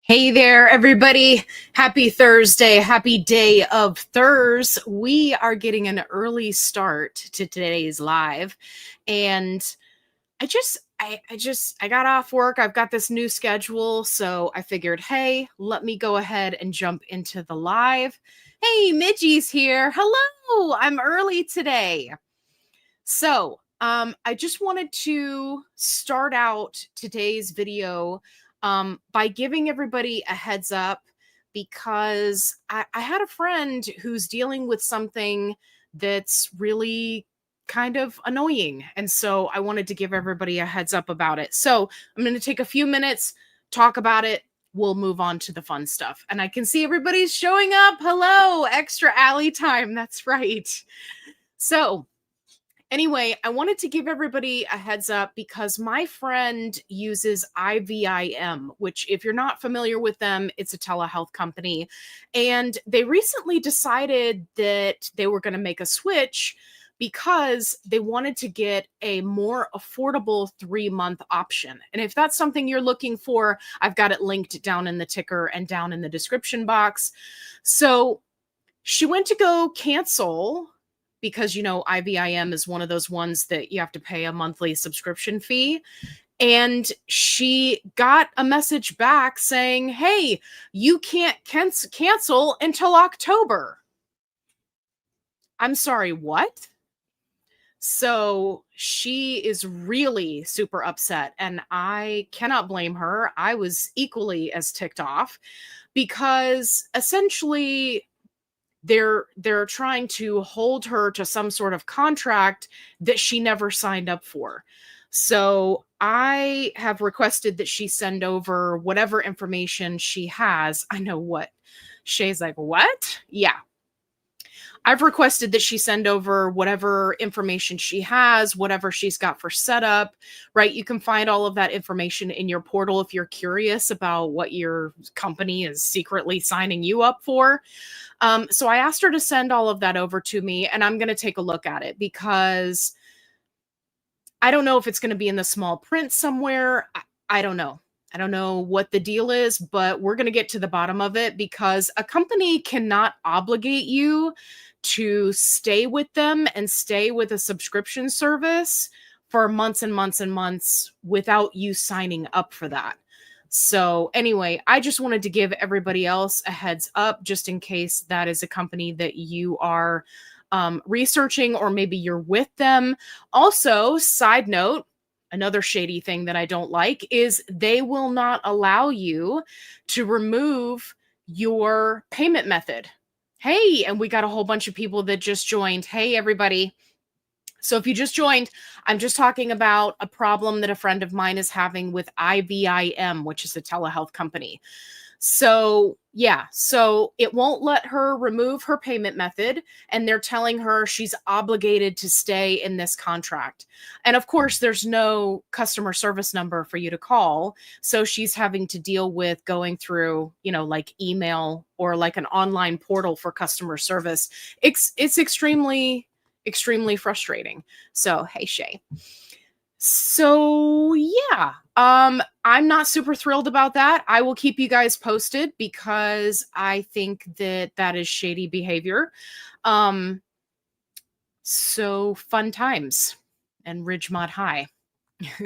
Hey there, everybody. Happy Thursday. Happy day of Thurs. We are getting an early start to today's live. And I got off work. I've got this new schedule. So I figured, hey, let me go ahead and jump into the live. Hey, Midgie's here. Hello. I'm early today. So I just wanted to start out today's video by giving everybody a heads up because I had a friend who's dealing with something that's really kind of annoying. And so I wanted to give everybody a heads up about it. So I'm going to take a few minutes, talk about it. We'll move on to the fun stuff. And I can see everybody's showing up. Hello, extra alley time. That's right. So, anyway, I wanted to give everybody a heads up because my friend uses IVIM, which, if you're not familiar with them, it's a telehealth company. And they recently decided that they were going to make a switch because they wanted to get a more affordable 3-month option. And if that's something you're looking for, I've got it linked down in the ticker and down in the description box. So she went to go cancel because, IVIM is one of those ones that you have to pay a monthly subscription fee. And she got a message back saying, hey, you can't cancel until October. I'm sorry, what? So she is really super upset, and I cannot blame her. I was equally as ticked off because essentially they're trying to hold her to some sort of contract that she never signed up for. So I have requested that she send over whatever information she has. I know what Shay's like, what? Yeah. I've requested that she send over whatever information she has, whatever she's got for setup, right? You can find all of that information in your portal if you're curious about what your company is secretly signing you up for. So I asked her to send all of that over to me, and I'm going to take a look at it because I don't know if it's going to be in the small print somewhere. I don't know. I don't know what the deal is, but we're going to get to the bottom of it because a company cannot obligate you to stay with them and stay with a subscription service for months and months and months without you signing up for that. So anyway, I just wanted to give everybody else a heads up just in case that is a company that you are researching or maybe you're with them. Also, side note, another shady thing that I don't like is they will not allow you to remove your payment method. Hey, and we got a whole bunch of people that just joined. Hey, everybody. So if you just joined, I'm just talking about a problem that a friend of mine is having with IVIM, which is a telehealth company. So yeah, so it won't let her remove her payment method, and they're telling her she's obligated to stay in this contract. And of course, there's no customer service number for you to call. So she's having to deal with going through, like email or like an online portal for customer service. It's extremely frustrating. So, hey, Shay. So, yeah, I'm not super thrilled about that. I will keep you guys posted because I think that is shady behavior. So fun times and Ridge Mod High.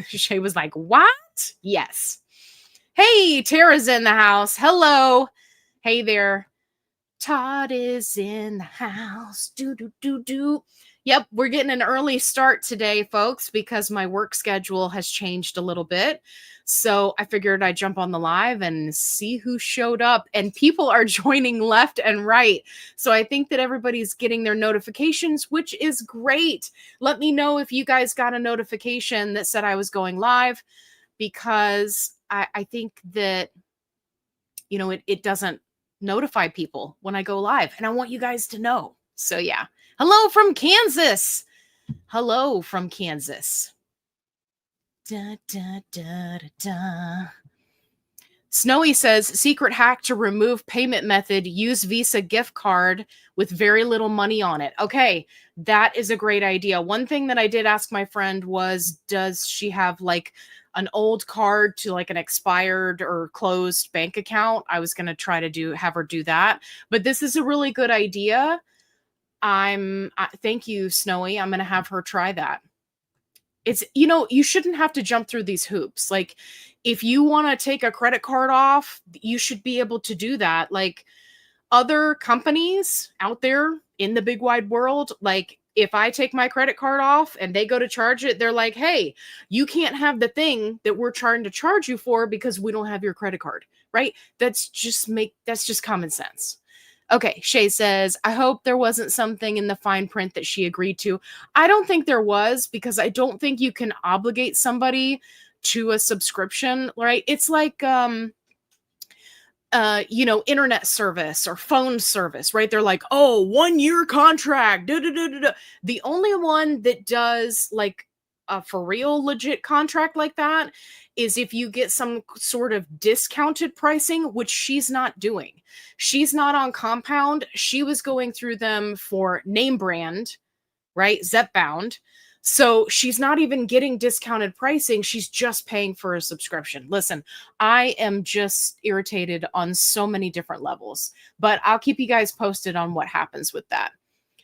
Shay was like, what? Yes. Hey, Tara's in the house. Hello. Hey there. Todd is in the house. Do. Yep, we're getting an early start today, folks, because my work schedule has changed a little bit. So I figured I'd jump on the live and see who showed up. And people are joining left and right. So I think that everybody's getting their notifications, which is great. Let me know if you guys got a notification that said I was going live, because I think that, it doesn't notify people when I go live, and I want you guys to know. So yeah. Hello from Kansas. Hello from Kansas. Da, da, da, da, da. Snowy says, secret hack to remove payment method, use Visa gift card with very little money on it. Okay, that is a great idea. One thing that I did ask my friend was, does she have like an old card to like an expired or closed bank account? I was going to try to have her do that. But this is a really good idea. Thank you, Snowy. I'm going to have her try that. It's, you shouldn't have to jump through these hoops. Like, if you want to take a credit card off, you should be able to do that. Like, other companies out there in the big wide world, like, if I take my credit card off and they go to charge it, they're like, hey, you can't have the thing that we're trying to charge you for because we don't have your credit card, right? That's just common sense. Okay, Shay says, I hope there wasn't something in the fine print that she agreed to. I don't think there was, because I don't think you can obligate somebody to a subscription, right? It's like internet service or phone service, right? They're like, oh, 1-year contract. Da, da, da, da, da. The only one that does like a for real legit contract like that is if you get some sort of discounted pricing, which she's not doing. She's not on Compound. She was going through them for name brand, right? Zepbound. So she's not even getting discounted pricing. She's just paying for a subscription. Listen, I am just irritated on so many different levels, but I'll keep you guys posted on what happens with that.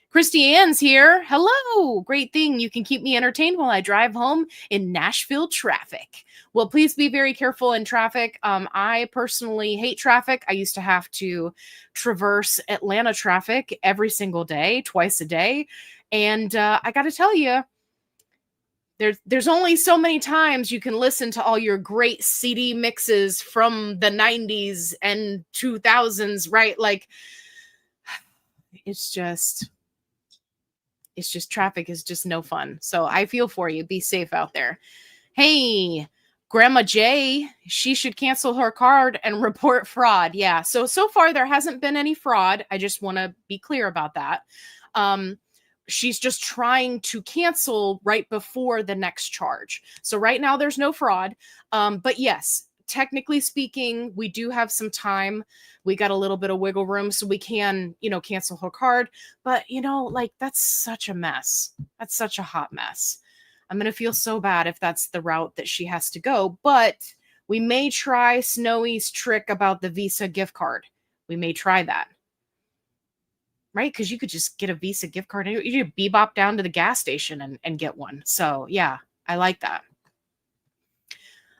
Christy Ann's here. Hello. Great thing. You can keep me entertained while I drive home in Nashville traffic. Well, please be very careful in traffic. I personally hate traffic. I used to have to traverse Atlanta traffic every single day, twice a day. And I got to tell you, there's only so many times you can listen to all your great CD mixes from the 90s and 2000s, right? Like, it's just traffic is just no fun. So I feel for you. Be safe out there. Hey, Grandma J, she should cancel her card and report fraud. Yeah. So far there hasn't been any fraud. I just want to be clear about that. She's just trying to cancel right before the next charge. So right now there's no fraud. But yes, technically speaking, we do have some time. We got a little bit of wiggle room, so we can, cancel her card. But, like, that's such a mess. That's such a hot mess. I'm going to feel so bad if that's the route that she has to go. But we may try Snowy's trick about the Visa gift card. We may try that. Right? Because you could just get a Visa gift card. You could bebop down to the gas station and get one. So, yeah, I like that.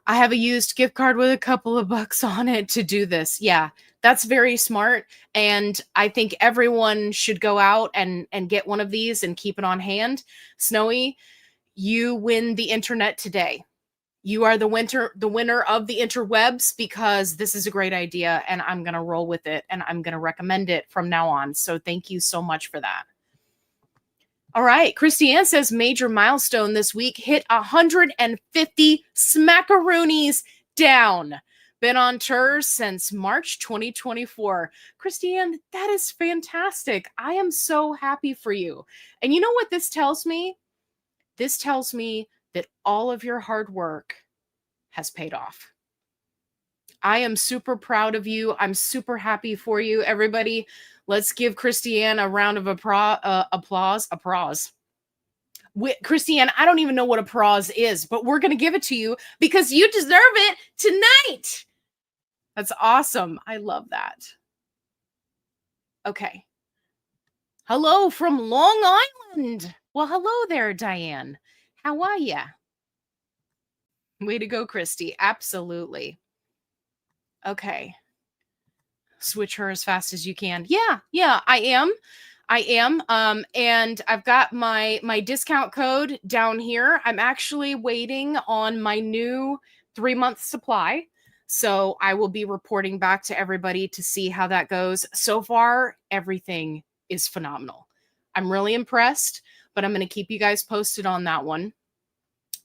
I have a used gift card with a couple of bucks on it to do this. Yeah, that's very smart. And I think everyone should go out and get one of these and keep it on hand. Snowy, you win the internet today. You are the winner of the interwebs, because this is a great idea and I'm going to roll with it and I'm going to recommend it from now on. So thank you so much for that. All right. Christiane says major milestone this week, hit 150 smackaroonies down. Been on tour since March 2024. Christiane, that is fantastic. I am so happy for you. And you know what this tells me? This tells me that all of your hard work has paid off. I am super proud of you. I'm super happy for you, everybody. Let's give Christiane a round of applause. Christiane, I don't even know what applause is, but we're going to give it to you because you deserve it tonight. That's awesome. I love that. Okay. Hello from Long Island. Well, hello there, Diane. How are ya? Way to go, Christy. Absolutely. Okay. Switch her as fast as you can. Yeah, I am. And I've got my discount code down here. I'm actually waiting on my new 3-month supply. So I will be reporting back to everybody to see how that goes. So far, everything is phenomenal. I'm really impressed, but I'm going to keep you guys posted on that one.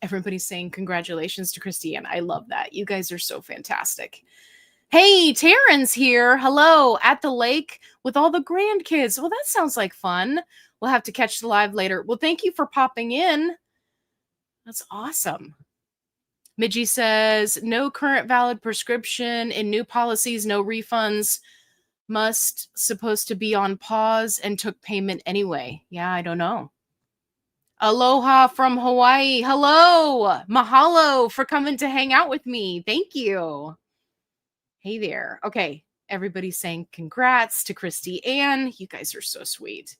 Everybody's saying congratulations to Christiane. I love that. You guys are so fantastic. Hey, Taryn's here. Hello, at the lake with all the grandkids. Well, that sounds like fun. We'll have to catch the live later. Well, thank you for popping in. That's awesome. Midgie says, no current valid prescription. In new policies, no refunds. Must supposed to be on pause and took payment anyway. Yeah, I don't know. Aloha from Hawaii. Hello. Mahalo for coming to hang out with me. Thank you. Hey there. Okay. Everybody's saying congrats to Christy Ann. You guys are so sweet.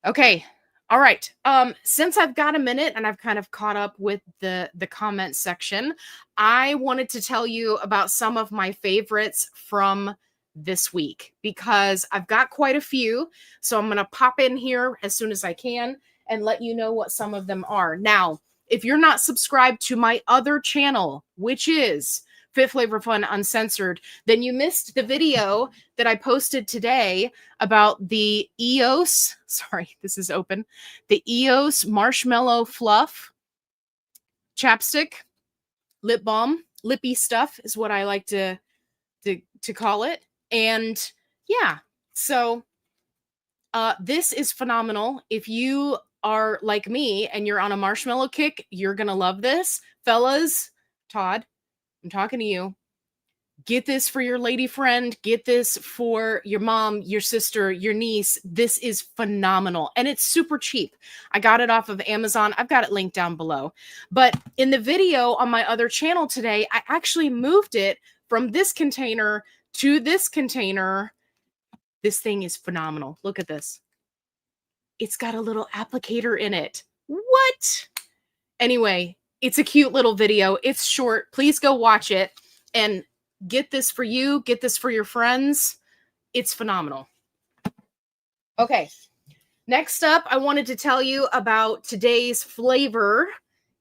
Okay. All right. Since I've got a minute and I've kind of caught up with the comment section, I wanted to tell you about some of my favorites from this week because I've got quite a few. So I'm going to pop in here as soon as I can and let you know what some of them are. Now, if you're not subscribed to my other channel, which is FitFlavorFun Uncensored, then you missed the video that I posted today about the EOS, sorry, this is open, the EOS Marshmallow Fluff chapstick, lip balm, lippy stuff is what I like to call it. And yeah, so this is phenomenal. If you are like me and you're on a marshmallow kick, you're going to love this. Fellas, Todd, I'm talking to you. Get this for your lady friend. Get this for your mom, your sister, your niece. This is phenomenal. And it's super cheap. I got it off of Amazon. I've got it linked down below. But in the video on my other channel today, I actually moved it from this container to this container. This thing is phenomenal. Look at this. It's got a little applicator in it. What? Anyway, it's a cute little video. It's short. Please go watch it and get this for you. Get this for your friends. It's phenomenal. Okay. Next up, I wanted to tell you about today's flavor,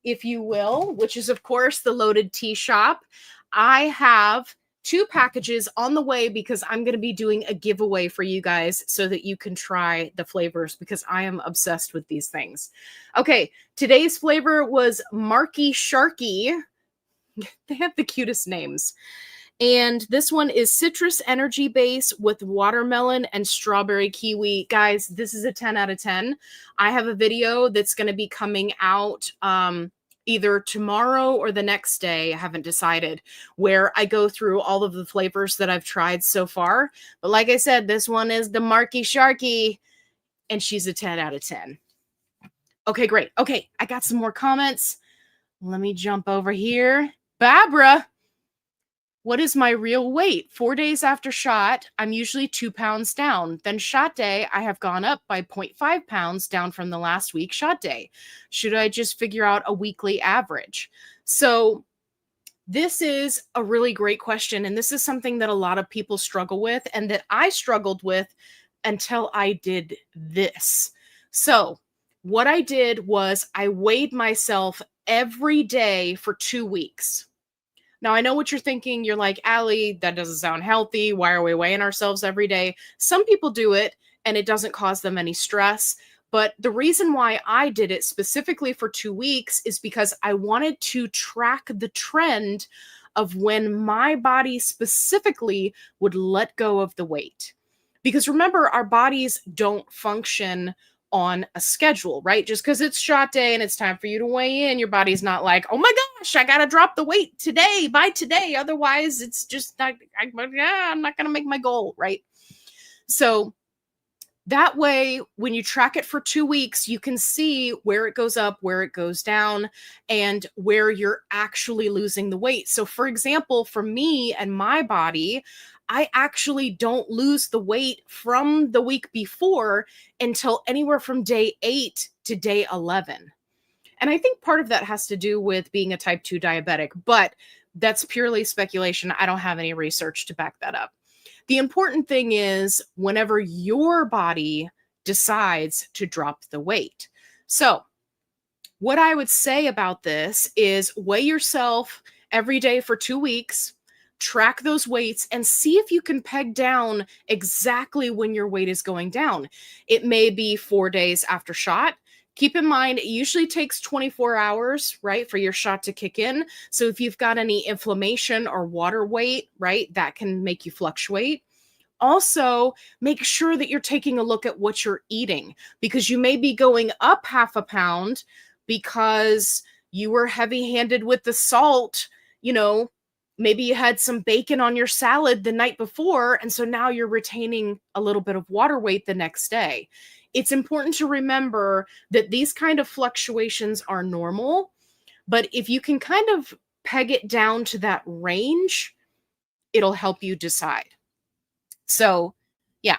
if you will, which is, of course, the Loaded Tea Shop. I have 2 packages on the way because I'm going to be doing a giveaway for you guys so that you can try the flavors because I am obsessed with these things. Okay, today's flavor was Marky Sharky. They have the cutest names. And this one is citrus energy base with watermelon and strawberry kiwi. Guys, this is a 10 out of 10. I have a video that's going to be coming out either tomorrow or the next day, I haven't decided, where I go through all of the flavors that I've tried so far. But like I said, this one is the Marky Sharky, and she's a 10 out of 10. Okay, great. Okay, I got some more comments. Let me jump over here. Barbara, what is my real weight? 4 days after shot, I'm usually 2 pounds down. Then shot day, I have gone up by 0.5 pounds down from the last week shot day. Should I just figure out a weekly average? So this is a really great question. And this is something that a lot of people struggle with and that I struggled with until I did this. So what I did was I weighed myself every day for 2 weeks. Now, I know what you're thinking. You're like, Allie, that doesn't sound healthy. Why are we weighing ourselves every day? Some people do it and it doesn't cause them any stress. But the reason why I did it specifically for 2 weeks is because I wanted to track the trend of when my body specifically would let go of the weight. Because remember, our bodies don't function on a schedule, right? Just because it's shot day and it's time for you to weigh in, your body's not like, oh my gosh, I got to drop the weight today by today. Otherwise, it's just not, I'm not going to make my goal, right? So that way, when you track it for 2 weeks, you can see where it goes up, where it goes down, and where you're actually losing the weight. So for example, for me and my body, I actually don't lose the weight from the week before until anywhere from day 8 to day 11. And I think part of that has to do with being a type 2 diabetic, but that's purely speculation. I don't have any research to back that up. The important thing is whenever your body decides to drop the weight. So what I would say about this is weigh yourself every day for 2 weeks. Track those weights and see if you can peg down exactly when your weight is going down. It may be 4 days after shot. Keep in mind, it usually takes 24 hours, right, for your shot to kick in. So if you've got any inflammation or water weight, right, that can make you fluctuate. Also, make sure that you're taking a look at what you're eating because you may be going up 0.5 pound because you were heavy-handed with the salt, you know, maybe you had some bacon on your salad the night before, and so now you're retaining a little bit of water weight the next day. It's important to remember that these kind of fluctuations are normal, but if you can kind of peg it down to that range, it'll help you decide. So, yeah.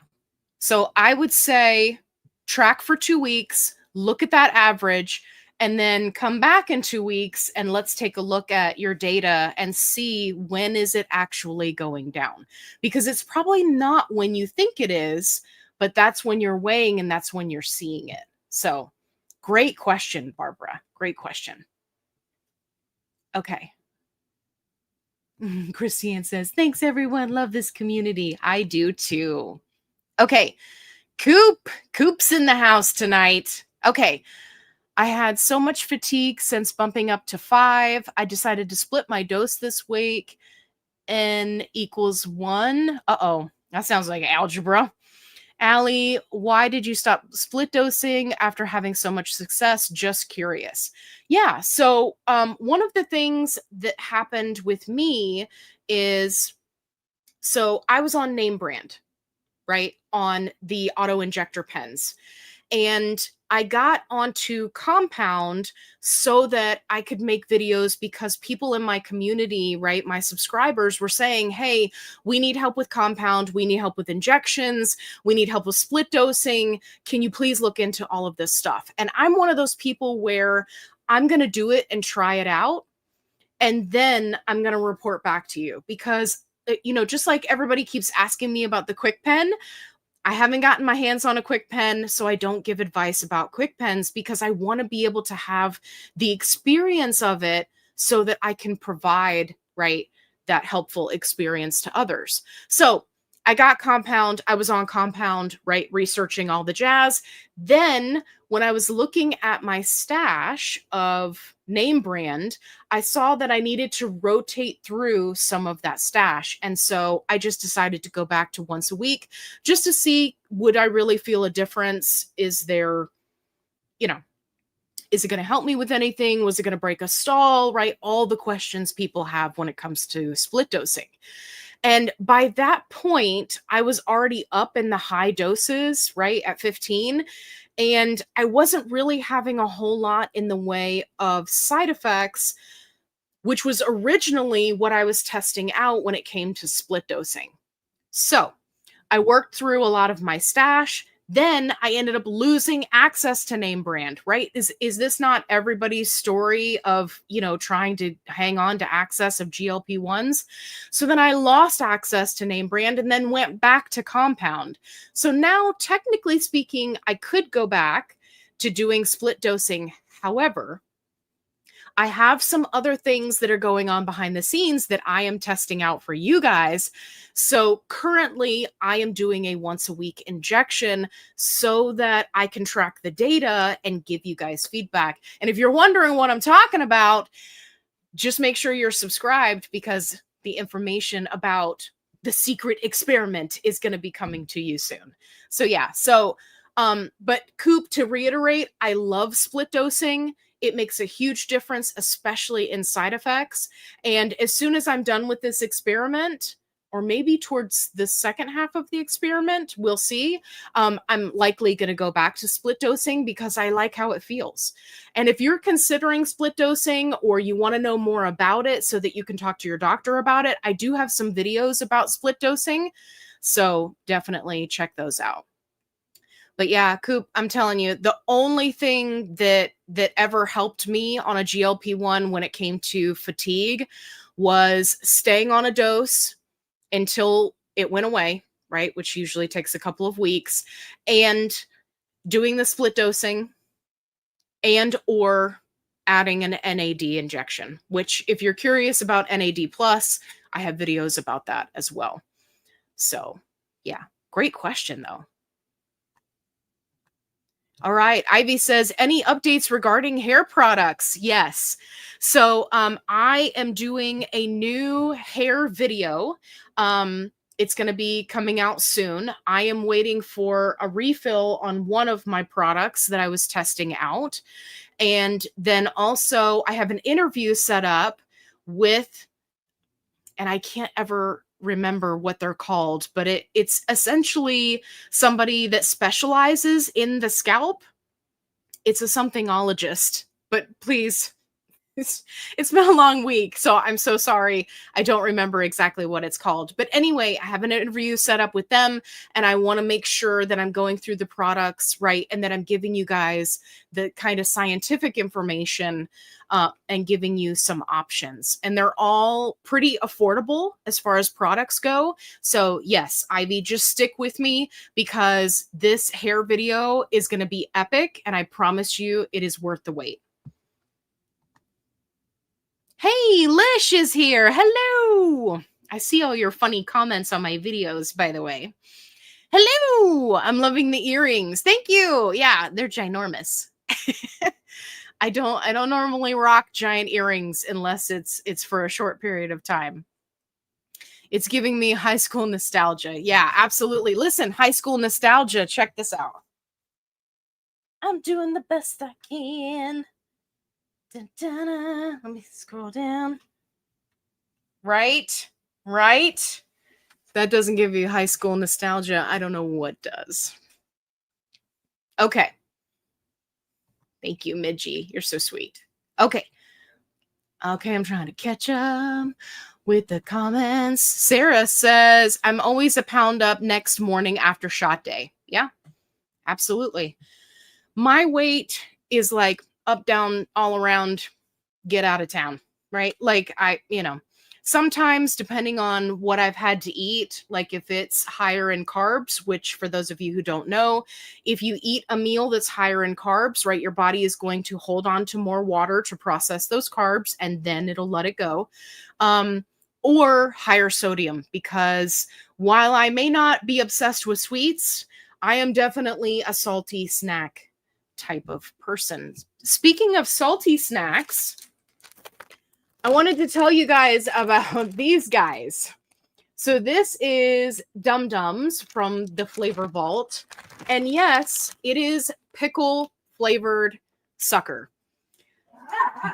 So I would say track for 2 weeks, look at that average, and then come back in 2 weeks and let's take a look at your data and see when is it actually going down. Because it's probably not when you think it is, but that's when you're weighing and that's when you're seeing it. So, great question, Barbara. Great question. Okay. Christiane says, thanks everyone. Love this community. I do too. Okay. Coop's in the house tonight. Okay. I had so much fatigue since bumping up to 5. I decided to split my dose this week. N equals 1. Uh-oh. That sounds like algebra. Allie, why did you stop split dosing after having so much success? Just curious. Yeah. So one of the things that happened with me is, so I was on name brand, right? On the auto injector pens. And I got onto Compound so that I could make videos because people in my community, right, my subscribers were saying, hey, we need help with Compound. We need help with injections. We need help with split dosing. Can you please look into all of this stuff? And I'm one of those people where I'm going to do it and try it out. And then I'm going to report back to you because, just like everybody keeps asking me about the Quick Pen, I haven't gotten my hands on a Quick Pen, so I don't give advice about Quick Pens because I want to be able to have the experience of it so that I can provide, right, that helpful experience to others. So I got Compound. I was on Compound, right, researching all the jazz. Then when I was looking at my stash of name brand, I saw that I needed to rotate through some of that stash. And so I just decided to go back to once a week just to see, would I really feel a difference? Is there, is it going to help me with anything? Was it going to break a stall, right? All the questions people have when it comes to split dosing. And by that point, I was already up in the high doses, right, at 15. And I wasn't really having a whole lot in the way of side effects, which was originally what I was testing out when it came to split dosing. So I worked through a lot of my stash. Then I ended up losing access to name brand, right? Is this not everybody's story of, trying to hang on to access of GLP1s? So then I lost access to name brand and then went back to Compound. So now, technically speaking, I could go back to doing split dosing. However, I have some other things that are going on behind the scenes that I am testing out for you guys. So currently I am doing a once a week injection so that I can track the data and give you guys feedback. And if you're wondering what I'm talking about, just make sure you're subscribed because the information about the secret experiment is going to be coming to you soon. So yeah. But Coop, to reiterate, I love split dosing. It makes a huge difference, especially in side effects. And as soon as I'm done with this experiment, or maybe towards the second half of the experiment, we'll see. I'm likely going to go back to split dosing because I like how it feels. And if you're considering split dosing or you want to know more about it so that you can talk to your doctor about it, I do have some videos about split dosing. So definitely check those out. But yeah, Coop, I'm telling you, the only thing that ever helped me on a GLP-1 when it came to fatigue was staying on a dose until it went away, right? Which usually takes a couple of weeks, and doing the split dosing and or adding an NAD injection, which if you're curious about NAD+, I have videos about that as well. So yeah, great question though. All right. Ivy says, any updates regarding hair products? Yes. So I am doing a new hair video. It's going to be coming out soon. I am waiting for a refill on one of my products that I was testing out. And then also, I have an interview set up with, and I can't ever remember what they're called, but it's essentially somebody that specializes in the scalp. It's a somethingologist, but please, it's been a long week, so I'm so sorry. I don't remember exactly what it's called. But anyway, I have an interview set up with them, and I want to make sure that I'm going through the products right and that I'm giving you guys the kind of scientific information and giving you some options. And they're all pretty affordable as far as products go. So yes, Ivy, just stick with me because this hair video is going to be epic, and I promise you it is worth the wait. Hey, Lish is here. Hello. I see all your funny comments on my videos, by the way. Hello. I'm loving the earrings. Thank you. Yeah, they're ginormous. I don't normally rock giant earrings unless it's for a short period of time. It's giving me high school nostalgia. Yeah, absolutely. Listen, high school nostalgia. Check this out. I'm doing the best I can. Dun, dun, dun. Let me scroll down. Right? Right? That doesn't give you high school nostalgia. I don't know what does. Okay. Thank you, Midgie. You're so sweet. Okay. Okay, I'm trying to catch up with the comments. Sarah says, I'm always a pound up next morning after shot day. Yeah, absolutely. My weight is like up, down, all around, get out of town, right? Like sometimes depending on what I've had to eat, like if it's higher in carbs, which for those of you who don't know, if you eat a meal that's higher in carbs, right, your body is going to hold on to more water to process those carbs and then it'll let it go. Or higher sodium, because while I may not be obsessed with sweets, I am definitely a salty snack type of person. Speaking of salty snacks, I wanted to tell you guys about these guys. So this is Dum Dums from the Flavor Vault. And yes, it is pickle flavored sucker.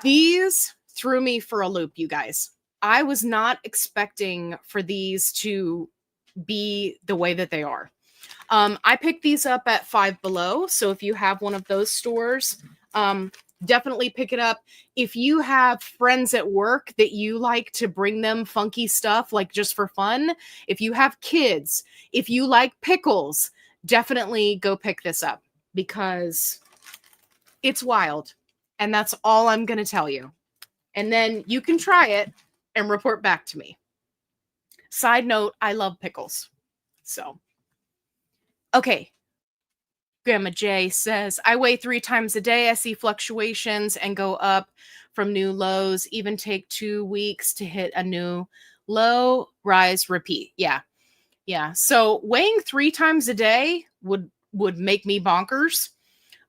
These threw me for a loop, you guys. I was not expecting for these to be the way that they are. I picked these up at Five Below. So if you have one of those stores, definitely pick it up. If you have friends at work that you like to bring them funky stuff, like just for fun, if you have kids, if you like pickles, definitely go pick this up because it's wild. And that's all I'm going to tell you. And then you can try it and report back to me. Side note, I love pickles. So, okay. Grandma J says, I weigh 3 times a day. I see fluctuations and go up from new lows, even take 2 weeks to hit a new low, rise, repeat. Yeah. Yeah. So weighing 3 times a day would make me bonkers.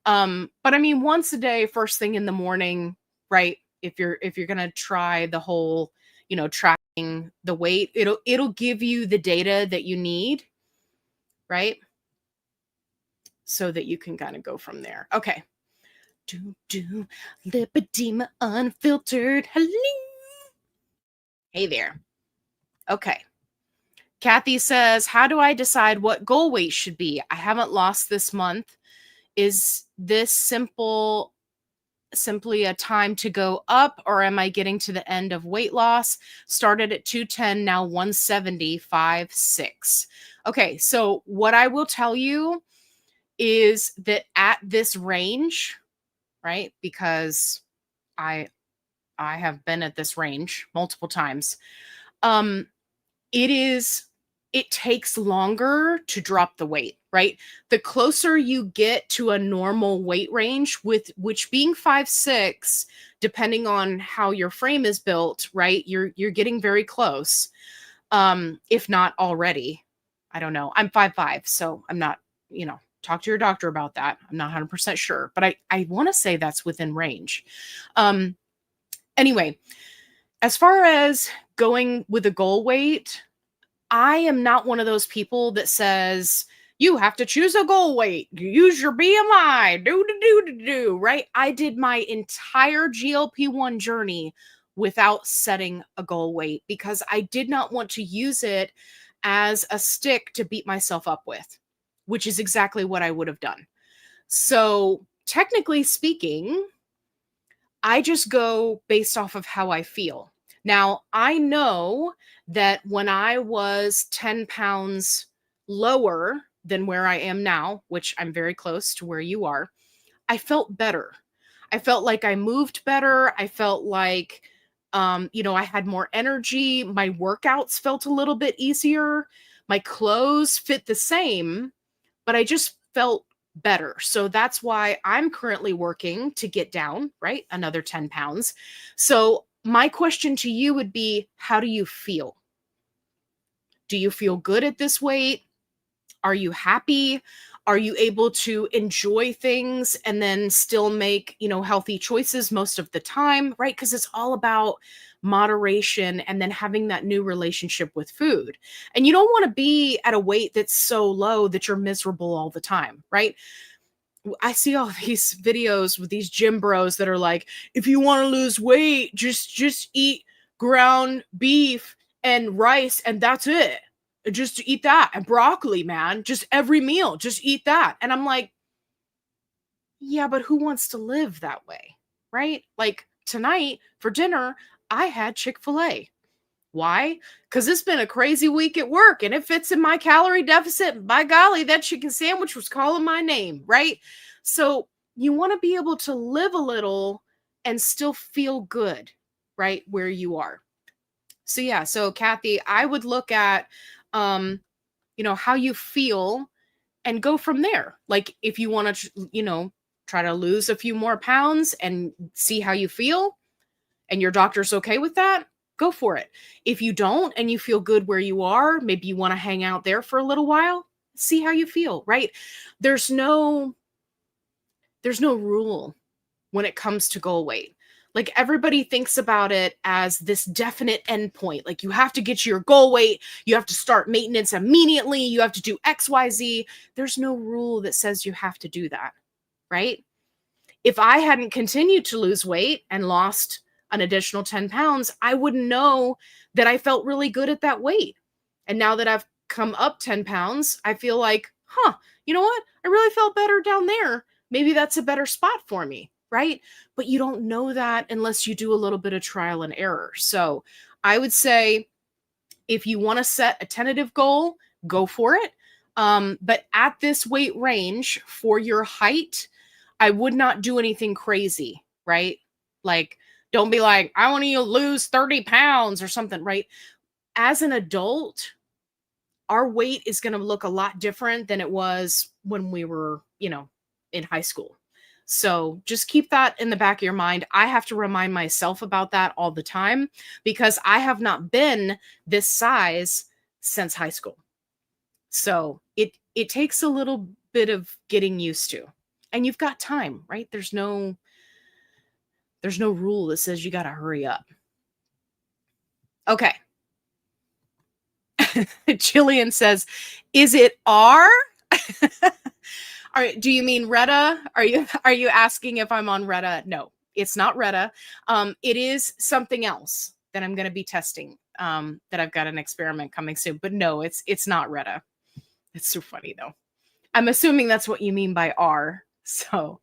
But I mean, once a day, first thing in the morning, right? If you're going to try the whole, tracking the weight, it'll give you the data that you need, right? So that you can kind of go from there. Okay. Lipedema Unfiltered. Hello. Hey there. Okay. Kathy says, how do I decide what goal weight should be? I haven't lost this month. Is this simply a time to go up, or am I getting to the end of weight loss? Started at 210, now 175.6. Okay. So what I will tell you is that at this range, right? Because I have been at this range multiple times. It takes longer to drop the weight, right? The closer you get to a normal weight range, with which being 5'6", depending on how your frame is built, right? You're getting very close. If not already. I don't know. I'm 5'5", so I'm not, talk to your doctor about that. I'm not 100% sure, but I want to say that's within range. Anyway, as far as going with a goal weight, I am not one of those people that says, you have to choose a goal weight, use your BMI, do, right? I did my entire GLP-1 journey without setting a goal weight because I did not want to use it as a stick to beat myself up with, which is exactly what I would have done. So, technically speaking, I just go based off of how I feel. Now, I know that when I was 10 pounds lower than where I am now, which I'm very close to where you are, I felt better. I felt like I moved better. I felt like, I had more energy. My workouts felt a little bit easier. My clothes fit the same, but I just felt better. So that's why I'm currently working to get down, right? Another 10 pounds. So my question to you would be, how do you feel? Do you feel good at this weight? Are you happy? Are you able to enjoy things and then still make, healthy choices most of the time, right? Because it's all about moderation and then having that new relationship with food. And you don't want to be at a weight that's so low that you're miserable all the time, right? I see all these videos with these gym bros that are like, if you want to lose weight, just eat ground beef and rice and that's it. Just eat that and broccoli, man. Just every meal, just eat that. And I'm like, yeah, but who wants to live that way? Right? Like tonight for dinner, I had Chick-fil-A. Why? Because it's been a crazy week at work and it fits in my calorie deficit. By golly, that chicken sandwich was calling my name, right? So you want to be able to live a little and still feel good, right? Where you are. So yeah, so Kathy, I would look at how you feel and go from there. Like if you want to, try to lose a few more pounds and see how you feel and your doctor's okay with that, go for it. If you don't and you feel good where you are, maybe you want to hang out there for a little while, see how you feel, right? There's no rule when it comes to goal weight. Like everybody thinks about it as this definite endpoint. Like you have to get to your goal weight, you have to start maintenance immediately, you have to do XYZ. There's no rule that says you have to do that, right? If I hadn't continued to lose weight and lost an additional 10 pounds, I wouldn't know that I felt really good at that weight. And now that I've come up 10 pounds, I feel like, you know what? I really felt better down there. Maybe that's a better spot for me, right? But you don't know that unless you do a little bit of trial and error. So I would say if you want to set a tentative goal, go for it. But at this weight range for your height, I would not do anything crazy, right? Like, don't be like, I want to lose 30 pounds or something, right? As an adult, our weight is going to look a lot different than it was when we were, in high school. So just keep that in the back of your mind. I have to remind myself about that all the time because I have not been this size since high school. So it takes a little bit of getting used to. And you've got time, right? There's no rule that says you got to hurry up. Okay. Jillian says, "Is it R?" Do you mean Retta? Are you asking if I'm on Retta? No, it's not Retta. It is something else that I'm going to be testing. That I've got an experiment coming soon, but no, it's not Retta. It's so funny though. I'm assuming that's what you mean by R. So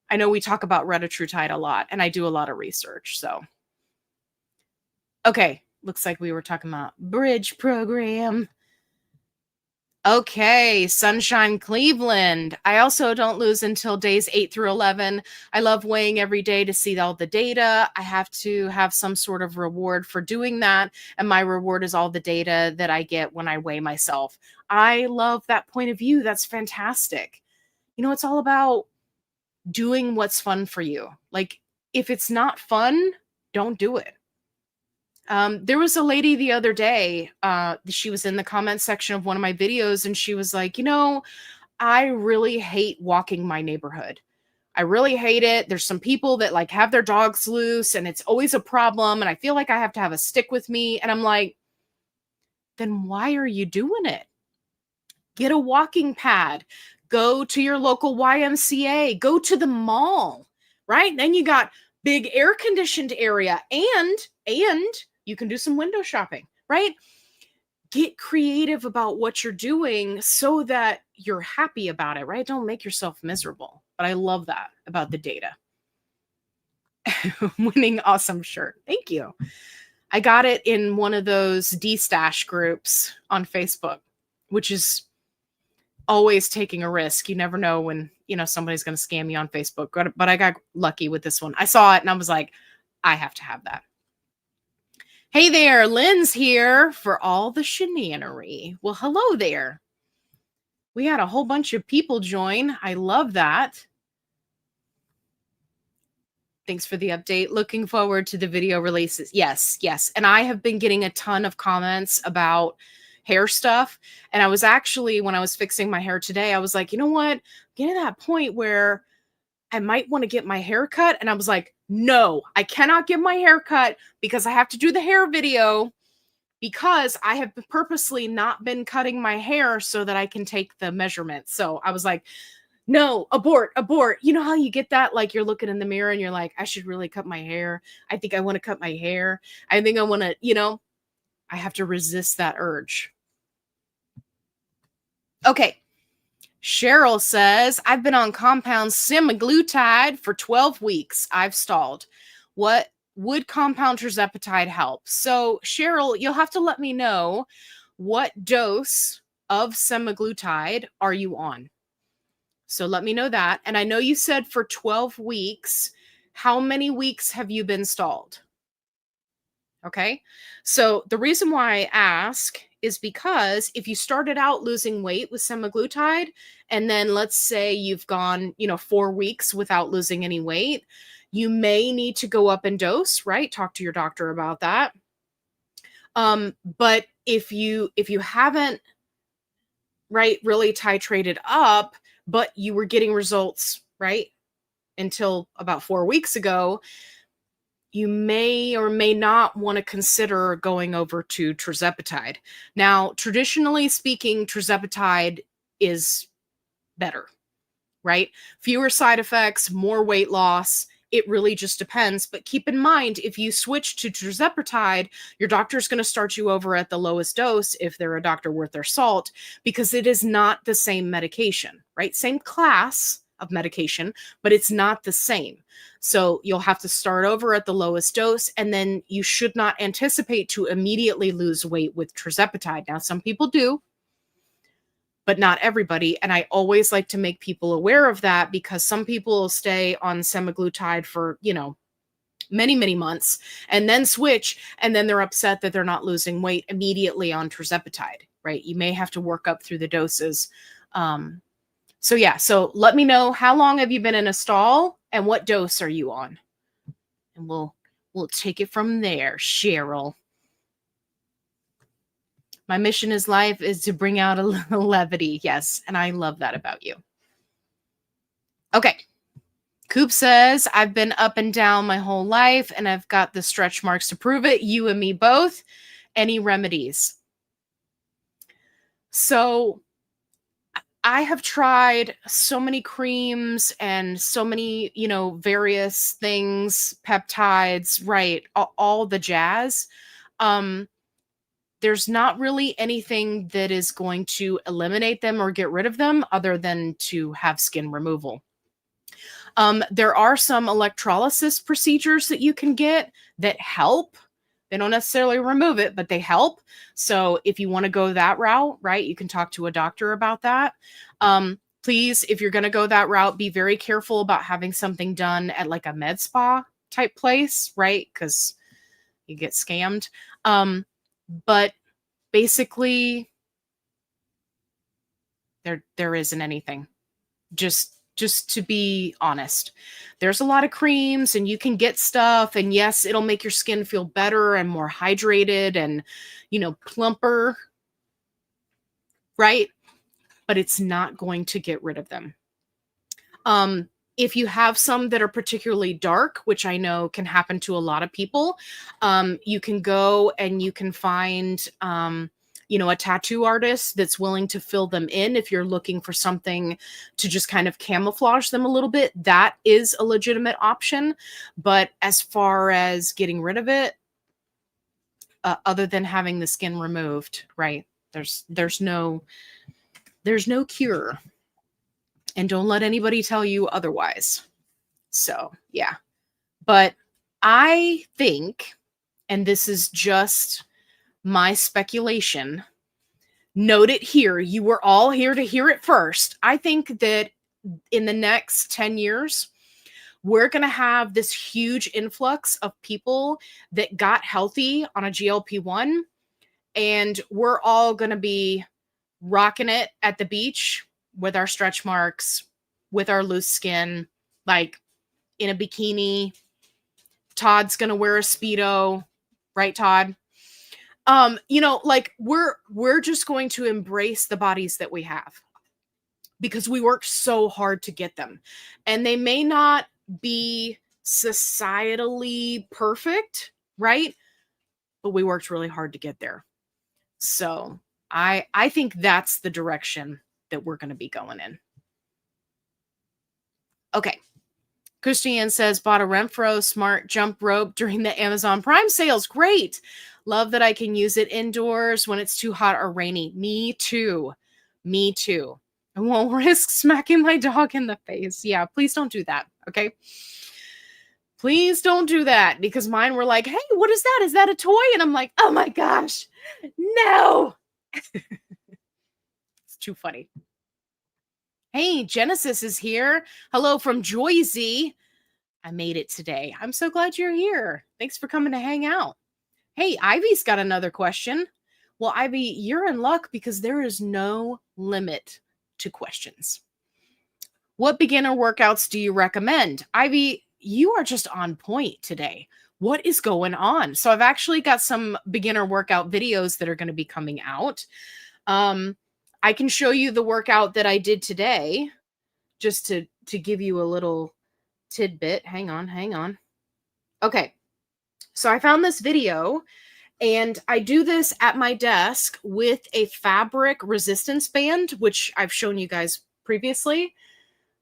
I know we talk about Retatrutide a lot, and I do a lot of research. So okay, looks like we were talking about bridge program. Okay, Sunshine Cleveland. I also don't lose until days 8 through 11. I love weighing every day to see all the data. I have to have some sort of reward for doing that. And my reward is all the data that I get when I weigh myself. I love that point of view. That's fantastic. It's all about doing what's fun for you. Like, if it's not fun, don't do it. There was a lady the other day, she was in the comment section of one of my videos and she was like, I really hate walking my neighborhood. I really hate it. There's some people that like have their dogs loose and it's always a problem. And I feel like I have to have a stick with me. And I'm like, then why are you doing it? Get a walking pad, go to your local YMCA, go to the mall, right? Then you got big air conditioned area and you can do some window shopping, right? Get creative about what you're doing so that you're happy about it, right? Don't make yourself miserable. But I love that about the data. Winning awesome shirt. Thank you. I got it in one of those D-stash groups on Facebook, which is always taking a risk. You never know when, somebody's going to scam you on Facebook. But I got lucky with this one. I saw it and I was like, I have to have that. Hey there, Lynn's here for all the shenanery. Well, hello there. We had a whole bunch of people join. I love that. Thanks for the update. Looking forward to the video releases. Yes. And I have been getting a ton of comments about hair stuff. And I was actually, when I was fixing my hair today, I was like, you know what? I'm getting to that point where I might want to get my hair cut. And I was like, no, I cannot get my hair cut because I have to do the hair video because I have purposely not been cutting my hair so that I can take the measurements. So I was like, no, abort. You know how you get that? Like you're looking in the mirror and you're like, I should really cut my hair. I think I want to cut my hair. I think I want to, I have to resist that urge. Okay. Cheryl says, I've been on compound semaglutide for 12 weeks. I've stalled. What would compound tirzepatide help? So Cheryl, you'll have to let me know what dose of semaglutide are you on? So let me know that. And I know you said for 12 weeks. How many weeks have you been stalled? Okay. So the reason why I ask is because if you started out losing weight with semaglutide, and then let's say you've gone, 4 weeks without losing any weight, you may need to go up in dose, right? Talk to your doctor about that. But if you haven't, right, really titrated up, but you were getting results, right, until about 4 weeks ago, you may or may not want to consider going over to tirzepatide. Now, traditionally speaking, tirzepatide is better, right? Fewer side effects, more weight loss. It really just depends. But keep in mind, if you switch to tirzepatide, your doctor is going to start you over at the lowest dose if they're a doctor worth their salt, because it is not the same medication, right? Same class of medication, but it's not the same. So you'll have to start over at the lowest dose, and then you should not anticipate to immediately lose weight with tirzepatide. Now, some people do, but not everybody. And I always like to make people aware of that because some people will stay on semaglutide for, many, many months and then switch, and then they're upset that they're not losing weight immediately on tirzepatide, right? You may have to work up through the doses. So let me know, how long have you been in a stall and what dose are you on? And we'll take it from there, Cheryl. My mission in life is to bring out a little levity. Yes, and I love that about you. Okay. Coop says, I've been up and down my whole life and I've got the stretch marks to prove it. You and me both. Any remedies? So I have tried so many creams and so many, various things, peptides, right? All the jazz. There's not really anything that is going to eliminate them or get rid of them other than to have skin removal. There are some electrolysis procedures that you can get that help. They don't necessarily remove it, but they help. So if you want to go that route, right, you can talk to a doctor about that. Please, if you're going to go that route, be very careful about having something done at like a med spa type place, right? Because you get scammed. But basically, there isn't anything. Just to be honest, there's a lot of creams and you can get stuff, and yes, it'll make your skin feel better and more hydrated and, plumper, right? But it's not going to get rid of them. If you have some that are particularly dark, which I know can happen to a lot of people, you can go and you can find a tattoo artist that's willing to fill them in. If you're looking for something to just kind of camouflage them a little bit, that is a legitimate option. But as far as getting rid of it, other than having the skin removed, right? There's no cure. And don't let anybody tell you otherwise. So, yeah. But I think, and this is just my speculation, note it here. You were all here to hear it first. I think that in the next 10 years, we're going to have this huge influx of people that got healthy on a GLP-1, and we're all going to be rocking it at the beach with our stretch marks, with our loose skin, like in a bikini. Todd's going to wear a Speedo, right, Todd? Like we're just going to embrace the bodies that we have because we worked so hard to get them. And they may not be societally perfect, right? But we worked really hard to get there. So I think that's the direction that we're going to be going in. Okay. Christiane says, bought a Renfro Smart Jump Rope during the Amazon Prime sales. Great. Love that I can use it indoors when it's too hot or rainy. Me too. Me too. I won't risk smacking my dog in the face. Yeah, please don't do that. Okay. Please don't do that, because mine were like, hey, what is that? Is that a toy? And I'm like, oh my gosh, no. It's too funny. Hey, Genesis is here. Hello from Joyzy. I made it today. I'm so glad you're here. Thanks for coming to hang out. Hey, Ivy's got another question. Well, Ivy, you're in luck because there is no limit to questions. What beginner workouts do you recommend? Ivy, you are just on point today. What is going on? So I've actually got some beginner workout videos that are going to be coming out. I can show you the workout that I did today just to give you a little tidbit. Hang on. Okay. So I found this video, and I do this at my desk with a fabric resistance band, which I've shown you guys previously.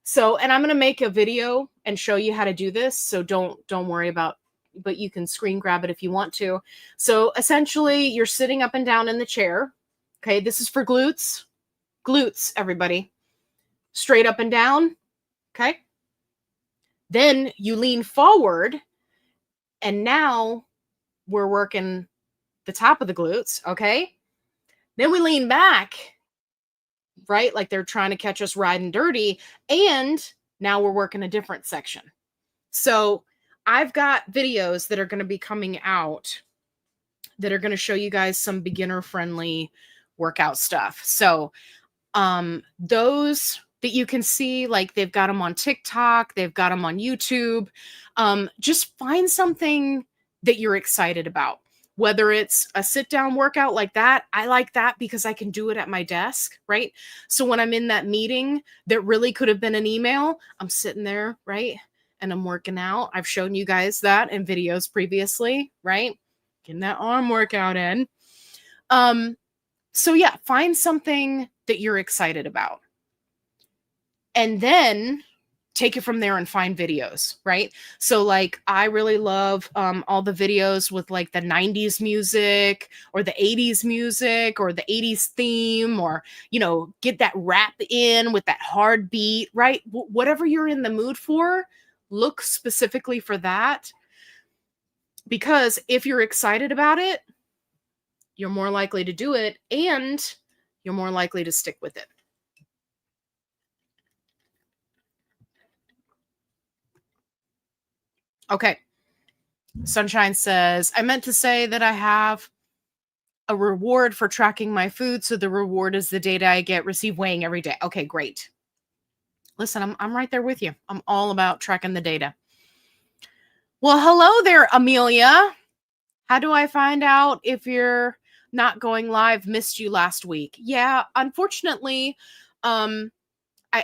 So, and I'm going to make a video and show you how to do this. So don't worry about, but you can screen grab it if you want to. So essentially you're sitting up and down in the chair. Okay. This is for glutes. Glutes, everybody. Straight up and down. Okay. Then you lean forward, and now we're working the top of the glutes. Okay. Then we lean back, right? Like they're trying to catch us riding dirty. And now we're working a different section. So I've got videos that are going to be coming out that are going to show you guys some beginner friendly workout stuff. So those that you can see, like they've got them on TikTok, they've got them on YouTube. Just find something that you're excited about. Whether it's a sit down workout like that, I like that because I can do it at my desk, right? So when I'm in that meeting that really could have been an email, I'm sitting there, right? And I'm working out. I've shown you guys that in videos previously, right? Getting that arm workout in. So yeah, find something that you're excited about. And then take it from there and find videos, right? So like, I really love all the videos with like the 90s music or the 80s music or the 80s theme, or, get that rap in with that hard beat, right? Whatever you're in the mood for, look specifically for that. Because if you're excited about it, you're more likely to do it, and you're more likely to stick with it. Okay. Sunshine says, I meant to say that I have a reward for tracking my food. So the reward is the data I receive weighing every day. Okay, great. Listen, I'm right there with you. I'm all about tracking the data. Well, hello there, Amelia. How do I find out if you're not going live? Missed you last week. Yeah, unfortunately,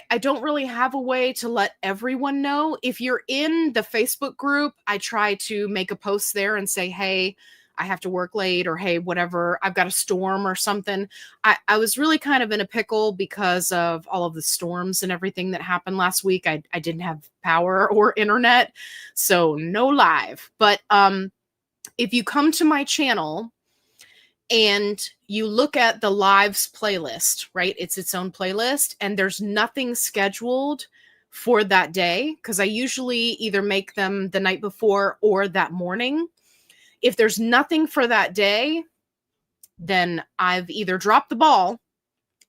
I don't really have a way to let everyone know. If you're in the Facebook group, I try to make a post there and say, hey, I have to work late, or hey, whatever, I've got a storm or something. I was really kind of in a pickle because of all of the storms and everything that happened last week. I didn't have power or internet, so no live. But if you come to my channel and you look at the lives playlist, right? It's its own playlist, and there's nothing scheduled for that day, because I usually either make them the night before or that morning. If there's nothing for that day, then I've either dropped the ball,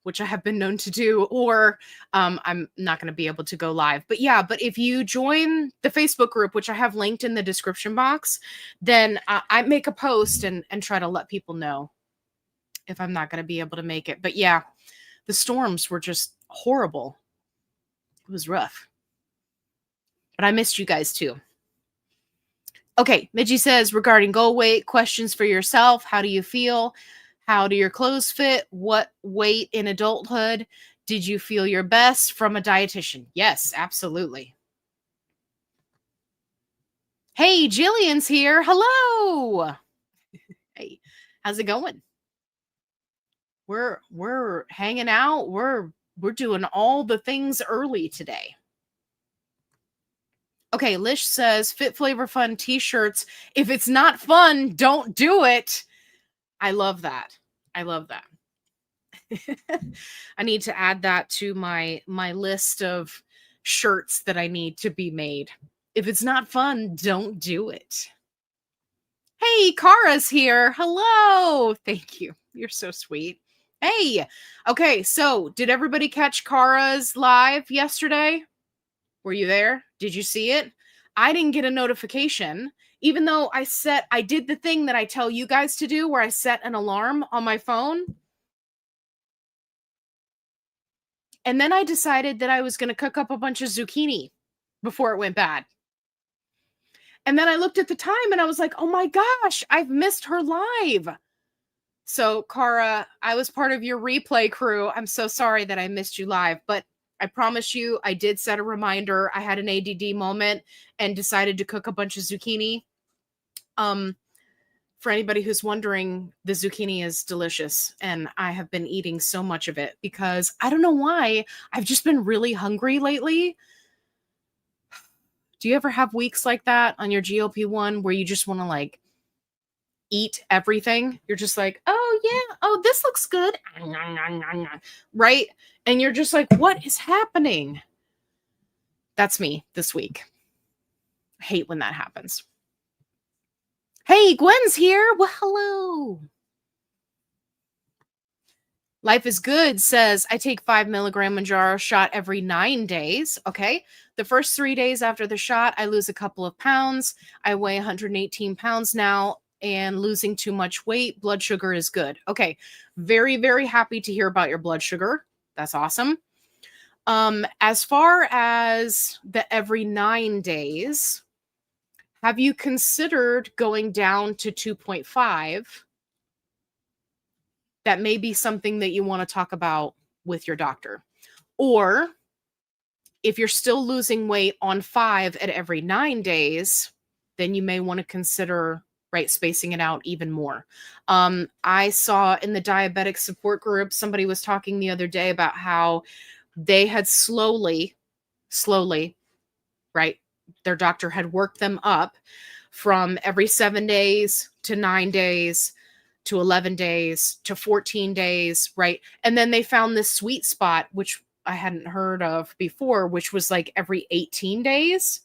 which I have been known to do, or I'm not going to be able to go live. But yeah, but if you join the Facebook group, which I have linked in the description box, then I make a post and try to let people know if I'm not going to be able to make it. But yeah, the storms were just horrible. It was rough. But I missed you guys too. Okay, Midgie says, regarding goal weight, questions for yourself. How do you feel? How do your clothes fit? What weight in adulthood did you feel your best from a dietitian? Yes, absolutely. Hey, Jillian's here. Hello. Hey, how's it going? We're hanging out. We're doing all the things early today. Okay, Lish says, FitFlavorFun t-shirts. If it's not fun, don't do it. I love that. I love that. I need to add that to my list of shirts that I need to be made. If it's not fun, don't do it. Hey, Kara's here. Hello. Thank you. You're so sweet. Hey. Okay, so did everybody catch Kara's live yesterday? Were you there? Did you see it? I didn't get a notification, even though I did the thing that I tell you guys to do, where I set an alarm on my phone. And then I decided that I was going to cook up a bunch of zucchini before it went bad. And then I looked at the time and I was like, oh my gosh, I've missed her live. So, Kara, I was part of your replay crew. I'm so sorry that I missed you live, but I promise you, I did set a reminder. I had an ADD moment and decided to cook a bunch of zucchini. For anybody who's wondering, the zucchini is delicious, and I have been eating so much of it because I don't know why. I've just been really hungry lately. Do you ever have weeks like that on your GLP1 where you just want to like eat everything? You're just like, oh yeah, oh, this looks good. Right? And you're just like, what is happening? That's me this week. I hate when that happens. Hey, Gwen's here. Well, hello. Life is Good says, I take 5 milligram Manjaro shot every 9 days. Okay. The first 3 days after the shot, I lose a couple of pounds. I weigh 118 pounds now and losing too much weight. Blood sugar is good. Okay. Very, very happy to hear about your blood sugar. That's awesome. As far as the every 9 days, have you considered going down to 2.5? That may be something that you want to talk about with your doctor. Or if you're still losing weight on 5 at every 9 days, then you may want to consider, right, spacing it out even more. I saw in the diabetic support group, somebody was talking the other day about how they had slowly, right, their doctor had worked them up from every 7 days to 9 days to 11 days to 14 days, right? And then they found this sweet spot, which I hadn't heard of before, which was like every 18 days.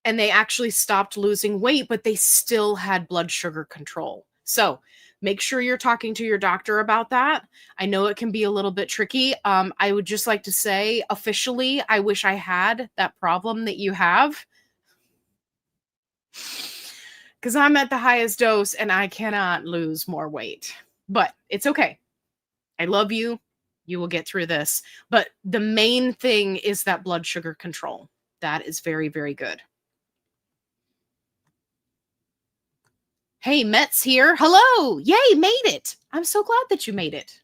And they actually stopped losing weight, but they still had blood sugar control. So make sure you're talking to your doctor about that. I know it can be a little bit tricky. I would just like to say, officially, I wish I had that problem that you have, because I'm at the highest dose and I cannot lose more weight. But it's okay. I love you. You will get through this. But the main thing is that blood sugar control. That is very, very good. Hey, Met's here. Hello. Yay, made it. I'm so glad that you made it.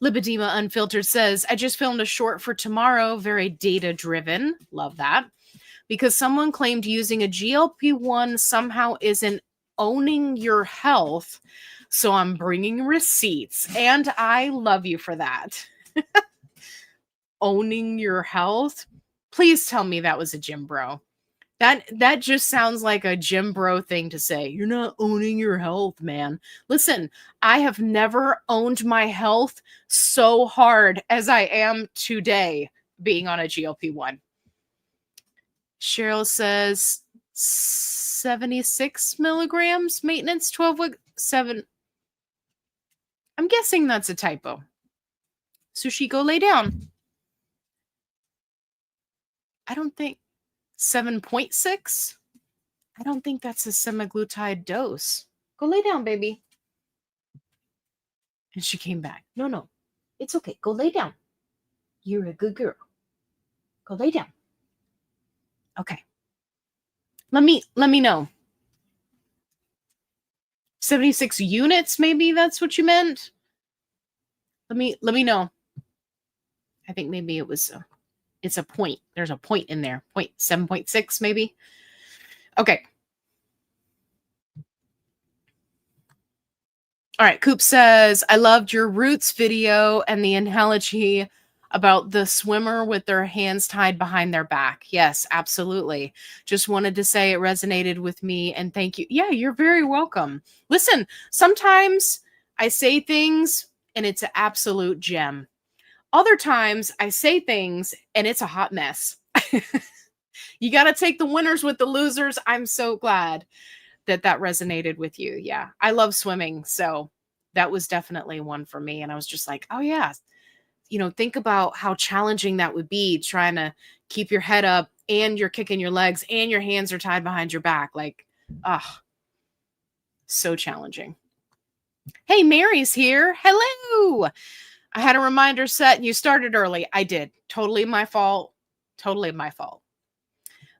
Lipedema Unfiltered says, I just filmed a short for tomorrow. Very data-driven. Love that. Because someone claimed using a GLP-1 somehow isn't owning your health. So I'm bringing receipts, and I love you for that. Owning your health. Please tell me that was a gym bro. That just sounds like a gym bro thing to say. You're not owning your health, man. Listen, I have never owned my health so hard as I am today being on a GLP-1. Cheryl says 76 milligrams maintenance, 12 week, 7. I'm guessing that's a typo. Sushi, go lay down. I don't think 7.6. I don't think that's a semaglutide dose. Go lay down, baby. And she came back. No. It's okay. Go lay down. You're a good girl. Go lay down. Okay. Let me know. 76 units, maybe that's what you meant? Let me know. I think maybe it's a point. There's a point in there. 7.6 maybe. Okay. All right. Coop says, I loved your roots video and the analogy about the swimmer with their hands tied behind their back. Yes, absolutely. Just wanted to say it resonated with me, and thank you. Yeah, you're very welcome. Listen, sometimes I say things and it's an absolute gem. Other times I say things and it's a hot mess. You got to take the winners with the losers. I'm so glad that resonated with you. Yeah, I love swimming. So that was definitely one for me. And I was just like, oh yeah, think about how challenging that would be, trying to keep your head up and you're kicking your legs and your hands are tied behind your back. Like, so challenging. Hey, Mary's here. Hello. I had a reminder set and you started early. I did. Totally my fault. Totally my fault.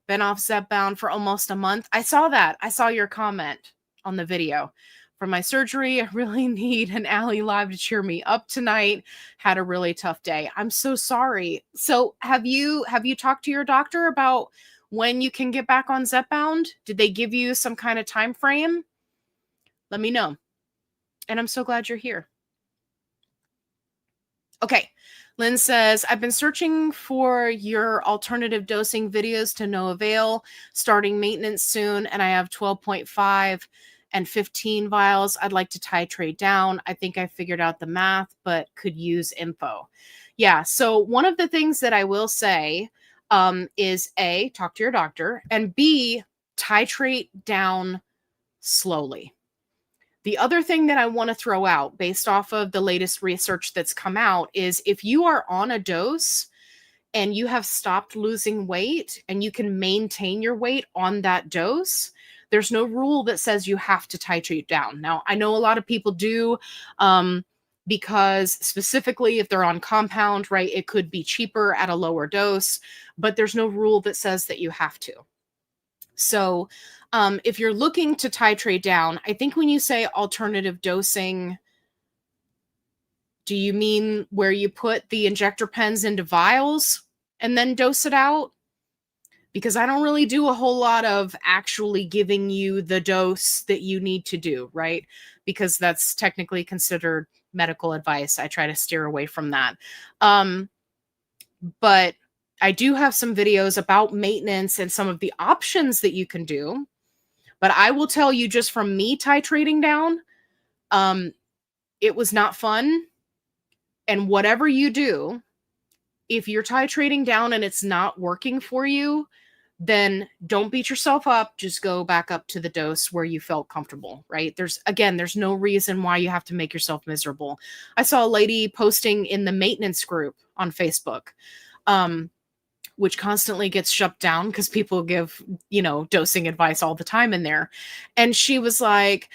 Been off Zepbound for almost a month. I saw that. I saw your comment on the video. For my surgery, I really need an Allie Live to cheer me up tonight. Had a really tough day. I'm so sorry. So have you talked to your doctor about when you can get back on Zepbound? Did they give you some kind of time frame? Let me know. And I'm so glad you're here. Okay. Lynn says, I've been searching for your alternative dosing videos to no avail, starting maintenance soon, and I have 12.5 and 15 vials. I'd like to titrate down. I think I figured out the math, but could use info. Yeah, so one of the things that I will say is A, talk to your doctor, and B, titrate down slowly. The other thing that I want to throw out based off of the latest research that's come out is if you are on a dose and you have stopped losing weight and you can maintain your weight on that dose, there's no rule that says you have to titrate down. Now, I know a lot of people do because specifically if they're on compound, right, it could be cheaper at a lower dose, but there's no rule that says that you have to. So if you're looking to titrate down, I think when you say alternative dosing, do you mean where you put the injector pens into vials and then dose it out? Because I don't really do a whole lot of actually giving you the dose that you need to do, right? Because that's technically considered medical advice. I try to steer away from that. But I do have some videos about maintenance and some of the options that you can do. But I will tell you, just from me titrating down, it was not fun. And whatever you do, if you're titrating down and it's not working for you, then don't beat yourself up. Just go back up to the dose where you felt comfortable, right? There's no reason why you have to make yourself miserable. I saw a lady posting in the maintenance group on Facebook, which constantly gets shut down because people give, dosing advice all the time in there. And she was like,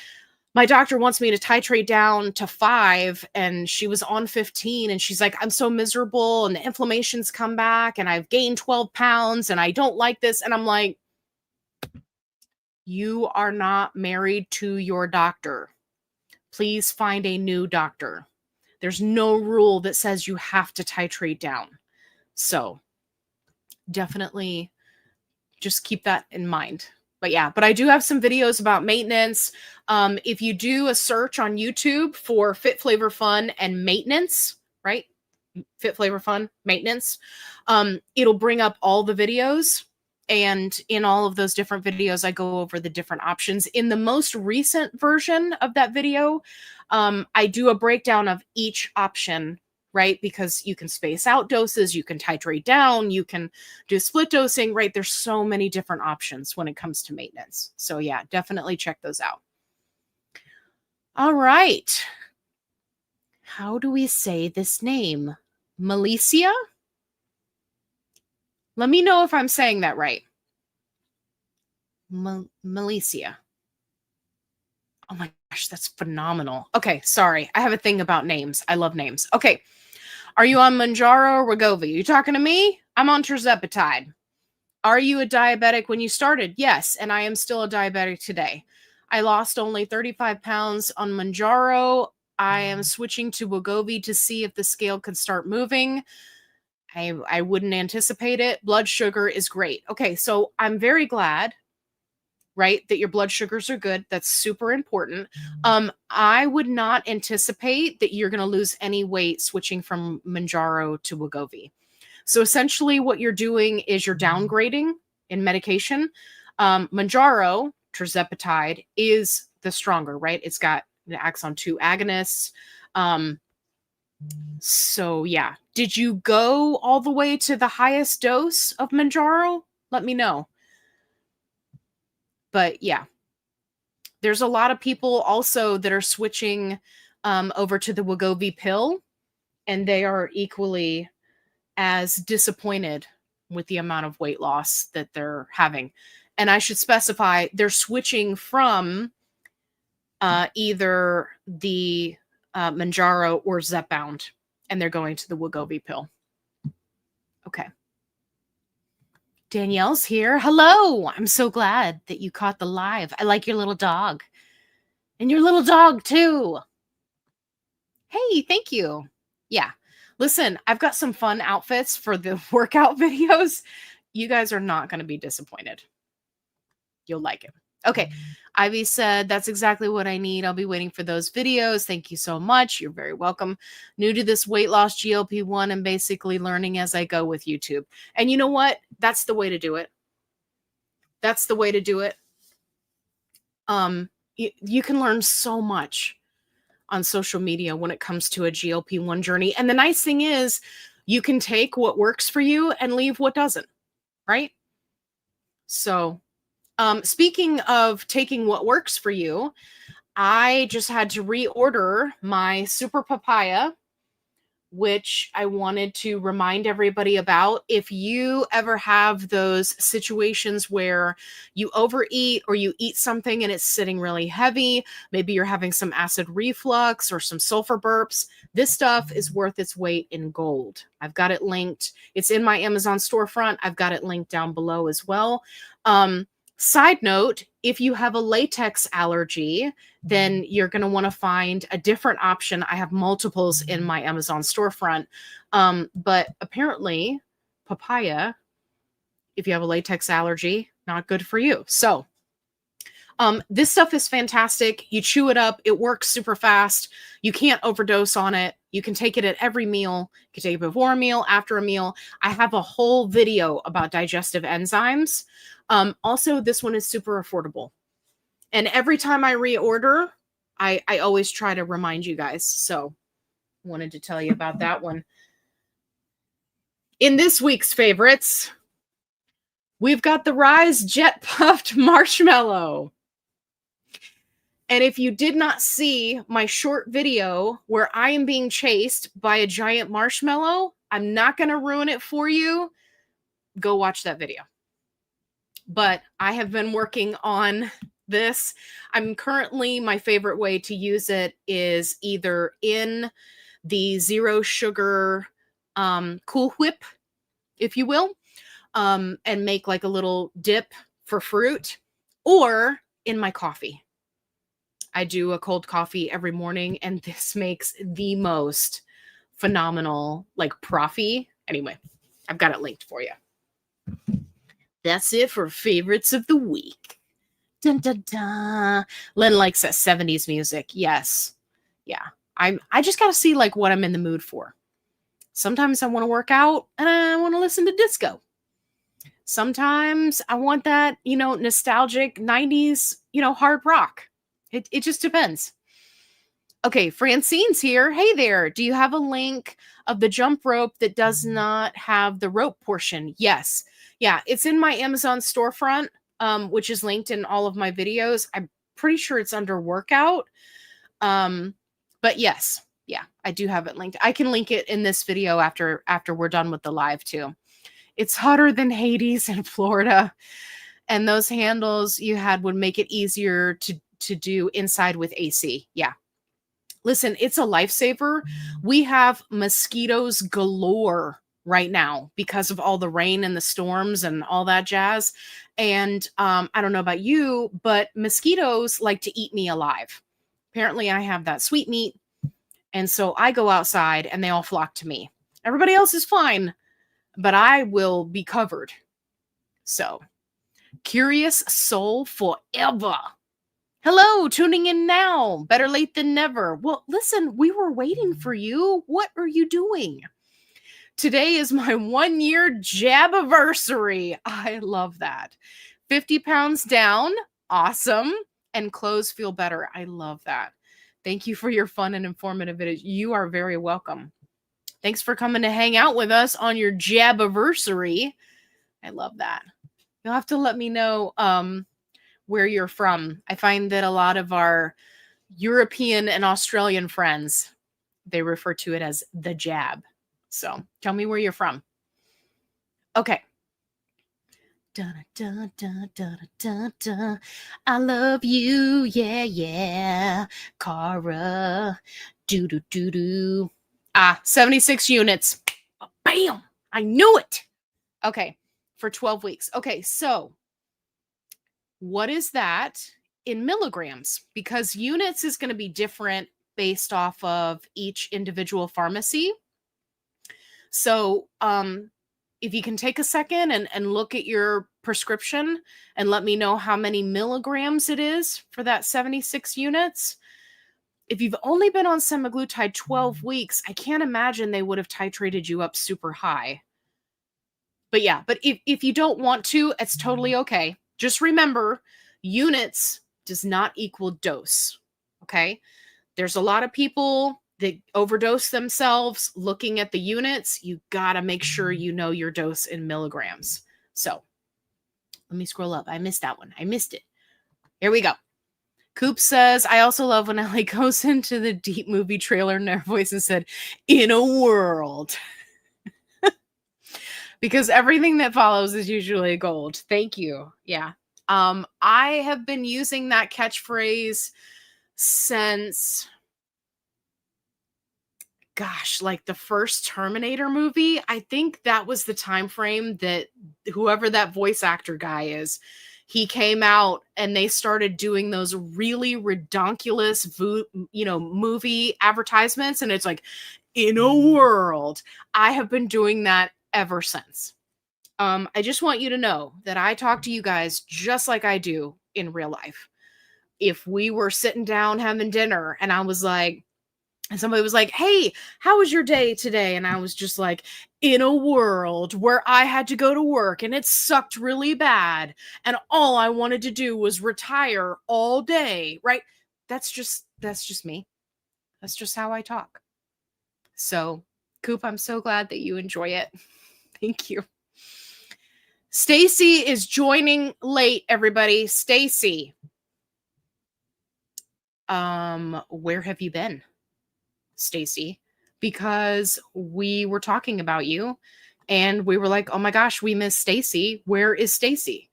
my doctor wants me to titrate down to 5, and she was on 15, and she's like, I'm so miserable, and the inflammation's come back, and I've gained 12 pounds, and I don't like this. And I'm like, you are not married to your doctor. Please find a new doctor. There's no rule that says you have to titrate down. So definitely just keep that in mind. But yeah, but I do have some videos about maintenance. If you do a search on YouTube for Fit Flavor Fun and maintenance, right? Fit Flavor Fun maintenance, it'll bring up all the videos. And in all of those different videos, I go over the different options. In the most recent version of that video, I do a breakdown of each option, right? Because you can space out doses, you can titrate down, you can do split dosing, right? There's so many different options when it comes to maintenance. So yeah, definitely check those out. All right. How do we say this name? Malicia? Let me know if I'm saying that right. Malicia. Oh my gosh, that's phenomenal. Okay, sorry. I have a thing about names. I love names. Okay. Are you on Mounjaro or Wegovy? You talking to me? I'm on Tirzepatide. Are you a diabetic when you started? Yes, and I am still a diabetic today. I lost only 35 pounds on Mounjaro. I am switching to Wegovy to see if the scale could start moving. I wouldn't anticipate it. Blood sugar is great. Okay, so I'm very glad, right, that your blood sugars are good. That's super important. I would not anticipate that you're going to lose any weight switching from Mounjaro to Wegovy. So essentially what you're doing is you're downgrading in medication. Mounjaro, Tirzepatide, is the stronger, right? It's got an axon 2 agonists. So yeah, did you go all the way to the highest dose of Mounjaro? Let me know. But yeah, there's a lot of people also that are switching over to the Wegovy pill, and they are equally as disappointed with the amount of weight loss that they're having. And I should specify they're switching from either the Mounjaro or Zepbound, and they're going to the Wegovy pill. Okay. Danielle's here. Hello. I'm so glad that you caught the live. I like your little dog. And your little dog too. Hey, thank you. Yeah. Listen, I've got some fun outfits for the workout videos. You guys are not going to be disappointed. You'll like it. Okay. Ivy said, that's exactly what I need. I'll be waiting for those videos. Thank you so much. You're very welcome. New to this weight loss GLP1 and basically learning as I go with YouTube. And you know what? That's the way to do it. That's the way to do it. You can learn so much on social media when it comes to a GLP-1 journey. And the nice thing is you can take what works for you and leave what doesn't, right? So speaking of taking what works for you, I just had to reorder my Super Papaya, which I wanted to remind everybody about. If you ever have those situations where you overeat or you eat something and it's sitting really heavy, maybe you're having some acid reflux or some sulfur burps, this stuff is worth its weight in gold. I've got it linked. It's in my Amazon storefront. I've got it linked down below as well. Side note, if you have a latex allergy, then you're going to want to find a different option. I have multiples in my Amazon storefront. But apparently, papaya, if you have a latex allergy, not good for you. So this stuff is fantastic. You chew it up. It works super fast. You can't overdose on it. You can take it at every meal. You can take it before a meal, after a meal. I have a whole video about digestive enzymes. Also, this one is super affordable. And every time I reorder, I always try to remind you guys. So wanted to tell you about that one. In this week's favorites, we've got the Rise Jet Puffed Marshmallow. And if you did not see my short video where I am being chased by a giant marshmallow, I'm not going to ruin it for you. Go watch that video. But I have been working on this. I'm currently, my favorite way to use it is either in the zero sugar Cool Whip, if you will, and make like a little dip for fruit, or in my coffee. I do a cold coffee every morning, and this makes the most phenomenal, like, proffee. Anyway, I've got it linked for you. That's it for favorites of the week. Dun, dun, dun. Lynn likes that 70s music. Yes. Yeah. I just got to see like what I'm in the mood for. Sometimes I want to work out and I want to listen to disco. Sometimes I want that, nostalgic 90s, hard rock. It just depends. Okay, Francine's here. Hey there. Do you have a link of the jump rope that does not have the rope portion? Yes. Yeah, it's in my Amazon storefront, which is linked in all of my videos. I'm pretty sure it's under workout. But yes, yeah, I do have it linked. I can link it in this video after we're done with the live too. It's hotter than Hades in Florida, and those handles you had would make it easier to do inside with AC. Yeah. Listen, it's a lifesaver. We have mosquitoes galore right now because of all the rain and the storms and all that jazz. And I don't know about you, but mosquitoes like to eat me alive. Apparently, I have that sweet meat. And so I go outside and they all flock to me. Everybody else is fine, but I will be covered. So, curious soul forever. Hello, tuning in now. Better late than never. Well, listen, we were waiting for you. What are you doing? Today is my 1-year jab-iversary. I love that. 50 pounds down. Awesome. And clothes feel better. I love that. Thank you for your fun and informative videos. You are very welcome. Thanks for coming to hang out with us on your jab-iversary. I love that. You'll have to let me know where you're from. I find that a lot of our European and Australian friends, they refer to it as the jab. So tell me where you're from. Okay. Dun, dun, dun, dun, dun, dun. I love you. Yeah, yeah. Cara. Do, do, do, do. 76 units. Bam. I knew it. Okay. For 12 weeks. Okay. So what is that in milligrams? Because units is going to be different based off of each individual pharmacy. So if you can take a second and look at your prescription and let me know how many milligrams it is for that 76 units. If you've only been on semaglutide 12 weeks, I can't imagine they would have titrated you up super high. But yeah, but if you don't want to, it's totally okay. Just remember, units does not equal dose, okay? There's a lot of people that overdose themselves looking at the units. You got to make sure you know your dose in milligrams. So let me scroll up. I missed that one. I missed it. Here we go. Coop says, I also love when Ellie goes into the deep movie trailer in their voice and said, in a world. Because everything that follows is usually gold. Thank you. Yeah. I have been using that catchphrase since, gosh, like the first Terminator movie. I think that was the time frame that whoever that voice actor guy is, he came out and they started doing those really redonkulous, movie advertisements. And it's like, in a world. I have been doing that ever since. I just want you to know that I talk to you guys just like I do in real life. If we were sitting down having dinner and I was like, and somebody was like, hey, how was your day today? And I was just like, in a world where I had to go to work and it sucked really bad. And all I wanted to do was retire all day, right? That's just me. That's just how I talk. So, Coop, I'm so glad that you enjoy it. Thank you. Stacy is joining late, everybody. Stacy. Where have you been, Stacy? Because we were talking about you and we were like, oh my gosh, we miss Stacy. Where is Stacy?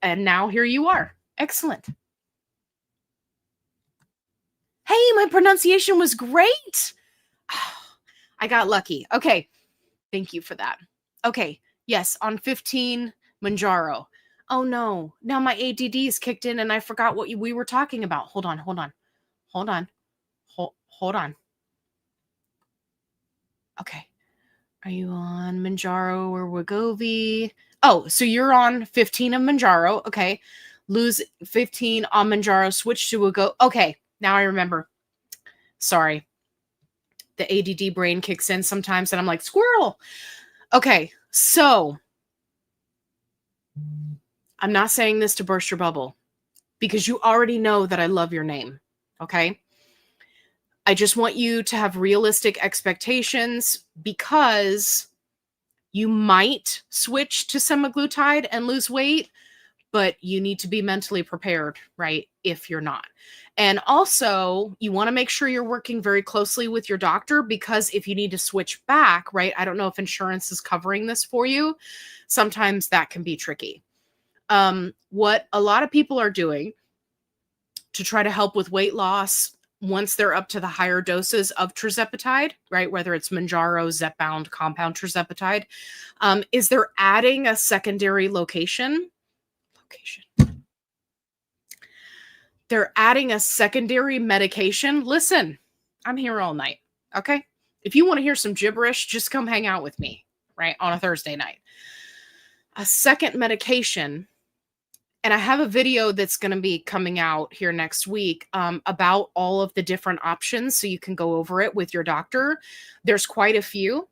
And now here you are. Excellent. Hey, my pronunciation was great. I got lucky. Okay. Thank you for that. Okay. Yes, on 15, Manjaro. Oh no, now my ADD's kicked in and I forgot what we were talking about. Hold on. Okay. Are you on Manjaro or Wegovy? Oh, so you're on 15 of Manjaro. Okay. lose 15 on Mounjaro, switch to Wegovy. Okay, now I remember. Sorry. The ADD brain kicks in sometimes and I'm like, squirrel. Okay, so I'm not saying this to burst your bubble because you already know that I love your name. Okay. I just want you to have realistic expectations because you might switch to semaglutide and lose weight, but you need to be mentally prepared, right? If you're not. And also, you want to make sure you're working very closely with your doctor because if you need to switch back, right? I don't know if insurance is covering this for you. Sometimes that can be tricky. What a lot of people are doing to try to help with weight loss once they're up to the higher doses of tirzepatide, right? Whether it's Mounjaro, Zepbound, compound tirzepatide, is they're adding a secondary location. They're adding a secondary medication. Listen, I'm here all night, okay? If you want to hear some gibberish, just come hang out with me, right, on a Thursday night. A second medication, and I have a video that's going to be coming out here next week about all of the different options so you can go over it with your doctor. There's quite a few.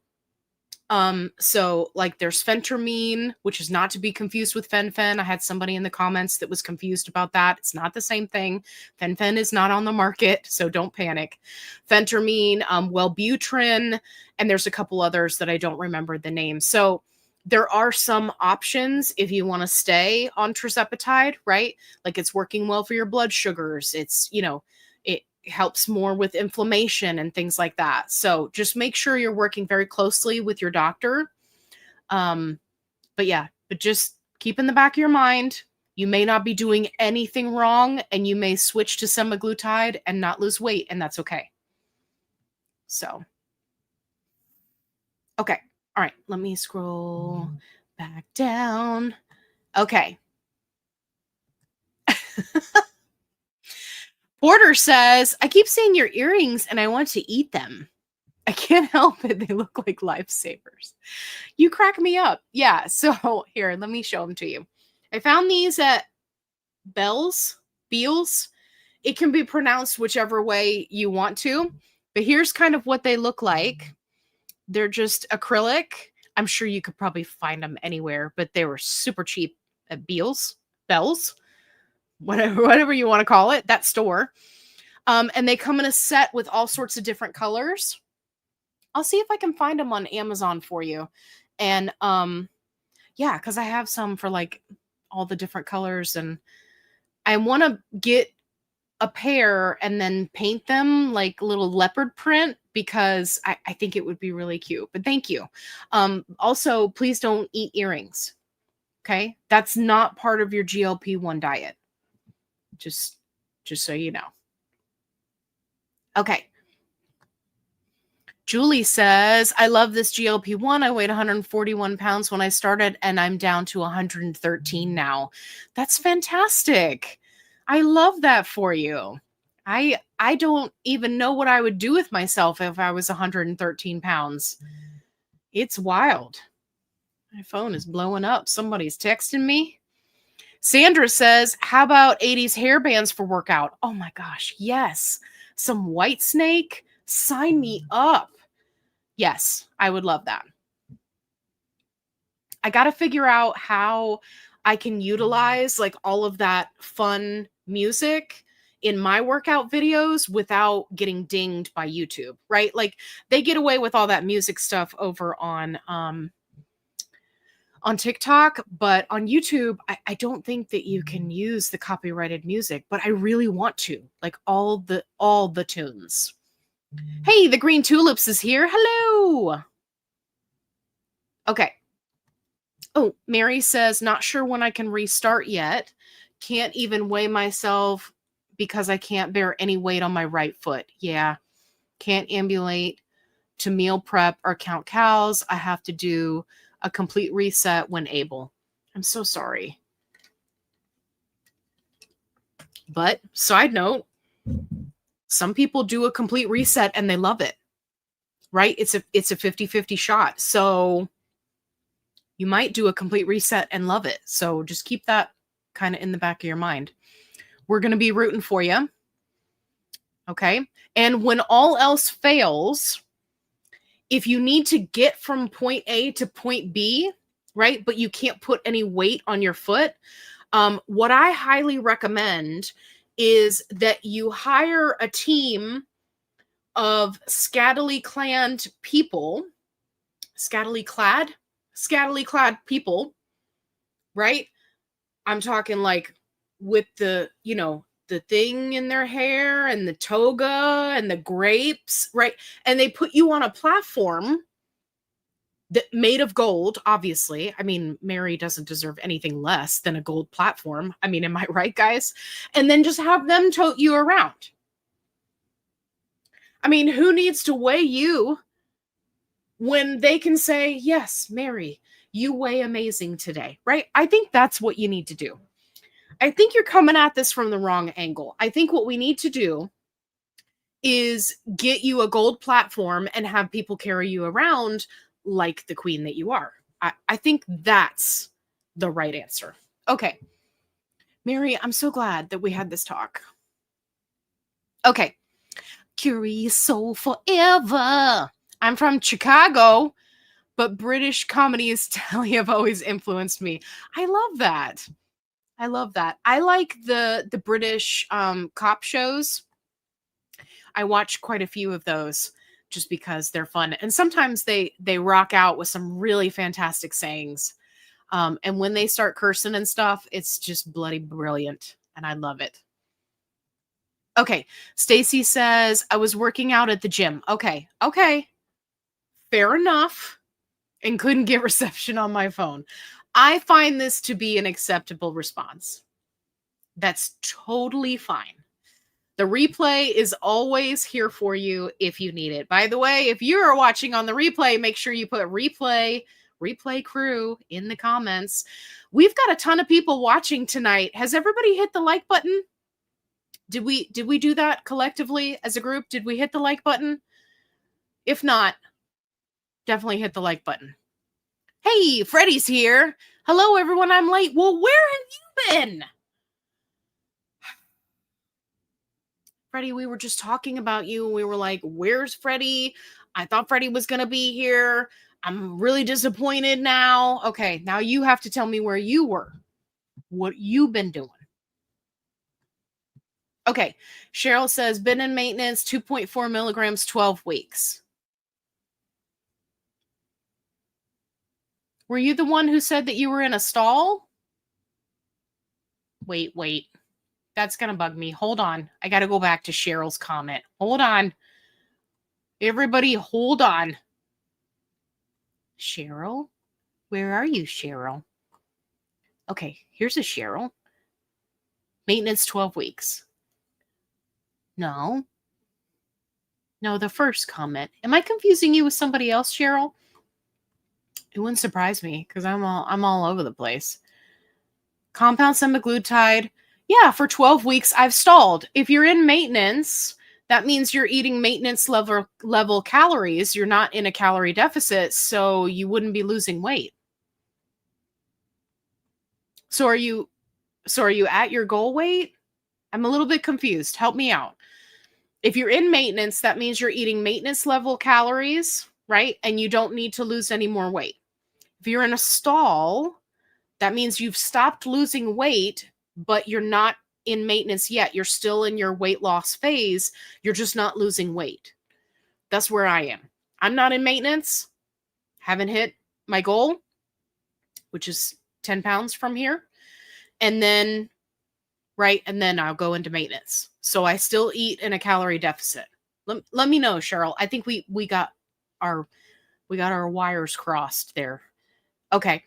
So like there's phentermine, which is not to be confused with fen-phen. I had somebody in the comments that was confused about that. It's not the same thing. Fen-phen is not on the market, so don't panic. Phentermine, Wellbutrin, and there's a couple others that I don't remember the name. So there are some options if you want to stay on tirzepatide, right? Like it's working well for your blood sugars. It's, it helps more with inflammation and things like that. So just make sure you're working very closely with your doctor. But just keep in the back of your mind, you may not be doing anything wrong and you may switch to semaglutide and not lose weight, and that's okay. So, okay. All right. Let me scroll back down. Okay. Porter says, I keep seeing your earrings and I want to eat them. I can't help it. They look like lifesavers. You crack me up. Yeah. So here, let me show them to you. I found these at Beals. It can be pronounced whichever way you want to, but here's kind of what they look like. They're just acrylic. I'm sure you could probably find them anywhere, but they were super cheap at Bells, whatever you want to call it, that store. And they come in a set with all sorts of different colors. I'll see if I can find them on Amazon for you. And yeah, because I have some for like all the different colors, and I want to get a pair and then paint them like little leopard print because I think it would be really cute. But thank you. Also, please don't eat earrings. Okay, that's not part of your GLP-1 diet. Just so you know. Okay. Julie says, I love this GLP-1. I weighed 141 pounds when I started, and I'm down to 113 now. That's fantastic. I love that for you. I don't even know what I would do with myself if I was 113 pounds. It's wild. My phone is blowing up. Somebody's texting me. Sandra says, how about 80s hair bands for workout? Oh my gosh, yes. Some White Snake? Sign me up. Yes, I would love that. I got to figure out how I can utilize like all of that fun music in my workout videos without getting dinged by YouTube, right? Like they get away with all that music stuff over on TikTok, but on YouTube, I don't think that you can use the copyrighted music, but I really want to, like all the tunes. Hey, the Green Tulips is here. Hello. Okay. Oh, Mary says, not sure when I can restart yet. Can't even weigh myself because I can't bear any weight on my right foot. Yeah. Can't ambulate to meal prep or count cows. I have to do a complete reset when able. I'm so sorry. But side note, some people do a complete reset and they love it, right? It's a 50-50 shot. So you might do a complete reset and love it. So just keep that kind of in the back of your mind. We're going to be rooting for you. Okay. And when all else fails, if you need to get from point A to point B, right, but you can't put any weight on your foot, what I highly recommend is that you hire a team of scantily clad people, right? I'm talking like with the, the thing in their hair and the toga and the grapes, right? And they put you on a platform that made of gold, obviously. I mean, Mary doesn't deserve anything less than a gold platform. I mean, am I right, guys? And then just have them tote you around. I mean, who needs to weigh you when they can say, yes, Mary, you weigh amazing today, right? I think that's what you need to do. I think you're coming at this from the wrong angle. I think what we need to do is get you a gold platform and have people carry you around like the queen that you are. I think that's the right answer. Okay. Mary, I'm so glad that we had this talk. Okay. Curious soul forever. I'm from Chicago, but British comedies have always influenced me. I love that. I love that. I like the British cop shows. I watch quite a few of those just because they're fun. And sometimes they rock out with some really fantastic sayings. And when they start cursing and stuff, it's just bloody brilliant. And I love it. Okay. Stacy says, I was working out at the gym. Okay. Fair enough. And couldn't get reception on my phone. I find this to be an acceptable response. That's totally fine. The replay is always here for you if you need it. By the way, if you're watching on the replay, make sure you put replay crew in the comments. We've got a ton of people watching tonight. Has everybody hit the like button? Did we do that collectively as a group? Did we hit the like button? If not, definitely hit the like button. Hey, Freddie's here. Hello, everyone. I'm late. Well, where have you been? Freddie, we were just talking about you. We were like, where's Freddie? I thought Freddie was going to be here. I'm really disappointed now. Okay, now you have to tell me where you were. What you've been doing. Okay, Cheryl says, been in maintenance, 2.4 milligrams, 12 weeks. Were you the one who said that you were in a stall? Wait. That's going to bug me. Hold on. I got to go back to Cheryl's comment. Hold on. Everybody, hold on. Cheryl? Where are you, Cheryl? Okay, here's a Cheryl. Maintenance 12 weeks. No, the first comment. Am I confusing you with somebody else, Cheryl? It wouldn't surprise me because I'm all over the place. Compound semaglutide. Yeah, for 12 weeks, I've stalled. If you're in maintenance, that means you're eating maintenance level calories. You're not in a calorie deficit, so you wouldn't be losing weight. So are you at your goal weight? I'm a little bit confused. Help me out. If you're in maintenance, that means you're eating maintenance level calories, right? And you don't need to lose any more weight. If you're in a stall, that means you've stopped losing weight, but you're not in maintenance yet. You're still in your weight loss phase. You're just not losing weight. That's where I am. I'm not in maintenance. Haven't hit my goal, which is 10 pounds from here. And then, right, and then I'll go into maintenance. So I still eat in a calorie deficit. Let me know, Cheryl. I think we got our wires crossed there. Okay.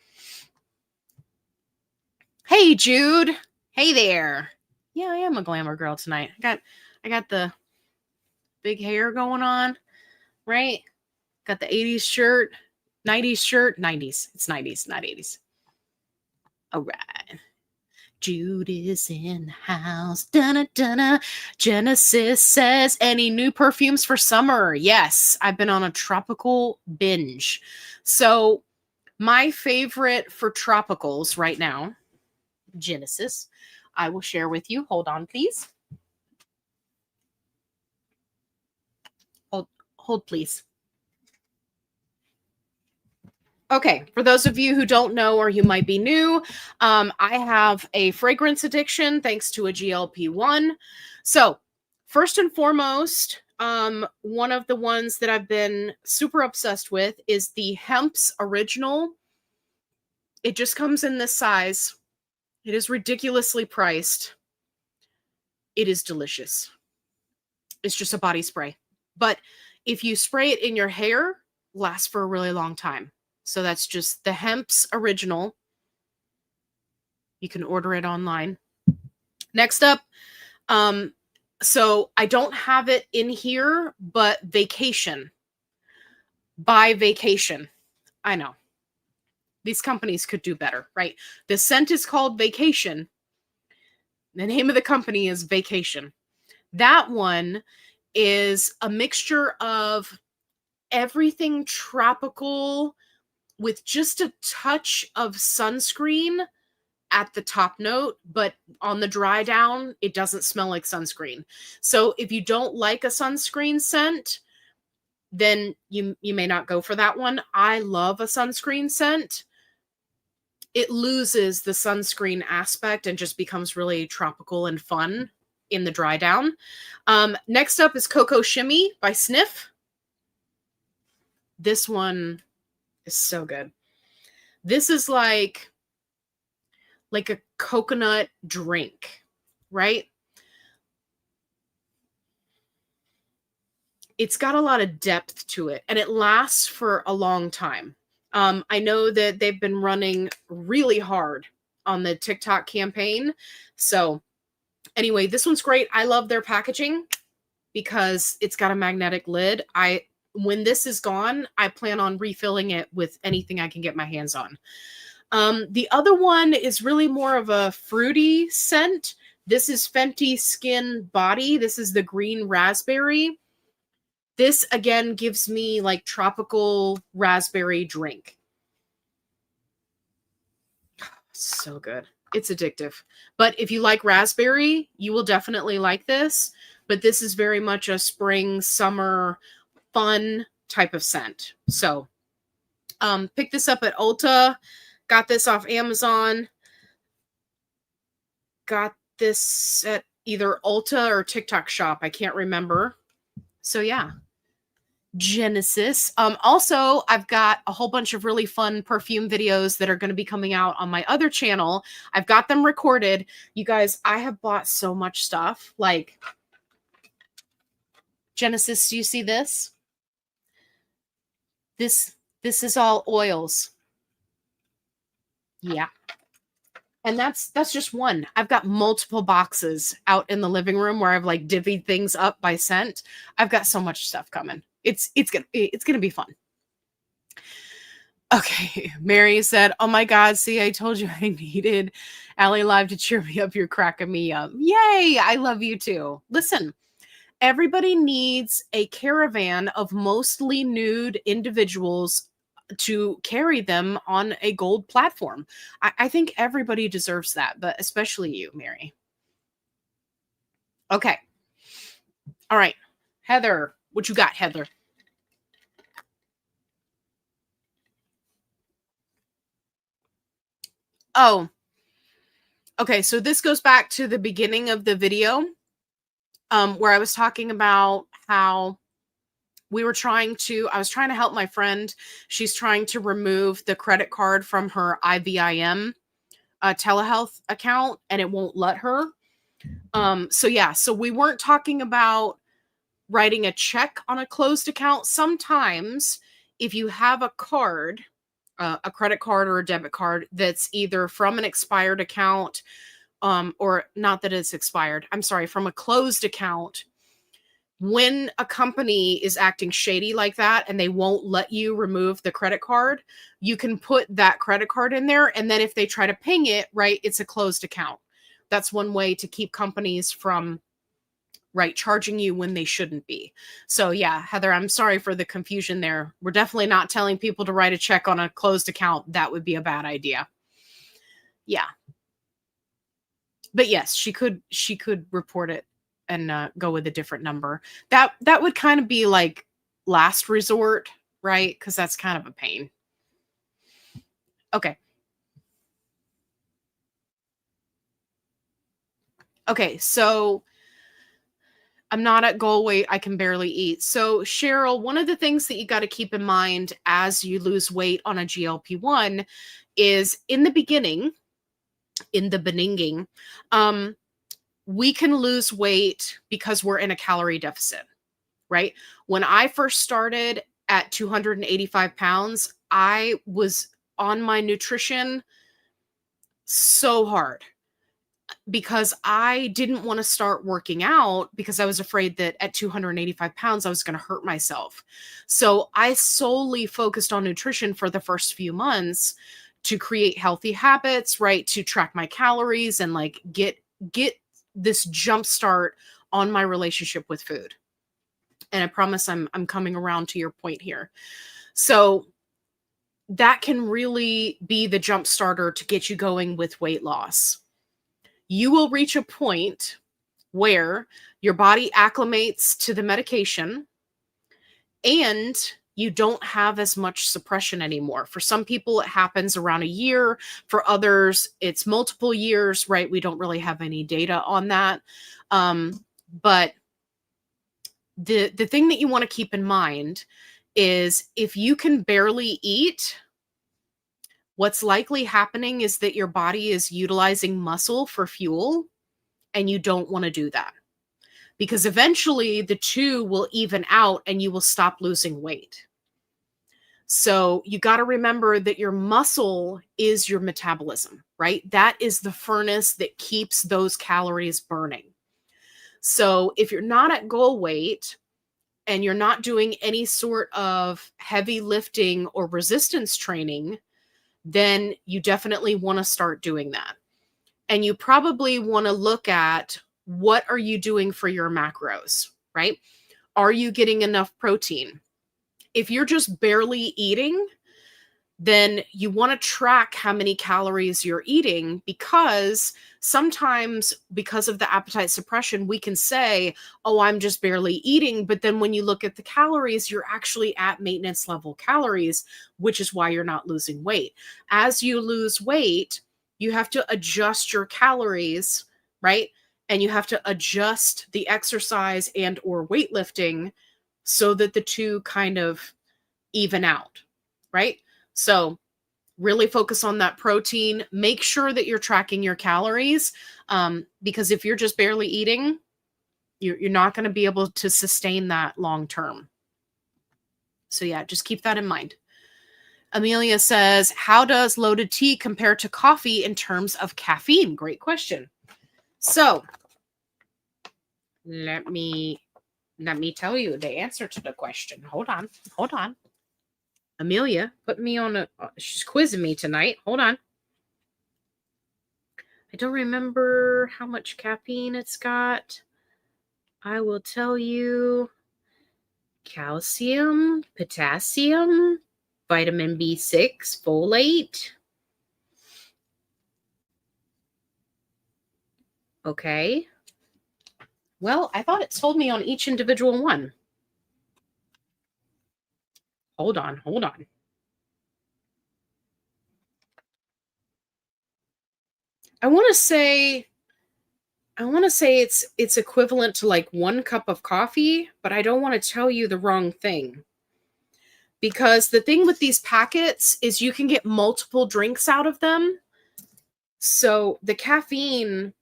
Hey, Jude. Hey there. Yeah, I am a glamour girl tonight. I got the big hair going on, right? Got the 80s shirt, 90s shirt, 90s. It's 90s, not 80s. All right. Jude is in the house. Dun-dun-dun-dun. Genesis says, any new perfumes for summer? Yes, I've been on a tropical binge. So my favorite for tropicals right now Genesis. I will share with you. Hold on, please. Hold, please. Okay, for those of you who don't know or you might be new, I have a fragrance addiction thanks to a GLP1. So, first and foremost, one of the ones that I've been super obsessed with is the Hemp's Original. It just comes in this size. It is ridiculously priced. It is delicious. It's just a body spray. But if you spray it in your hair, lasts for a really long time. So that's just the Hemp's Original. You can order it online. Next up, so I don't have it in here, but Vacation. By Vacation. I know. These companies could do better, right? The scent is called Vacation. The name of the company is Vacation. That one is a mixture of everything tropical with just a touch of sunscreen at the top note, but on the dry down, it doesn't smell like sunscreen. So if you don't like a sunscreen scent, then you may not go for that one. I love a sunscreen scent. It loses the sunscreen aspect and just becomes really tropical and fun in the dry down. Next up is Cocoa Shimmy by Sniff. This one is so good. This is like a coconut drink, right? It's got a lot of depth to it, and it lasts for a long time. I know that they've been running really hard on the TikTok campaign. So anyway, this one's great. I love their packaging because it's got a magnetic lid. When this is gone, I plan on refilling it with anything I can get my hands on. The other one is really more of a fruity scent. This is Fenty Skin Body. This is the green raspberry. This, again, gives me like tropical raspberry drink. So good. It's addictive. But if you like raspberry, you will definitely like this. But this is very much a spring, summer, fun type of scent. So pick this up at Ulta. Got this off Amazon. Got this at either Ulta or TikTok Shop. I can't remember. So yeah. Genesis. Also, I've got a whole bunch of really fun perfume videos that are going to be coming out on my other channel. I've got them recorded. You guys, I have bought so much stuff. Like, Genesis, do you see this? This is all oils. Yeah. And that's just one. I've got multiple boxes out in the living room where I've like divvied things up by scent. I've got so much stuff coming. It's gonna be fun. Okay, Mary said, "Oh my God, see, I told you I needed Allie Live to cheer me up. You're cracking me up. Yay, I love you too. Listen, everybody needs a caravan of mostly nude individuals to carry them on a gold platform. I think everybody deserves that, but especially you, Mary." Okay. All right. Heather, what you got, Heather? Oh, okay. So this goes back to the beginning of the video, where I was talking about how I was trying to help my friend. She's trying to remove the credit card from her IVIM telehealth account, and it won't let her. So we weren't talking about writing a check on a closed account. Sometimes if you have a card, a credit card or a debit card that's either from an expired account, or not that it's expired, I'm sorry, from a closed account, when a company is acting shady like that and they won't let you remove the credit card, you can put that credit card in there. And then if they try to ping it, right, it's a closed account. That's one way to keep companies from, right, charging you when they shouldn't be. So yeah, Heather, I'm sorry for the confusion there. We're definitely not telling people to write a check on a closed account. That would be a bad idea. Yeah. But yes, she could report it and go with a different number. That would kind of be like last resort, right? Because that's kind of a pain. Okay. Okay, so I'm not at goal weight. I can barely eat. So, Cheryl, one of the things that you got to keep in mind as you lose weight on a GLP-1 is in the beginning, in the beninging, we can lose weight because we're in a calorie deficit, right? When I first started at 285 pounds, I was on my nutrition so hard because I didn't want to start working out because I was afraid that at 285 pounds, I was going to hurt myself. So I solely focused on nutrition for the first few months to create healthy habits, right? To track my calories and like get this jump start on my relationship with food. And I promise I'm coming around to your point here. So that can really be the jump starter to get you going with weight loss. You will reach a point where your body acclimates to the medication and you don't have as much suppression anymore. For some people, it happens around a year. For others, it's multiple years, right? We don't really have any data on that. But the thing that you want to keep in mind is if you can barely eat, what's likely happening is that your body is utilizing muscle for fuel, and you don't want to do that because eventually the two will even out and you will stop losing weight. So you got to remember that your muscle is your metabolism, right? That is the furnace that keeps those calories burning. So if you're not at goal weight and you're not doing any sort of heavy lifting or resistance training, then you definitely want to start doing that. And you probably want to look at what are you doing for your macros, right? Are you getting enough protein? If you're just barely eating, then you want to track how many calories you're eating because sometimes because of the appetite suppression, we can say, oh, I'm just barely eating. But then when you look at the calories, you're actually at maintenance level calories, which is why you're not losing weight. As you lose weight, you have to adjust your calories, right? And you have to adjust the exercise and or weightlifting so that the two kind of even out, right? So really focus on that protein. Make sure that you're tracking your calories because if you're just barely eating, you're not going to be able to sustain that long term. So yeah, just keep that in mind. Amelia says, how does loaded tea compare to coffee in terms of caffeine? Great question. So let me tell you the answer to the question. Hold on. Amelia put me on she's quizzing me tonight. Hold on. I don't remember how much caffeine it's got. I will tell you calcium, potassium, vitamin B6, folate. Okay. Well, I thought it told me on each individual one. Hold on. I want to say it's equivalent to like 1 cup of coffee, but I don't want to tell you the wrong thing. Because the thing with these packets is you can get multiple drinks out of them. So the caffeine,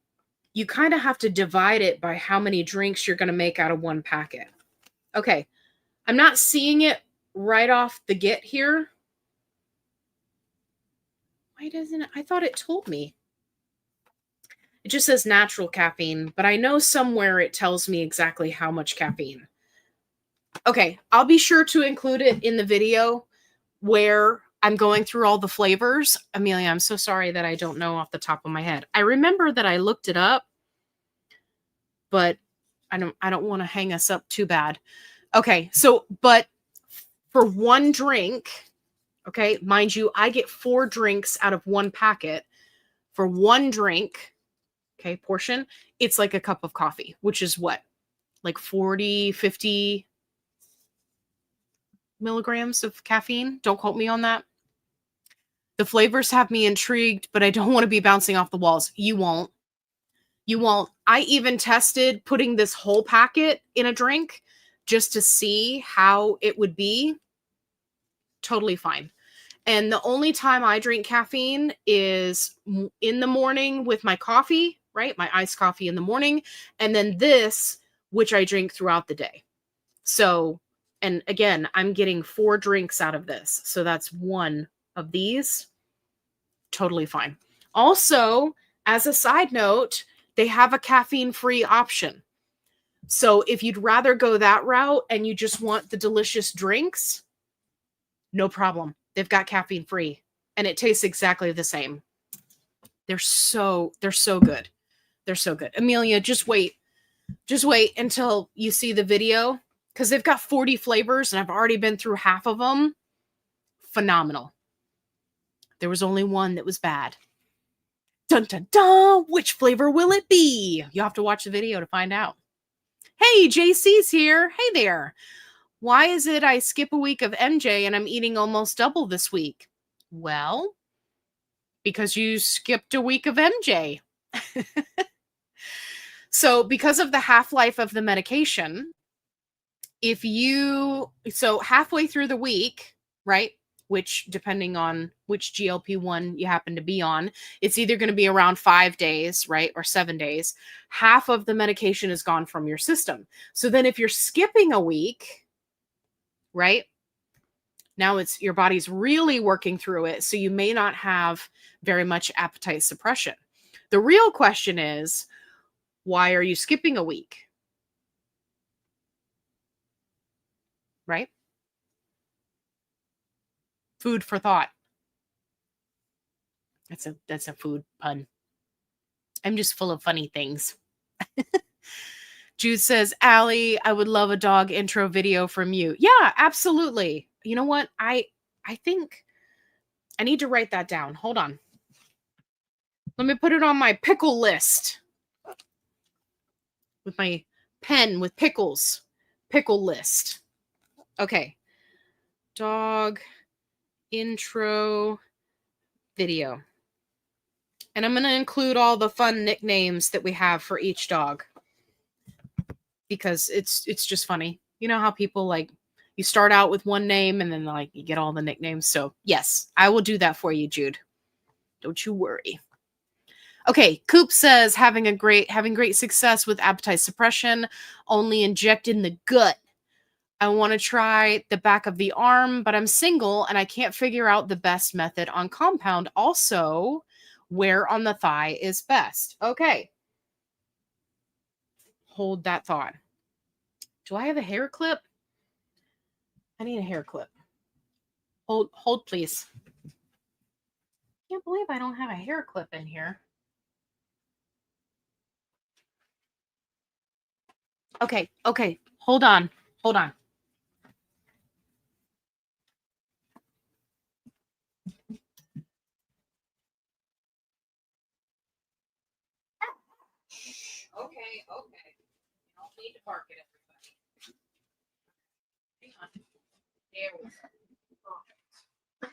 you kind of have to divide it by how many drinks you're going to make out of 1 packet. Okay. I'm not seeing it right off the get here. Why doesn't it? I thought it told me. It just says natural caffeine, but I know somewhere it tells me exactly how much caffeine. Okay, I'll be sure to include it in the video where I'm going through all the flavors. Amelia, I'm so sorry that I don't know off the top of my head. I remember that I looked it up, but I don't want to hang us up too bad. Okay, so but for 1 drink, okay, mind you, I get 4 drinks out of 1 packet. For 1 drink, okay, portion, it's like a cup of coffee, which is what? Like 40, 50 milligrams of caffeine. Don't quote me on that. The flavors have me intrigued, but I don't want to be bouncing off the walls. You won't. You won't. I even tested putting this whole packet in a drink just to see how it would be. Totally fine. And the only time I drink caffeine is in the morning with my coffee, right? My iced coffee in the morning. And then this, which I drink throughout the day. So, and again, I'm getting 4 drinks out of this. So that's 1 of these. Totally fine. Also, as a side note, they have a caffeine-free option. So if you'd rather go that route and you just want the delicious drinks, no problem. They've got caffeine free and it tastes exactly the same. They're so good. They're so good. Amelia, just wait. Just wait until you see the video because they've got 40 flavors and I've already been through half of them. Phenomenal. There was only one that was bad. Dun dun dun. Which flavor will it be? You'll have to watch the video to find out. Hey, JC's here. Hey there. Why is it I skip a week of MJ and I'm eating almost double this week? Well, because you skipped a week of MJ. So because of the half-life of the medication, so halfway through the week, right, which depending on which GLP1 you happen to be on, it's either going to be around 5 days, right, or 7 days, half of the medication is gone from your system. So then if you're skipping a week, right, now it's your body's really working through it, so you may not have very much appetite suppression. The real question is, why are you skipping a week? Right? Food for thought. That's a food pun. I'm just full of funny things. Jude says, Allie, I would love a dog intro video from you. Yeah, absolutely. You know what? I think I need to write that down. Hold on. Let me put it on my pickle list. With my pen with pickles. Pickle list. Okay. Dog intro video. And I'm going to include all the fun nicknames that we have for each dog. Because it's just funny. You know how people like, you start out with one name and then like you get all the nicknames. So yes, I will do that for you, Jude. Don't you worry. Okay, Coop says having great success with appetite suppression, only inject in the gut. I want to try the back of the arm, but I'm single and I can't figure out the best method on compound. Also, where on the thigh is best. Okay. Hold that thought. Do I have a hair clip? I need a hair clip. Hold please. Can't believe I don't have a hair clip in here. Okay. Hold on. Okay. You don't need to bark at everybody. Hang on. There we go.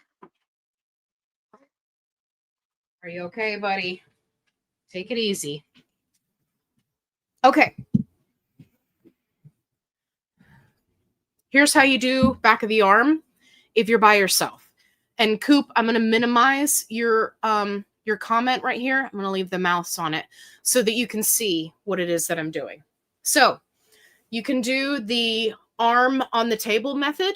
Are you okay, buddy? Take it easy. Okay. Here's how you do back of the arm if you're by yourself. And Coop, I'm going to minimize your comment right here. I'm going to leave the mouse on it so that you can see what it is that I'm doing. So you can do the arm on the table method.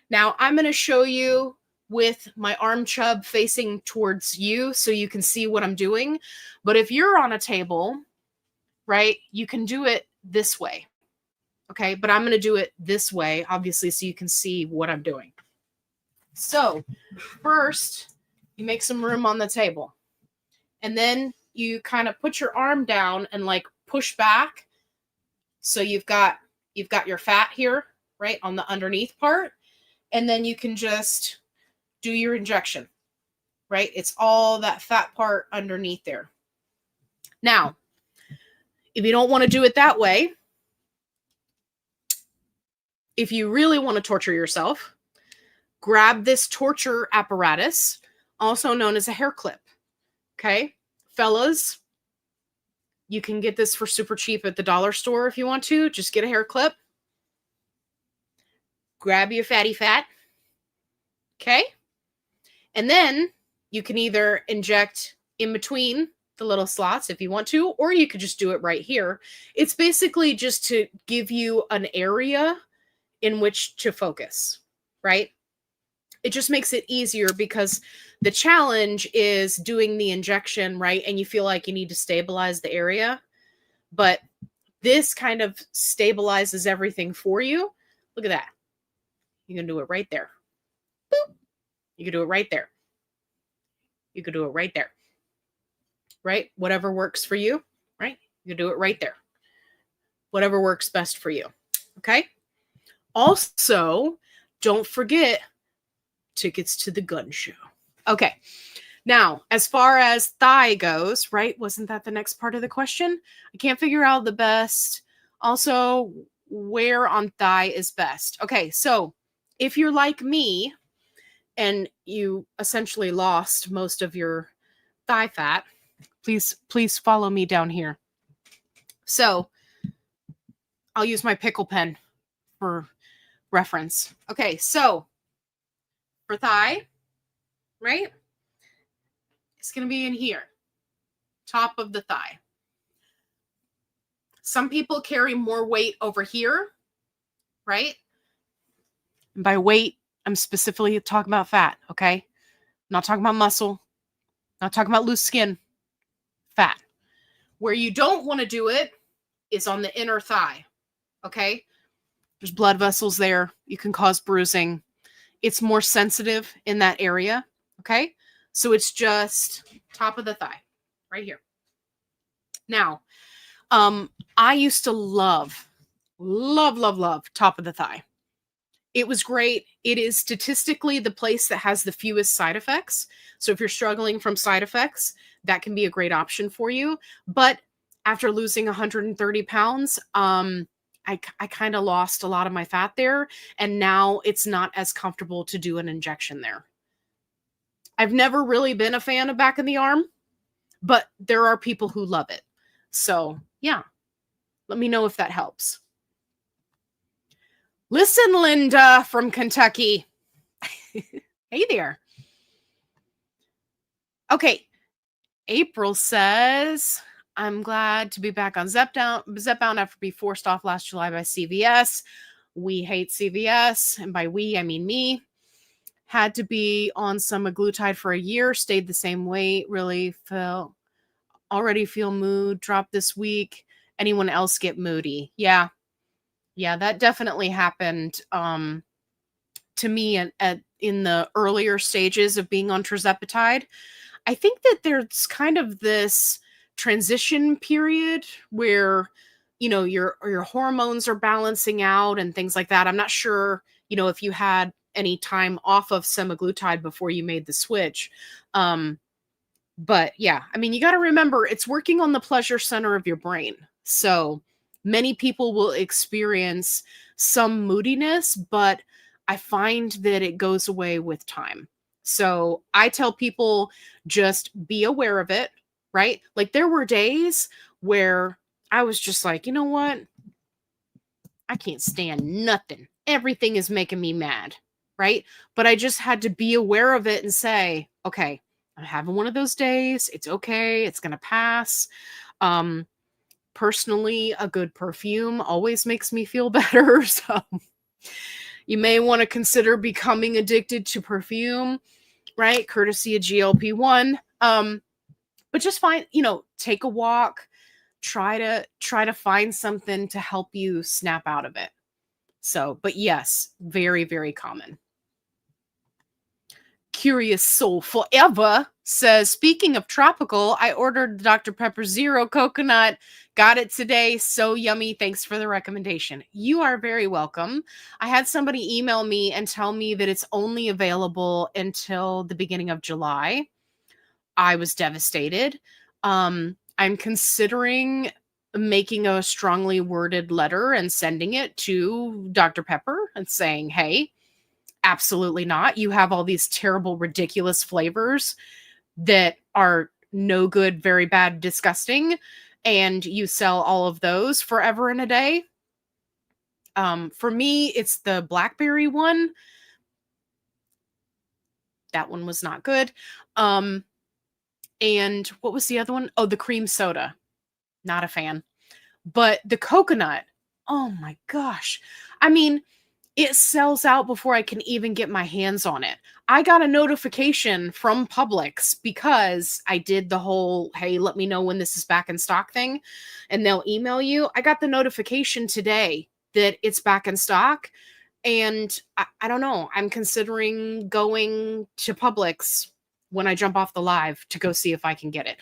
Now I'm going to show you with my arm chub facing towards you so you can see what I'm doing. But if you're on a table, right, you can do it this way. Okay, but I'm going to do it this way, obviously, so you can see what I'm doing. So first, you make some room on the table. And then you kind of put your arm down and like push back. So you've got your fat here, right, on the underneath part. And then you can just do your injection, right? It's all that fat part underneath there. Now, If you don't want to do it that way, if you really want to torture yourself, grab this torture apparatus, also known as a hair clip. Okay, fellas, you can get this for super cheap at the dollar store if you want to. Just get a hair clip. Grab your fatty fat. Okay. And then you can either inject in between the little slots if you want to, or you could just do it right here. It's basically just to give you an area in which to focus, right? It just makes it easier because the challenge is doing the injection, right? And you feel like you need to stabilize the area, but this kind of stabilizes everything for you. Look at that. You can do it right there. Boop. You can do it right there. You could do it right there. Right? Whatever works for you, right? You can do it right there. Whatever works best for you. Okay? Also, don't forget tickets to the gun show. Okay. Now, as far as thigh goes, right? Wasn't that the next part of the question? I can't figure out the best. Also, where on thigh is best. Okay, so if you're like me and you essentially lost most of your thigh fat, please follow me down here. So I'll use my pickle pen for reference. Okay, so for thigh, right? It's going to be in here, top of the thigh. Some people carry more weight over here, right? And by weight, I'm specifically talking about fat, okay? I'm not talking about muscle, not talking about loose skin, fat. Where you don't want to do it is on the inner thigh, okay? There's blood vessels there. You can cause bruising. It's more sensitive in that area, okay? So it's just top of the thigh, right here. Now, I used to love top of the thigh. It was great. It is statistically the place that has the fewest side effects. So if you're struggling from side effects, that can be a great option for you. But after losing 130 pounds, I kind of lost a lot of my fat there. And now it's not as comfortable to do an injection there. I've never really been a fan of back in the arm, but there are people who love it. So yeah, let me know if that helps. Listen, Linda from Kentucky. Hey there. Okay. April says, I'm glad to be back on Zepbound after being forced off last July by CVS. We hate CVS. And by we, I mean me. Had to be on semaglutide for a year. Stayed the same weight. Already feel mood drop this week. Anyone else get moody? Yeah, that definitely happened to me in the earlier stages of being on tirzepatide. I think that there's kind of this transition period where, you know, your hormones are balancing out and things like that. I'm not sure, you know, if you had any time off of semaglutide before you made the switch. But yeah, I mean, you got to remember it's working on the pleasure center of your brain. So many people will experience some moodiness, but I find that it goes away with time. So I tell people just be aware of it, right? Like there were days where I was just like, you know what? I can't stand nothing. Everything is making me mad, right? But I just had to be aware of it and say, okay, I'm having one of those days. It's okay. It's going to pass. Personally, a good perfume always makes me feel better. So you may want to consider becoming addicted to perfume, right? Courtesy of GLP1. But just take a walk, try to find something to help you snap out of it. So, but yes, very, very common. Curious Soul Forever says, speaking of tropical, I ordered Dr. Pepper Zero Coconut. Got it today. So yummy. Thanks for the recommendation. You are very welcome. I had somebody email me and tell me that it's only available until the beginning of July. I was devastated. I'm considering making a strongly worded letter and sending it to Dr. Pepper and saying, hey, absolutely not. You have all these terrible, ridiculous flavors that are no good, very bad, disgusting, and you sell all of those forever and a day. For me, it's the blackberry one. That one was not good. And what was the other one? Oh, the cream soda. Not a fan. But the coconut, oh my gosh. I mean, it sells out before I can even get my hands on it. I got a notification from Publix because I did the whole, hey, let me know when this is back in stock thing, and they'll email you. I got the notification today that it's back in stock. And I don't know. I'm considering going to Publix when I jump off the live to go see if I can get it.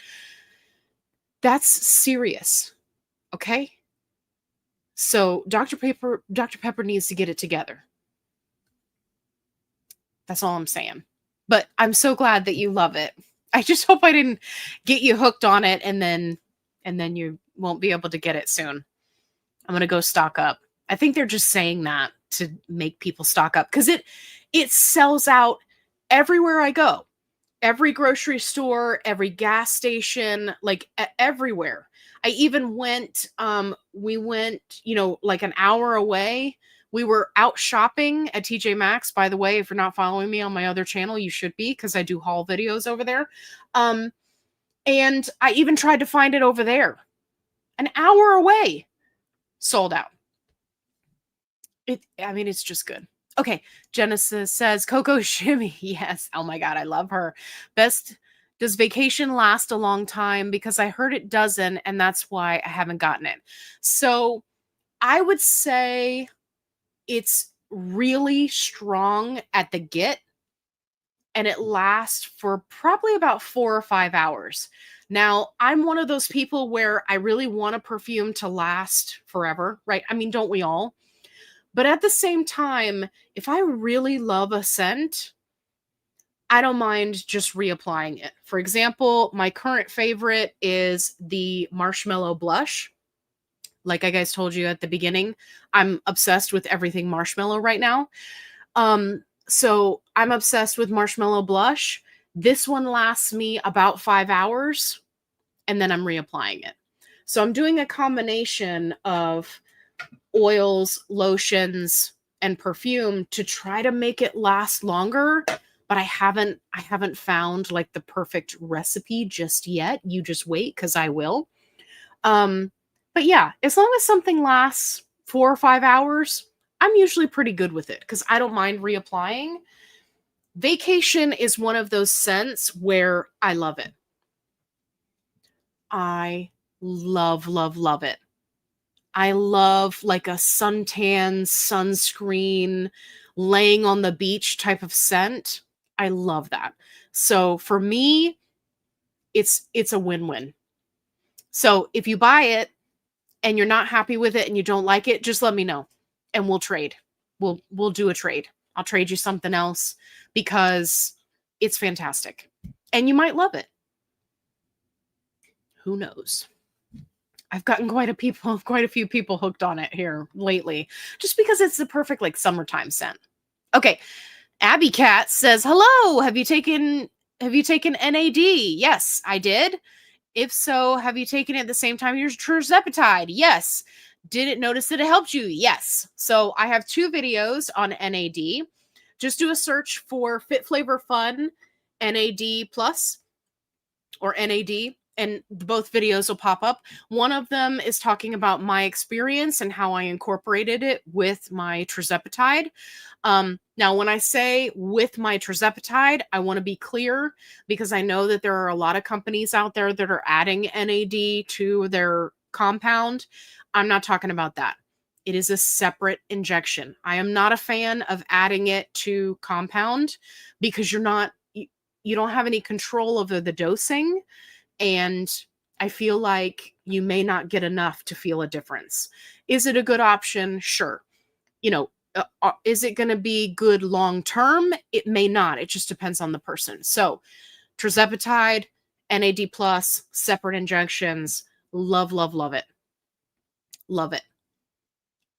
That's serious. Okay? So Dr. Pepper needs to get it together. That's all I'm saying. But I'm so glad that you love it. I just hope I didn't get you hooked on it and then you won't be able to get it soon. I'm going to go stock up. I think they're just saying that to make people stock up because it sells out everywhere I go. Every grocery store, every gas station, like everywhere. I even went, we went, like an hour away. We were out shopping at TJ Maxx. By the way, if you're not following me on my other channel, you should be because I do haul videos over there. And I even tried to find it over there. An hour away. Sold out. It's just good. Okay, Genesis says, Coco Shimmy. Yes. Oh my God, I love her. Does vacation last a long time? Because I heard it doesn't, and that's why I haven't gotten it. So I would say it's really strong at the get, and it lasts for probably about 4 or 5 hours. Now, I'm one of those people where I really want a perfume to last forever, right? I mean, don't we all? But at the same time, if I really love a scent, I don't mind just reapplying it. For example, my current favorite is the Marshmallow Blush. Like I guys told you at the beginning, I'm obsessed with everything marshmallow right now. So I'm obsessed with Marshmallow Blush. This one lasts me about 5 hours, and then I'm reapplying it. So I'm doing a combination of oils, lotions, and perfume to try to make it last longer, but I haven't found like the perfect recipe just yet. You just wait, because I will. But yeah, as long as something lasts 4 or 5 hours, I'm usually pretty good with it because I don't mind reapplying. Vacation is one of those scents where I love it. I love, love, love it. I love like a suntan, sunscreen, laying on the beach type of scent. I love that. So for me, it's a win-win. So if you buy it and you're not happy with it and you don't like it, just let me know and we'll trade. We'll do a trade. I'll trade you something else because it's fantastic. And you might love it. Who knows? I've gotten quite a few people hooked on it here lately, just because it's the perfect like summertime scent. Okay. Abby Cat says, hello, have you taken NAD? Yes, I did. If so, have you taken it at the same time your Tirzepatide? Yes. Did it notice that it helped you? Yes. So I have 2 videos on NAD. Just do a search for FitFlavorFun NAD Plus or NAD, and both videos will pop up. One of them is talking about my experience and how I incorporated it with my Tirzepatide. Now, when I say with my Tirzepatide, I want to be clear because I know that there are a lot of companies out there that are adding NAD to their compound. I'm not talking about that. It is a separate injection. I am not a fan of adding it to compound because you don't have any control over the dosing. And I feel like you may not get enough to feel a difference. Is it a good option? Sure. Is it going to be good long term? It may not. It just depends on the person. So Tirzepatide, NAD+, separate injections. Love, love, love it. Love it.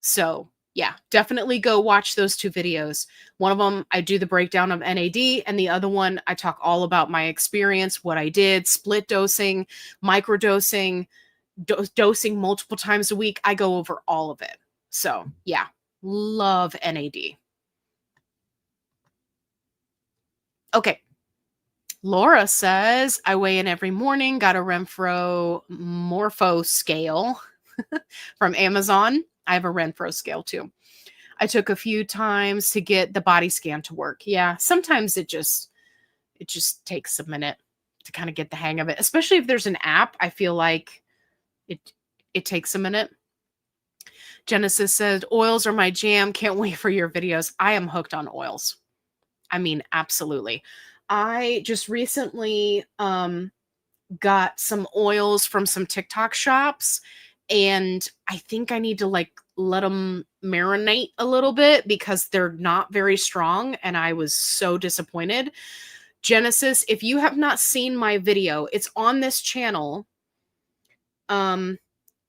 So, yeah, definitely go watch those 2 videos. One of them, I do the breakdown of NAD, and the other one, I talk all about my experience, what I did, split dosing, microdosing, dosing multiple times a week. I go over all of it. So, yeah, love NAD. Okay. Laura says, I weigh in every morning, got a Renfro Morpho scale from Amazon. I have a Renfro scale too. I took a few times to get the body scan to work. Yeah, sometimes it just takes a minute to kind of get the hang of it, especially if there's an app. I feel like it it takes a minute. Genesis said, "Oils are my jam. Can't wait for your videos." I am hooked on oils. I mean, absolutely. I just recently got some oils from some TikTok shops, and I think I need to like let them marinate a little bit because they're not very strong and I was so disappointed. Genesis, if you have not seen my video, it's on this channel um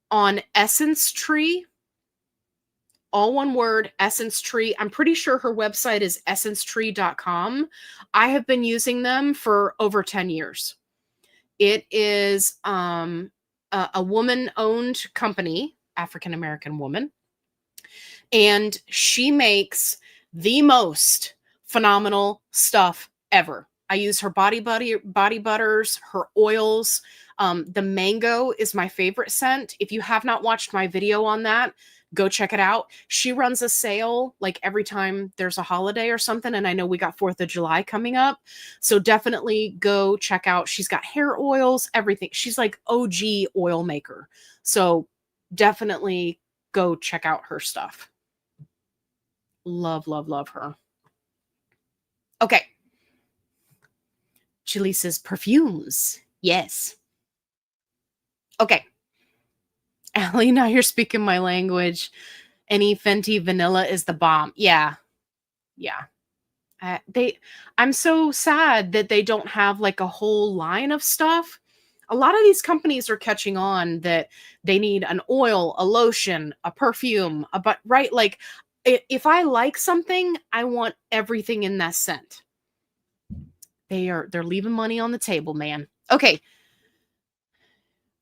on Essence Tree, all one word, Essence Tree. I'm pretty sure her website is essencetree.com. I have been using them for over 10 years. It is a woman-owned company, African American woman, and she makes the most phenomenal stuff ever. I use her body butters, her oils. The mango is my favorite scent. If you have not watched my video on that, go check it out. She runs a sale like every time there's a holiday or something, and I know we got 4th of July coming up. So definitely go check out. She's got hair oils, everything. She's like OG oil maker. So definitely go check out her stuff. Love, love, love her. Okay. Chili says perfumes. Yes. Okay. Allie, now you're speaking my language. Any Fenty vanilla is the bomb. Yeah. Yeah. I'm so sad that they don't have like a whole line of stuff. A lot of these companies are catching on that they need an oil, a lotion, a perfume, but right, like if I like something, I want everything in that scent. They're leaving money on the table, man. Okay.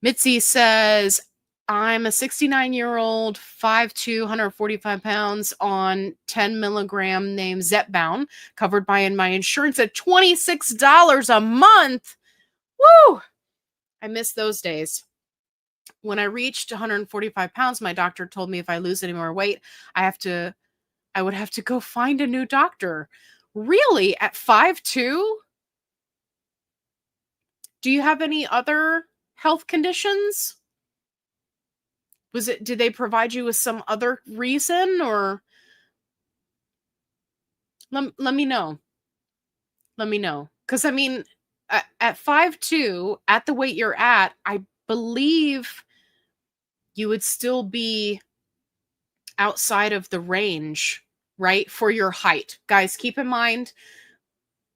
Mitzi says, I'm a 69-year-old, 5'2", 145 pounds on 10 milligram named Zepbound, covered by in my insurance at $26 a month. Woo! I miss those days. When I reached 145 pounds, my doctor told me if I lose any more weight, I would have to go find a new doctor. Really? At 5'2"? Do you have any other health conditions? Did they provide you with some other reason, or let me know. Let me know. Because I mean, at 5'2", at the weight you're at, I believe you would still be outside of the range, right? For your height. Guys, keep in mind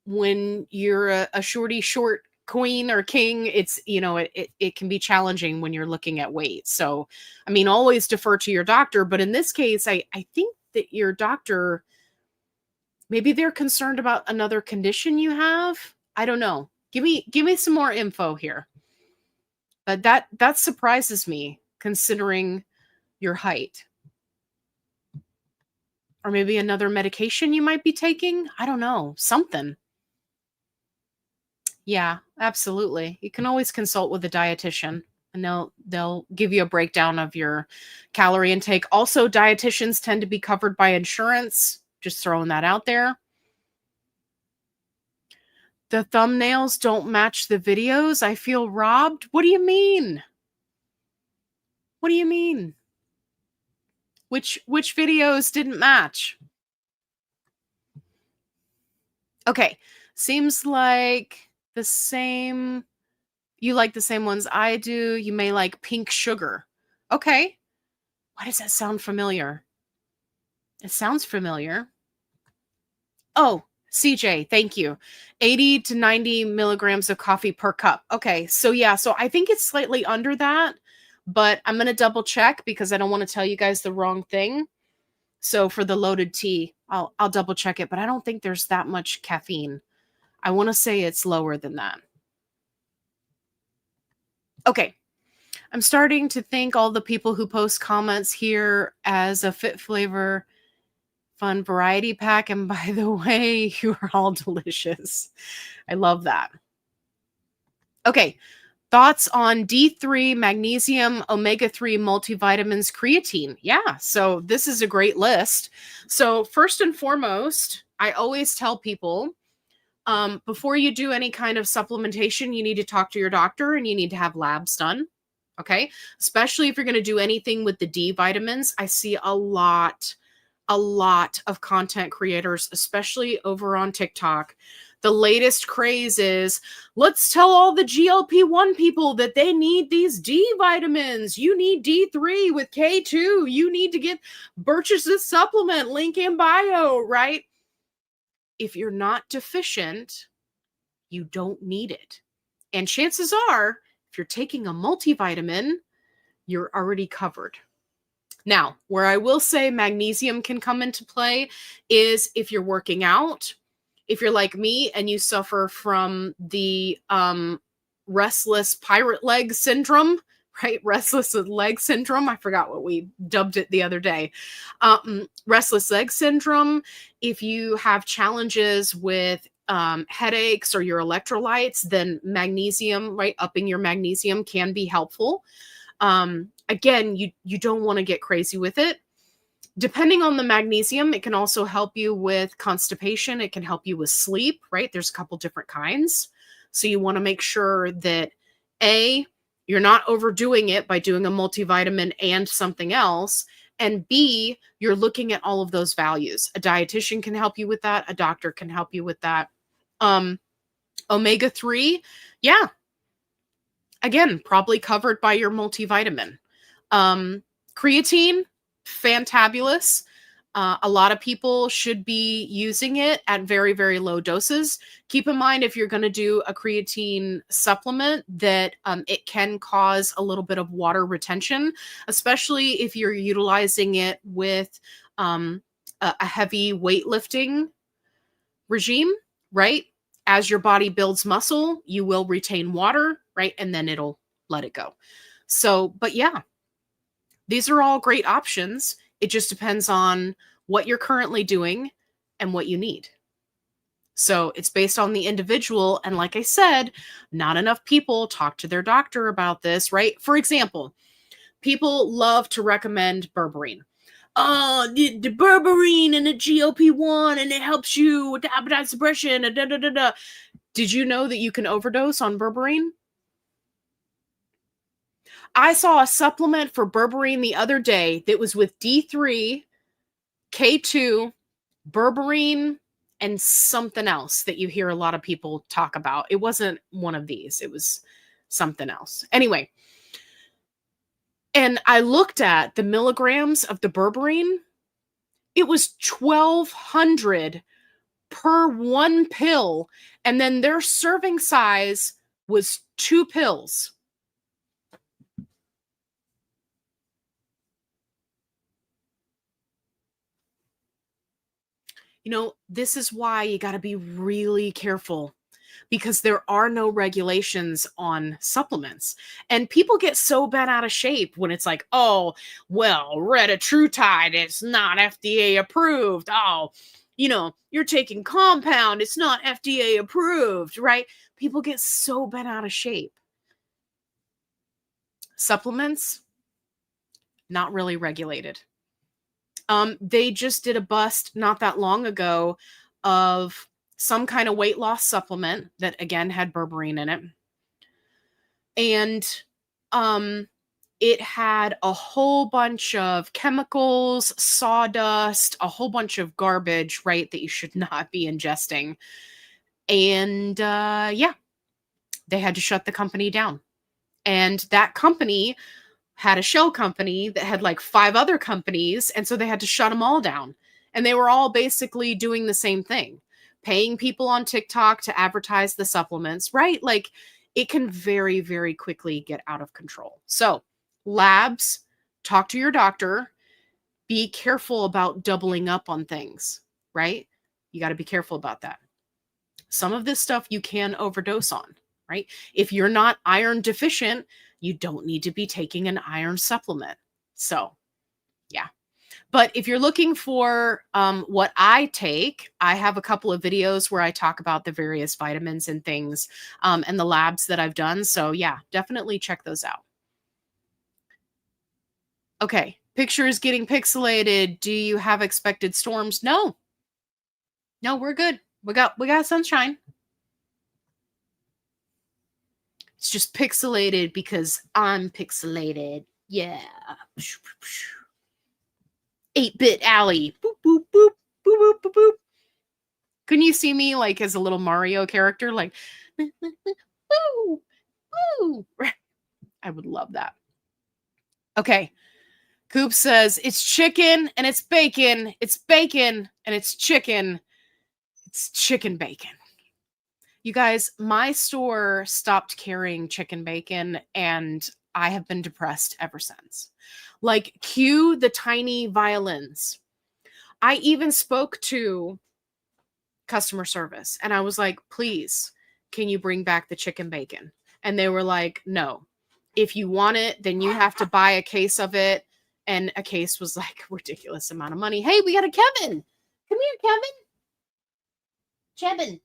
when you're a short queen or king, it's, it can be challenging when you're looking at weight. So, I mean, always defer to your doctor. But in this case, I think that your doctor, maybe they're concerned about another condition you have. I don't know. Give me some more info here. But that surprises me considering your height. Or maybe another medication you might be taking. I don't know. Something. Yeah, absolutely. You can always consult with a dietitian and they'll give you a breakdown of your calorie intake. Also, dietitians tend to be covered by insurance. Just throwing that out there. The thumbnails don't match the videos. I feel robbed. What do you mean? What do you mean? Which videos didn't match? Okay. Seems like the same. You like the same ones I do. You may like pink sugar. Okay. Why does that sound familiar? It sounds familiar. Oh, CJ, thank you. 80 to 90 milligrams of coffee per cup. Okay. So yeah, so I think it's slightly under that, but I'm going to double check because I don't want to tell you guys the wrong thing. So for the loaded tea, I'll double check it, but I don't think there's that much caffeine. I want to say it's lower than that. Okay. I'm starting to think all the people who post comments here as a Fit Flavor Fun variety pack. And by the way, you are all delicious. I love that. Okay. Thoughts on D3, magnesium, omega-3 multivitamins, creatine. Yeah, so this is a great list. So first and foremost, I always tell people, before you do any kind of supplementation, you need to talk to your doctor and you need to have labs done. Okay. Especially if you're going to do anything with the D vitamins. I see a lot of content creators, especially over on TikTok. The latest craze is, let's tell all the GLP1 people that they need these D vitamins. You need D3 with K2. You need to purchase this supplement, link in bio, right? If you're not deficient, you don't need it. And chances are, if you're taking a multivitamin, you're already covered. Now, where I will say magnesium can come into play is if you're working out, if you're like me and you suffer from the restless pirate leg syndrome, right? Restless leg syndrome. I forgot what we dubbed it the other day. Restless leg syndrome. If you have challenges with headaches or your electrolytes, then magnesium, right? Upping your magnesium can be helpful. Again, you don't want to get crazy with it. Depending on the magnesium, it can also help you with constipation. It can help you with sleep, right? There's a couple different kinds. So you want to make sure that A, you're not overdoing it by doing a multivitamin and something else. And B, you're looking at all of those values. A dietitian can help you with that. A doctor can help you with that. Omega-3, yeah. Again, probably covered by your multivitamin. Creatine, fantabulous. A lot of people should be using it at very, very low doses. Keep in mind, if you're going to do a creatine supplement, that it can cause a little bit of water retention, especially if you're utilizing it with a heavy weightlifting regime, right? As your body builds muscle, you will retain water, right? And then it'll let it go. So, but yeah, these are all great options. It just depends on what you're currently doing and what you need. So it's based on the individual. And like I said, not enough people talk to their doctor about this, right? For example, people love to recommend berberine. Oh, the berberine and the GLP1, and it helps you with the appetite suppression. Da, da, da, da. Did you know that you can overdose on berberine? I saw a supplement for berberine the other day that was with D3, K2, berberine, and something else that you hear a lot of people talk about. It wasn't one of these. It was something else. Anyway, and I looked at the milligrams of the berberine. It was 1,200 per one pill. And then their serving size was 2 pills. You know, this is why you got to be really careful, because there are no regulations on supplements. And people get so bent out of shape when it's like, oh, well, Retatrutide is not FDA approved. Oh, you're taking compound. It's not FDA approved, right? People get so bent out of shape. Supplements, not really regulated. They just did a bust not that long ago of some kind of weight loss supplement that again had berberine in it. And it had a whole bunch of chemicals, sawdust, a whole bunch of garbage, right, that you should not be ingesting. And yeah, they had to shut the company down. And that company had a shell company that had like 5 other companies. And so they had to shut them all down. And they were all basically doing the same thing, paying people on TikTok to advertise the supplements, right? Like it can very, very quickly get out of control. So labs, talk to your doctor, be careful about doubling up on things, right? You got to be careful about that. Some of this stuff you can overdose on, right? If you're not iron deficient, you don't need to be taking an iron supplement. So, yeah. But if you're looking for what I take, I have a couple of videos where I talk about the various vitamins and things and the labs that I've done. So, yeah, definitely check those out. Okay, picture is getting pixelated. Do you have expected storms? No. No, we're good. We got sunshine. It's just pixelated because I'm pixelated. Yeah. 8-bit alley. Boop, boop, boop, boop, boop, boop, boop. Couldn't you see me like as a little Mario character? Like, woo, woo. I would love that. Okay. Coop says, it's chicken and it's bacon. It's bacon and it's chicken. It's chicken bacon. You guys, my store stopped carrying chicken bacon and I have been depressed ever since. Like, cue the tiny violins. I even spoke to customer service and I was like, please, can you bring back the chicken bacon? And they were like, no. If you want it, then you have to buy a case of it. And a case was like a ridiculous amount of money. Hey, we got a Kevin. Come here, Kevin. Chevin.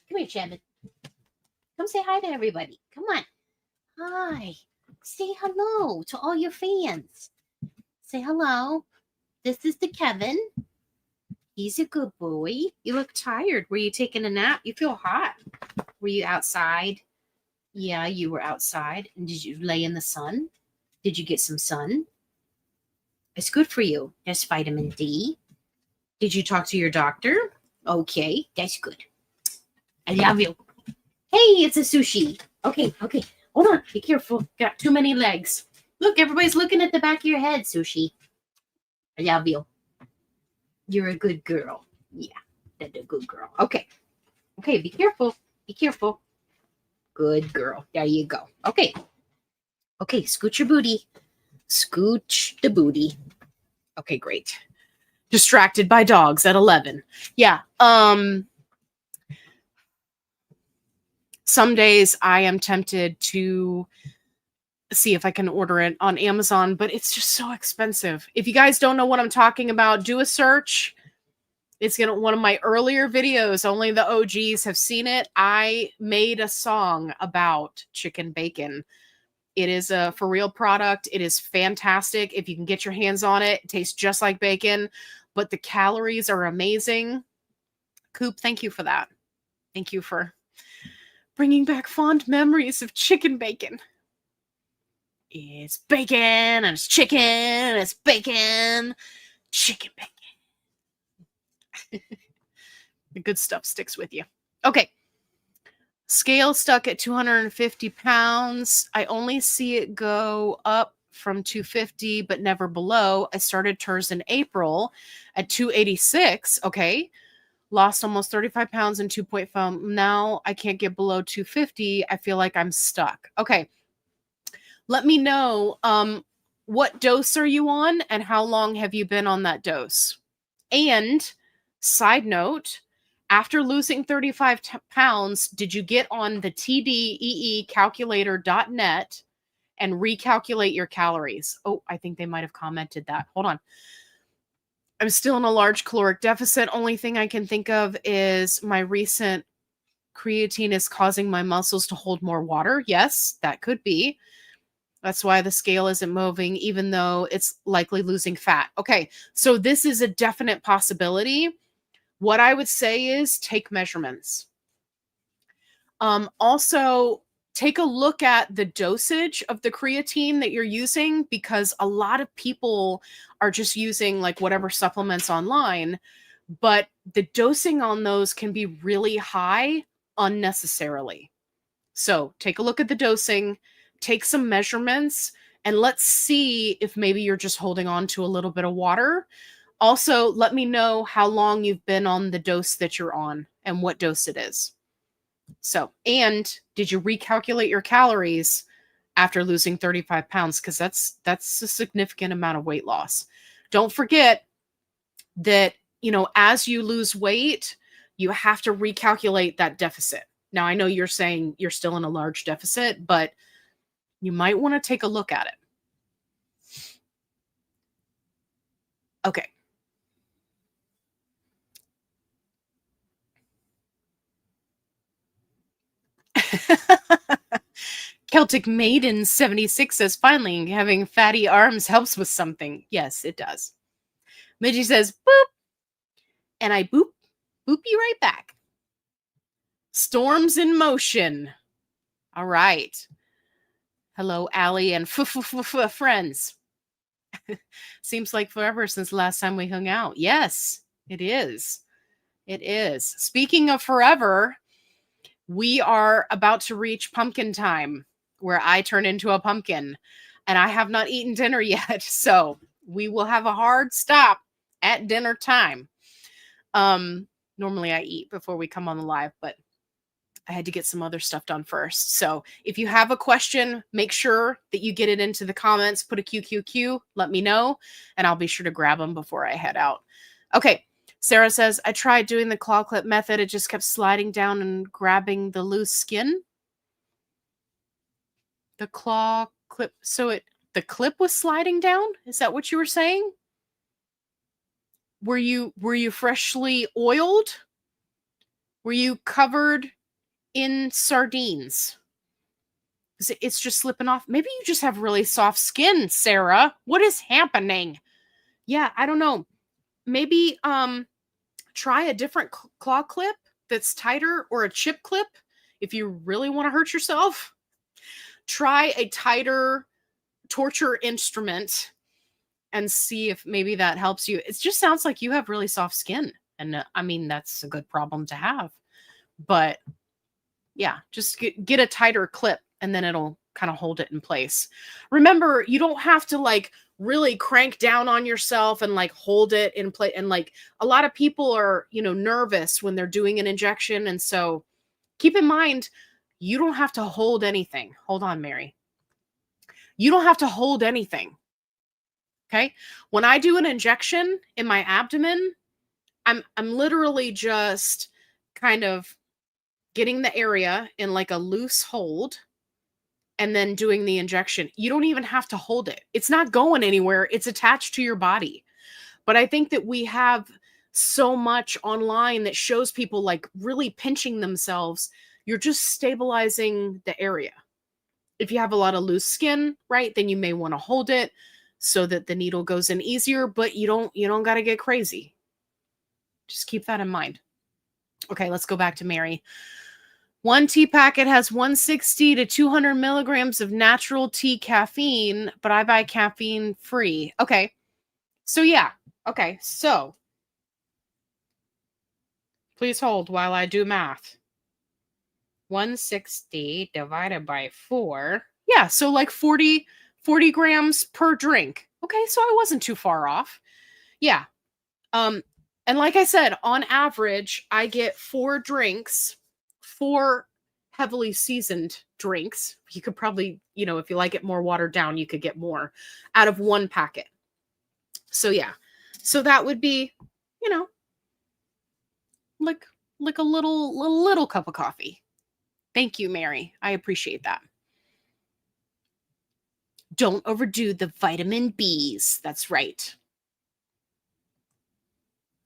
Come here, Chevin. Come say hi to everybody. Come on. Hi. Say hello to all your fans. Say hello. This is the Kevin. He's a good boy. You look tired. Were you taking a nap? You feel hot. Were you outside? Yeah, you were outside. And did you lay in the sun? Did you get some sun? It's good for you. There's vitamin D. Did you talk to your doctor? Okay, that's good. I love you. Hey, it's a sushi. Okay. Hold on. Be careful. Got too many legs. Look, everybody's looking at the back of your head, Sushi. I love you. You're a good girl. Yeah, that's a good girl. Okay, be careful. Be careful. Good girl. There you go. Okay, scooch your booty. Scooch the booty. Okay, great. Distracted by dogs at 11. Yeah. Some days I am tempted to see if I can order it on Amazon, but it's just so expensive. If you guys don't know what I'm talking about, do a search. It's one of my earlier videos. Only the OGs have seen it. I made a song about chicken bacon. It is a for real product. It is fantastic. If you can get your hands on it, it tastes just like bacon, but the calories are amazing. Coop, thank you for that. Thank you for bringing back fond memories of chicken bacon. It's bacon and it's chicken and it's bacon. Chicken bacon. The good stuff sticks with you. Okay. Scale stuck at 250 pounds. I only see it go up from 250, but never below. I started TERS in April at 286. Okay. Lost almost 35 pounds in 2.5. Now I can't get below 250. I feel like I'm stuck. Okay. Let me know what dose are you on and how long have you been on that dose? And side note, after losing 35 pounds, did you get on the tdeecalculator.net and recalculate your calories? Oh, I think they might have commented that. Hold on. I'm still in a large caloric deficit. Only thing I can think of is my recent creatine is causing my muscles to hold more water. Yes, that could be. That's why the scale isn't moving, even though it's likely losing fat. Okay, so this is a definite possibility. What I would say is take measurements. Also, take a look at the dosage of the creatine that you're using, because a lot of people are just using like whatever supplements online, but the dosing on those can be really high unnecessarily. So take a look at the dosing, take some measurements, and let's see if maybe you're just holding on to a little bit of water. Also, let me know how long you've been on the dose that you're on and what dose it is. So, and did you recalculate your calories after losing 35 pounds, because that's a significant amount of weight loss. Don't forget that, as you lose weight, you have to recalculate that deficit. Now, I know you're saying you're still in a large deficit, but you might want to take a look at it. Okay. Celtic Maiden 76 says, finally, having fatty arms helps with something. Yes, it does. Midgie says, boop. And I boop you right back. Storms in motion. All right. Hello, Allie and friends. Seems like forever since the last time we hung out. Yes, it is. It is. Speaking of forever, we are about to reach pumpkin time, where I turn into a pumpkin, and I have not eaten dinner yet. So we will have a hard stop at dinner time. Normally I eat before we come on the live, but I had to get some other stuff done first. So if you have a question, make sure that you get it into the comments, put a QQQ, let me know, and I'll be sure to grab them before I head out. Okay. Sarah says, I tried doing the claw clip method. It just kept sliding down and grabbing the loose skin. The claw clip. So the clip was sliding down? Is that what you were saying? Were you freshly oiled? Were you covered in sardines? It's just slipping off. Maybe you just have really soft skin, Sarah. What is happening? Yeah, I don't know. Maybe try a different claw clip that's tighter, or a chip clip if you really want to hurt yourself. Try a tighter torture instrument and see if maybe that helps you. It just sounds like you have really soft skin. And I mean, that's a good problem to have. But yeah, just get a tighter clip, and then it'll kind of hold it in place. Remember, you don't have to like really crank down on yourself and like hold it in place. And like a lot of people are, nervous when they're doing an injection. And so keep in mind, you don't have to hold anything. Hold on, Mary. You don't have to hold anything. Okay. When I do an injection in my abdomen, I'm literally just kind of getting the area in like a loose hold and then doing the injection. You don't even have to hold it. It's not going anywhere. It's attached to your body. But I think that we have so much online that shows people like really pinching themselves. You're just stabilizing the area. If you have a lot of loose skin, right, then you may want to hold it so that the needle goes in easier, but you don't got to get crazy. Just keep that in mind. Okay, let's go back to Mary. One tea packet has 160 to 200 milligrams of natural tea caffeine, but I buy caffeine free. Okay. So yeah. Okay. So please hold while I do math. 160 divided by 4. Yeah. So like 40 grams per drink. Okay. So I wasn't too far off. Yeah. And like I said, on average, I get 4 drinks, 4 heavily seasoned drinks. You could probably, if you like it more watered down, you could get more out of 1 packet. So yeah. So that would be, like a little cup of coffee. Thank you, Mary. I appreciate that. Don't overdo the vitamin Bs. That's right.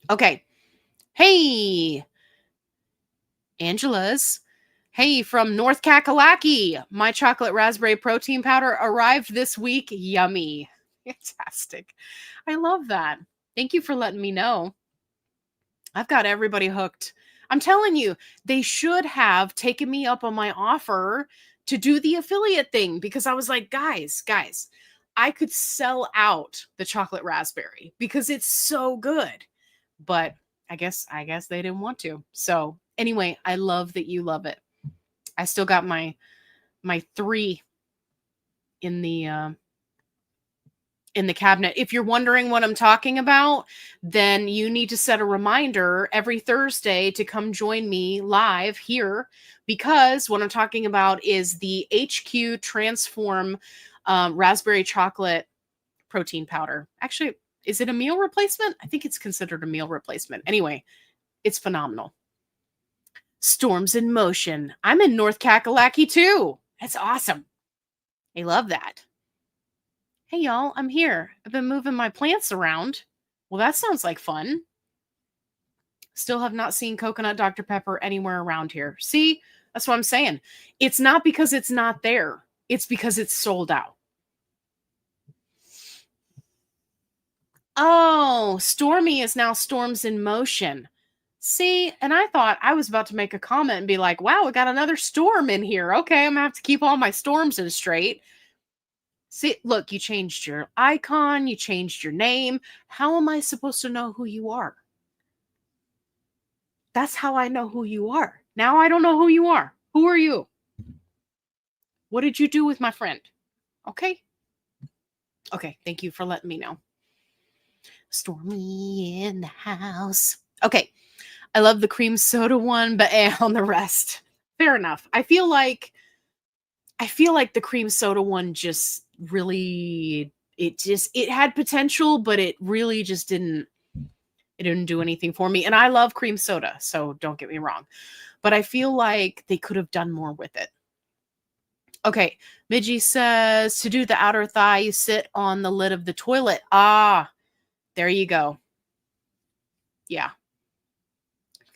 Okay. Hey, Angela's. Hey, from North Kakalaki. My chocolate raspberry protein powder arrived this week. Yummy. Fantastic. I love that. Thank you for letting me know. I've got everybody hooked. I'm telling you, they should have taken me up on my offer to do the affiliate thing, because I was like, guys, I could sell out the chocolate raspberry because it's so good. But I guess they didn't want to. So anyway, I love that you love it. I still got my 3 in the in the cabinet. If you're wondering what I'm talking about, then you need to set a reminder every Thursday to come join me live here, because what I'm talking about is the HQ Transform raspberry chocolate protein powder. Actually, is it a meal replacement? I think it's considered a meal replacement. Anyway, it's phenomenal. Storms in motion. I'm in North Kakalaki too. That's awesome. I love that. Hey, y'all, I'm here. I've been moving my plants around. Well, that sounds like fun. Still have not seen coconut Dr. Pepper anywhere around here. See, that's what I'm saying. It's not because it's not there. It's because it's sold out. Oh, Stormy is now Storms in Motion. See, and I thought I was about to make a comment and be like, wow, we got another storm in here. Okay, I'm going to have to keep all my storms in straight. See, look, you changed your icon, you changed your name. How am I supposed to know who you are? That's how I know who you are. Now I don't know who you are. Who are you? What did you do with my friend? Okay. Okay, thank you for letting me know. Stormy in the house. Okay, I love the cream soda one, but on the rest. Fair enough. I feel like the cream soda one just really, it had potential, but it really just didn't do anything for me. And I love cream soda, so don't get me wrong. But I feel like they could have done more with it. Okay, Midgie says, to do the outer thigh, you sit on the lid of the toilet. Ah, there you go. Yeah.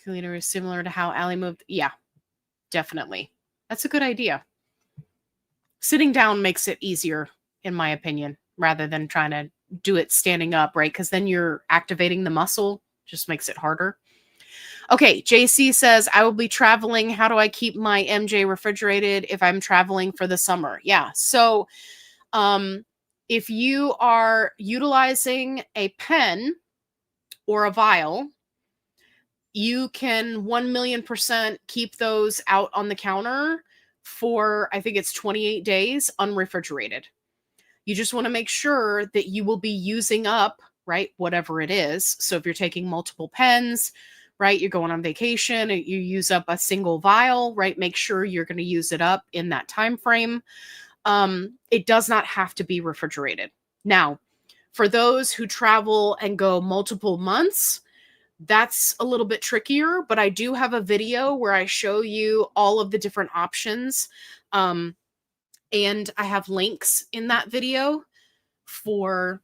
Cleaner is similar to how Allie moved. Yeah, definitely. That's a good idea. Sitting down makes it easier, in my opinion, rather than trying to do it standing up, right? Because then you're activating the muscle, just makes it harder. Okay, JC says, I will be traveling. How do I keep my MJ refrigerated if I'm traveling for the summer? Yeah, so if you are utilizing a pen or a vial, you can 1,000,000% keep those out on the counter for, I think it's 28 days unrefrigerated. You just want to make sure that you will be using up, right, whatever it is. So if you're taking multiple pens, right, you're going on vacation, you use up a single vial, right, make sure you're going to use it up in that time frame. It does not have to be refrigerated. Now, for those who travel and go multiple months, that's a little bit trickier, but I do have a video where I show you all of the different options. And I have links in that video for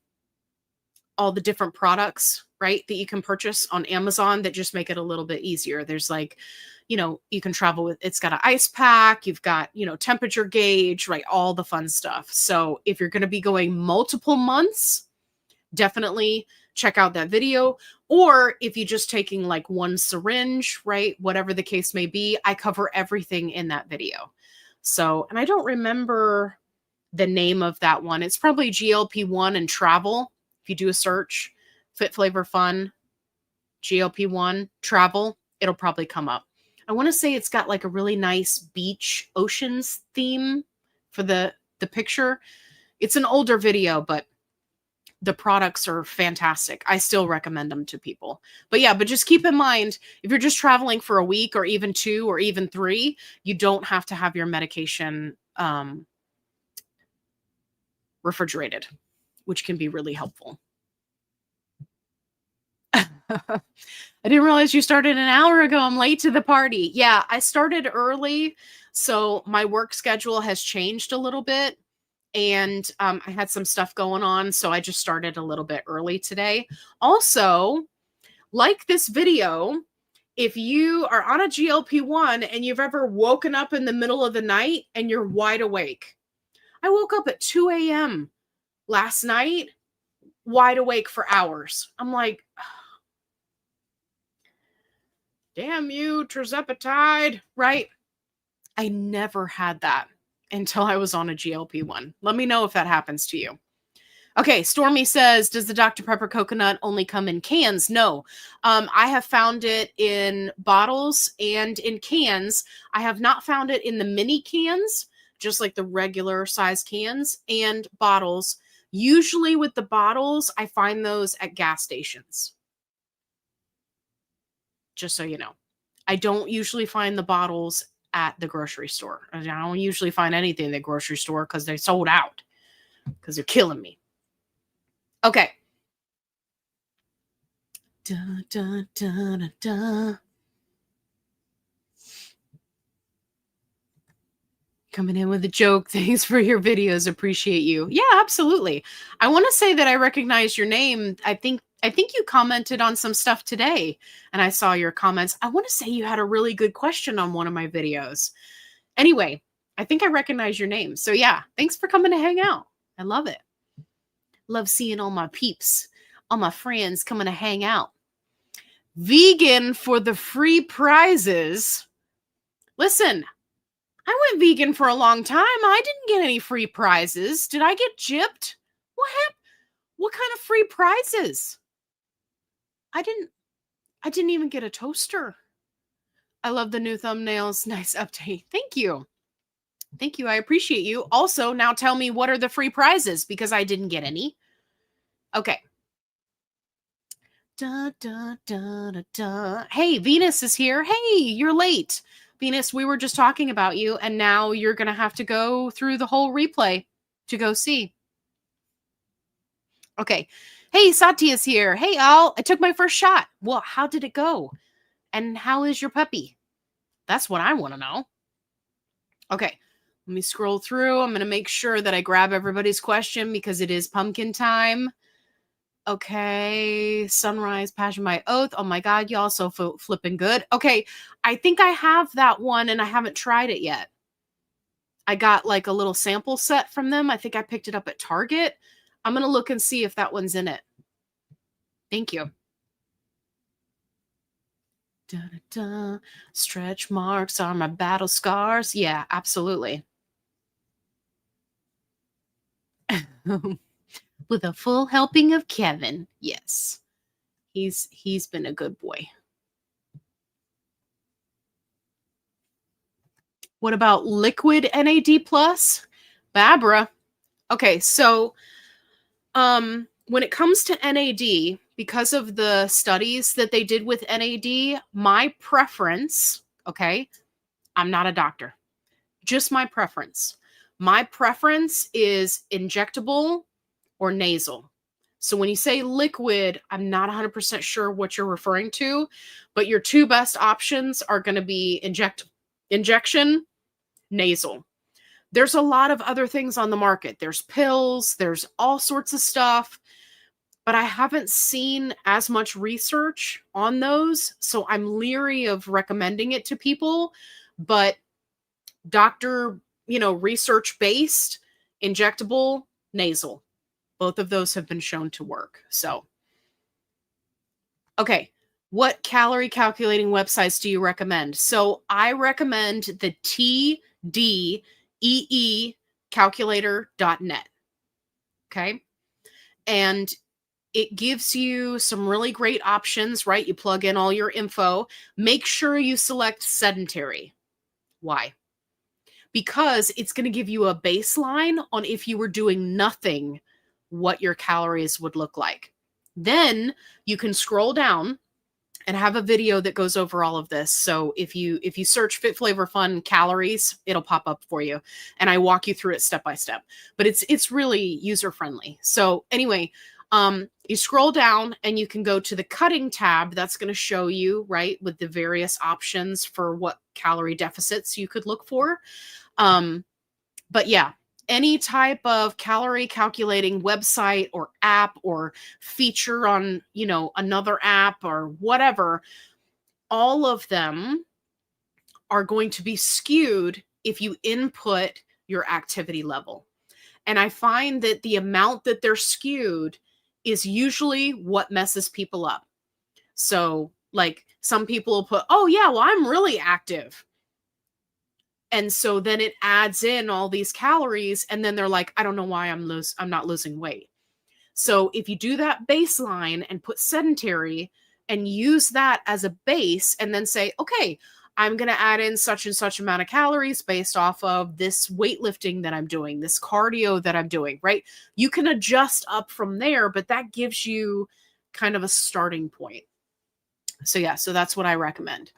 all the different products, right, that you can purchase on Amazon that just make it a little bit easier. There's like, you can travel with, it's got an ice pack, you've got, temperature gauge, right, all the fun stuff. So if you're going to be going multiple months, definitely check out that video. Or if you're just taking like one syringe, right, whatever the case may be, I cover everything in that video. So, and I don't remember the name of that one. It's probably GLP1 and travel. If you do a search, FitFlavorFun, GLP1, travel, it'll probably come up. I want to say it's got like a really nice beach oceans theme for the picture. It's an older video, but the products are fantastic. I still recommend them to people. But yeah, but just keep in mind, if you're just traveling for a week or even 2 or even 3, you don't have to have your medication refrigerated, which can be really helpful. I didn't realize you started an hour ago. I'm late to the party. Yeah, I started early, so my work schedule has changed a little bit. And I had some stuff going on, so I just started a little bit early today. Also, like this video, if you are on a GLP-1 and you've ever woken up in the middle of the night and you're wide awake. I woke up at 2 a.m. last night, wide awake for hours. I'm like, damn you, tirzepatide, right? I never had that until I was on a GLP-1. Let me know if that happens to you. Okay, Stormy says, does the Dr. Pepper coconut only come in cans? No. I have found it in bottles and in cans. I have not found it in the mini cans, just like the regular size cans, and bottles. Usually with the bottles, I find those at gas stations. Just so you know. I don't usually find the bottles at the grocery store. I don't usually find anything at the grocery store because they sold out. Because they're killing me. Okay. Dun, dun, dun, dun, dun. Coming in with a joke. Thanks for your videos. Appreciate you. Yeah, absolutely. I want to say that I recognize your name. I think you commented on some stuff today and I saw your comments. I want to say you had a really good question on one of my videos. Anyway, I think I recognize your name. So yeah, thanks for coming to hang out. I love it. Love seeing all my peeps, all my friends coming to hang out. Vegan for the free prizes. Listen, I went vegan for a long time. I didn't get any free prizes. Did I get gypped? What happened? What kind of free prizes? I didn't even get a toaster. I love the new thumbnails. Nice update. Thank you. Thank you. I appreciate you. Also, now tell me what are the free prizes because I didn't get any. Okay. Da, da, da, da, da. Hey, Venus is here. Hey, you're late. Venus, we were just talking about you, and now you're going to have to go through the whole replay to go see. Okay. Hey, Sati is here. Hey, Al, I took my first shot. Well, how did it go? And how is your puppy? That's what I want to know. Okay. Let me scroll through. I'm going to make sure that I grab everybody's question because it is pumpkin time. Okay. Sunrise, Passion by Oath. Oh my God, y'all so flipping good. Okay. I think I have that one and I haven't tried it yet. I got like a little sample set from them. I think I picked it up at Target. I'm going to look and see if that one's in it. Thank you. Da, da, da. Stretch marks are my battle scars. Yeah, absolutely. With a full helping of Kevin. Yes. He's been a good boy. What about liquid NAD plus? Babra. Okay, so when it comes to NAD, because of the studies that they did with NAD, my preference, okay, I'm not a doctor, just my preference. My preference is injectable or nasal. So when you say liquid, I'm not 100% sure what you're referring to, but your two best options are going to be injection, nasal. There's a lot of other things on the market. There's pills, there's all sorts of stuff, but I haven't seen as much research on those. So I'm leery of recommending it to people, but doctor, research-based, injectable, nasal. Both of those have been shown to work. So, okay. What calorie calculating websites do you recommend? So I recommend the TDEE calculator.net. Okay. And it gives you some really great options, right? You plug in all your info. Make sure you select sedentary. Why? Because it's going to give you a baseline on if you were doing nothing, what your calories would look like. Then you can scroll down and have a video that goes over all of this. So if you search FitFlavorFun calories, it'll pop up for you. And I walk you through it step by step. But it's really user friendly. So anyway, you scroll down and you can go to the cutting tab. That's going to show you, right, with the various options for what calorie deficits you could look for. But yeah, any type of calorie calculating website or app or feature on, another app or whatever, all of them are going to be skewed if you input your activity level. And I find that the amount that they're skewed is usually what messes people up. So like some people will put, oh yeah, well, I'm really active. And so then it adds in all these calories and then they're like, I don't know why I'm not losing weight. So if you do that baseline and put sedentary and use that as a base and then say, okay, I'm going to add in such and such amount of calories based off of this weightlifting that I'm doing, this cardio that I'm doing, right? You can adjust up from there, but that gives you kind of a starting point. So yeah, so that's what I recommend.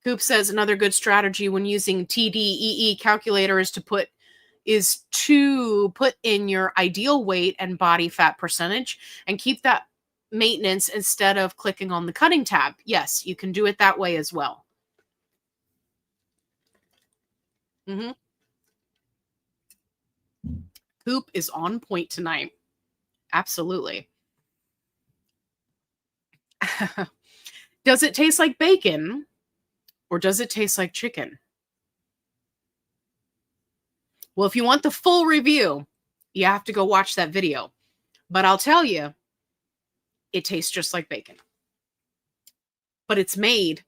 Coop says another good strategy when using TDEE calculator is to put in your ideal weight and body fat percentage and keep that maintenance instead of clicking on the cutting tab. Yes, you can do it that way as well. Mm-hmm. Coop is on point tonight. Absolutely. Does it taste like bacon or does it taste like chicken? Well, if you want the full review, you have to go watch that video. But I'll tell you, it tastes just like bacon. But it's made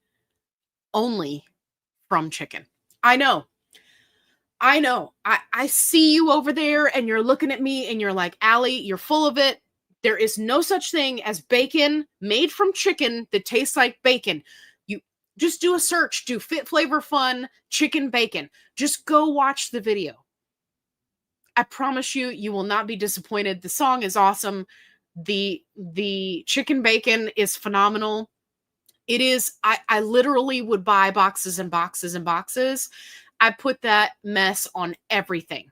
only from chicken. I know. I see you over there and you're looking at me and you're like, Allie, you're full of it. There is no such thing as bacon made from chicken that tastes like bacon. You just do a search, do FitFlavorFun chicken bacon. Just go watch the video. I promise you, you will not be disappointed. The song is awesome. The chicken bacon is phenomenal. It is, I literally would buy boxes and boxes and boxes. I put that mess on everything.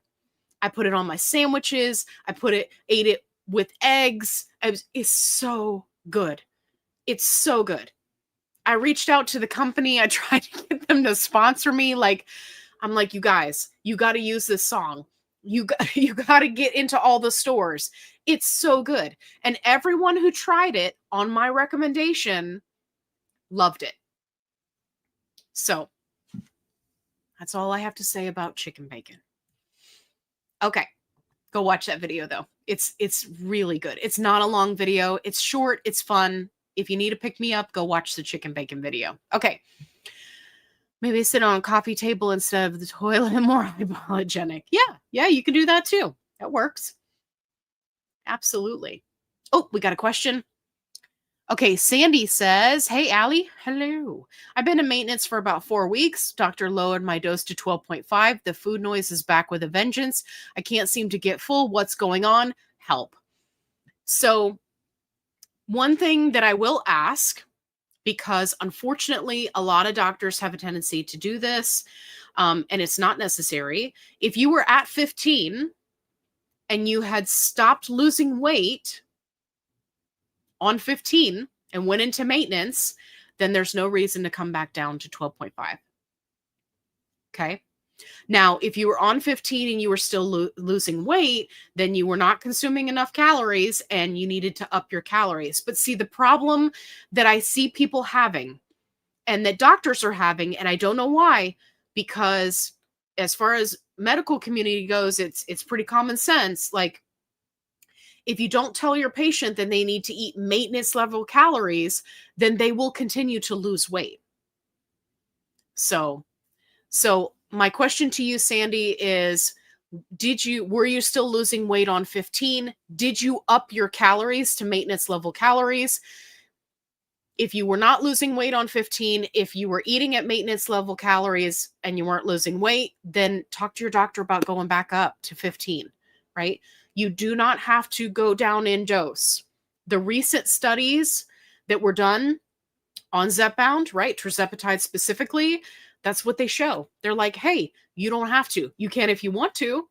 I put it on my sandwiches. Ate it with eggs. It's so good. It's so good. I reached out to the company. I tried to get them to sponsor me. I'm like, you guys, you got to use this song. You got to get into all the stores. It's so good. And everyone who tried it on my recommendation loved it. So that's all I have to say about chicken bacon. Okay. Go watch that video though. It's really good. It's not a long video. It's short. It's fun. If you need to pick me up, go watch the chicken bacon video. Okay. Maybe sit on a coffee table instead of the toilet and more hypoallergenic. Yeah, you can do that too. That works. Absolutely. Oh, we got a question. Okay, Sandy says, hey, Allie. Hello. I've been in maintenance for about 4 weeks. Doctor lowered my dose to 12.5. The food noise is back with a vengeance. I can't seem to get full. What's going on? Help. So one thing that I will ask, because unfortunately, a lot of doctors have a tendency to do this, and it's not necessary. If you were at 15 and you had stopped losing weight on 15 and went into maintenance, then there's no reason to come back down to 12.5. Okay. Now, if you were on 15 and you were still losing weight, then you were not consuming enough calories and you needed to up your calories. But see, the problem that I see people having and that doctors are having, and I don't know why, because as far as medical community goes, it's pretty common sense. Like, if you don't tell your patient that they need to eat maintenance level calories, then they will continue to lose weight. So my question to you, Sandy, is were you still losing weight on 15? Did you up your calories to maintenance level calories? If you were not losing weight on 15, if you were eating at maintenance level calories and you weren't losing weight, then talk to your doctor about going back up to 15, right? You do not have to go down in dose. The recent studies that were done on Zepbound, right, tirzepatide specifically, that's what they show. They're like, hey, you don't have to. You can if you want to,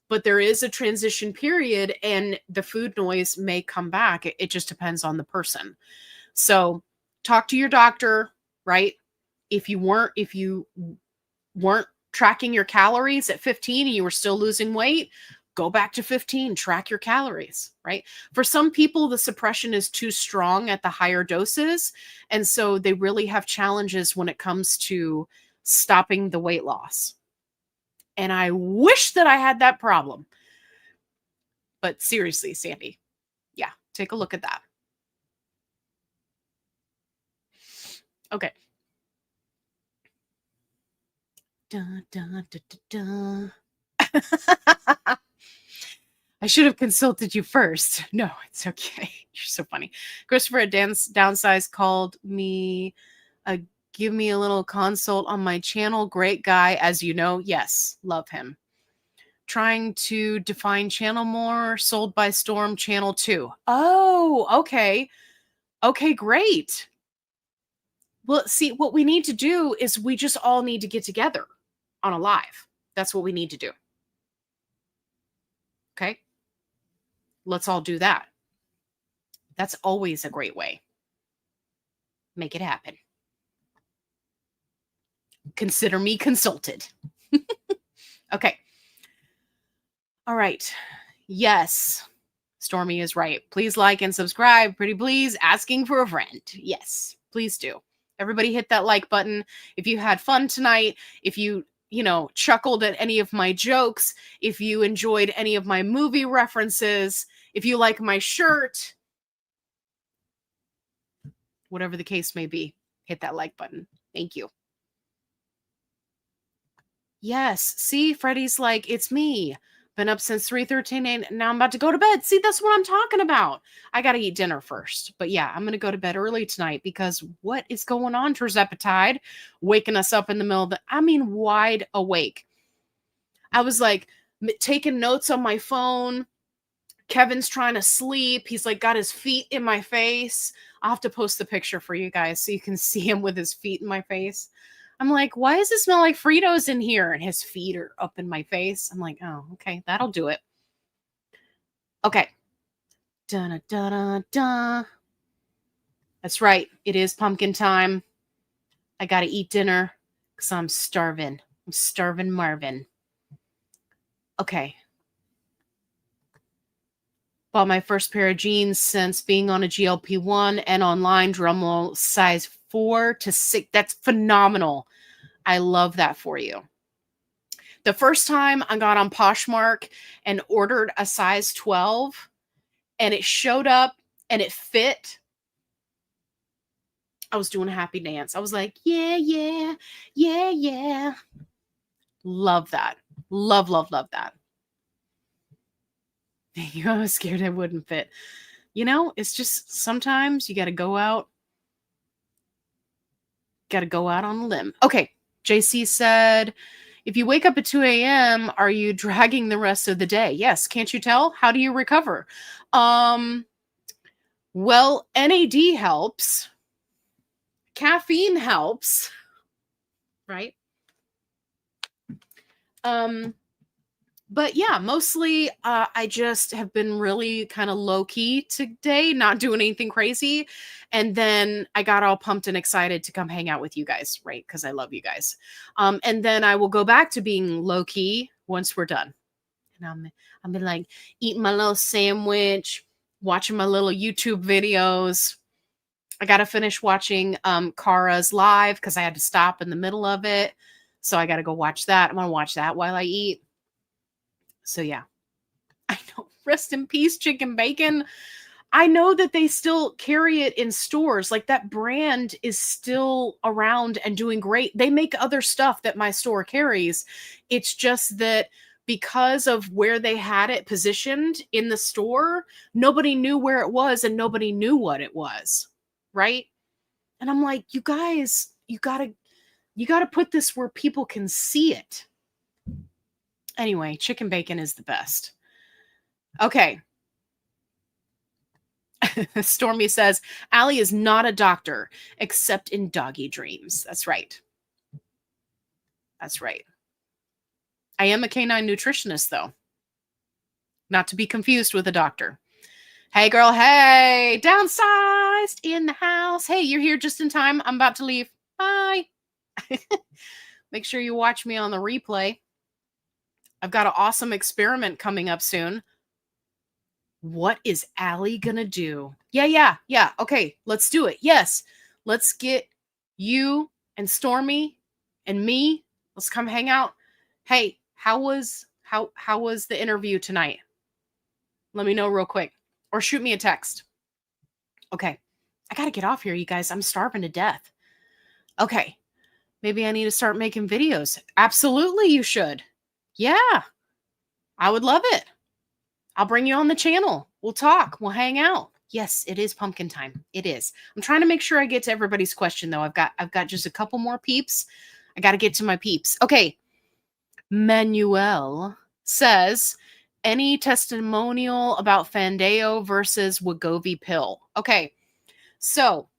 but there is a transition period and the food noise may come back. It just depends on the person. So talk to your doctor, right? If you weren't tracking your calories at 15 and you were still losing weight, go back to 15, track your calories, right? For some people, the suppression is too strong at the higher doses. And so they really have challenges when it comes to stopping the weight loss. And I wish that I had that problem. But seriously, Sandy, yeah, take a look at that. Okay. Dun, dun, dun, dun, dun. I should have consulted you first. No, it's okay. You're so funny. Christopher at Downsize called me, uh, give me a little consult on my channel. Great guy, as you know. Yes, love him. Trying to define channel more. Sold by Storm channel 2. Oh, okay. Okay, great. Well, see, what we need to do is we just all need to get together on a live. That's what we need to do. Okay? Let's all do that. That's always a great way. Make it happen. Consider me consulted. Okay. All right. Yes. Stormy is right. Please like and subscribe. Pretty please. Asking for a friend. Yes. Please do. Everybody hit that like button. If you had fun tonight, if you chuckled at any of my jokes, if you enjoyed any of my movie references, if you like my shirt, whatever the case may be, hit that like button. Thank you. Yes. See, Freddie's like, it's me. Been up since 3:13 and now I'm about to go to bed. See, that's what I'm talking about. I got to eat dinner first. But yeah, I'm going to go to bed early tonight because what is going on, Zepbound? Waking us up in the middle of wide awake. I was like taking notes on my phone. Kevin's trying to sleep. He's like got his feet in my face. I'll have to post the picture for you guys so you can see him with his feet in my face. I'm like, why does it smell like Fritos in here? And his feet are up in my face. I'm like, oh, okay, that'll do it. Okay. Da-da-da-da-da. That's right. It is pumpkin time. I got to eat dinner because I'm starving. I'm starving Marvin. Okay. Bought my first pair of jeans since being on a GLP1 and online, drumroll, size 4 to 6. That's phenomenal. I love that for you. The first time I got on Poshmark and ordered a size 12 and it showed up and it fit, I was doing a happy dance. I was like, yeah, yeah, yeah, yeah. Love that. Love, love, love that. I was scared I wouldn't fit. It's just sometimes you got to go out. Got to go out on a limb. Okay. JC said, if you wake up at 2 a.m., are you dragging the rest of the day? Yes. Can't you tell? How do you recover? Well, NAD helps. Caffeine helps. Right? But yeah, mostly I just have been really kind of low-key today, not doing anything crazy. And then I got all pumped and excited to come hang out with you guys, right? Because I love you guys. And then I will go back to being low-key once we're done. And I'm been like eating my little sandwich, watching my little YouTube videos. I got to finish watching Kara's live because I had to stop in the middle of it. So I got to go watch that. I'm going to watch that while I eat. So yeah, I know. Rest in peace, chicken bacon. I know that they still carry it in stores. Like that brand is still around and doing great. They make other stuff that my store carries. It's just that because of where they had it positioned in the store, nobody knew where it was and nobody knew what it was. Right? And I'm like, you guys, you gotta put this where people can see it. Anyway, chicken bacon is the best. Okay. Stormy says, Allie is not a doctor, except in doggy dreams. That's right. That's right. I am a canine nutritionist, though. Not to be confused with a doctor. Hey, girl. Hey. Downsized in the house. Hey, you're here just in time. I'm about to leave. Bye. Make sure you watch me on the replay. I've got an awesome experiment coming up soon. What is Allie gonna do? Yeah. Okay, let's do it. Yes, let's get you and Stormy and me. Let's come hang out. Hey, how was the interview tonight? Let me know real quick, or shoot me a text. Okay, I gotta get off here, you guys. I'm starving to death. Okay, maybe I need to start making videos. Absolutely, you should. Yeah, I would love it. I'll bring you on the channel. We'll talk. We'll hang out. Yes, it is pumpkin time. It is. I'm trying to make sure I get to everybody's question though. I've got just a couple more peeps. I got to get to my peeps. Okay. Manuel says, any testimonial about Fandeo versus Wegovy pill? Okay. So,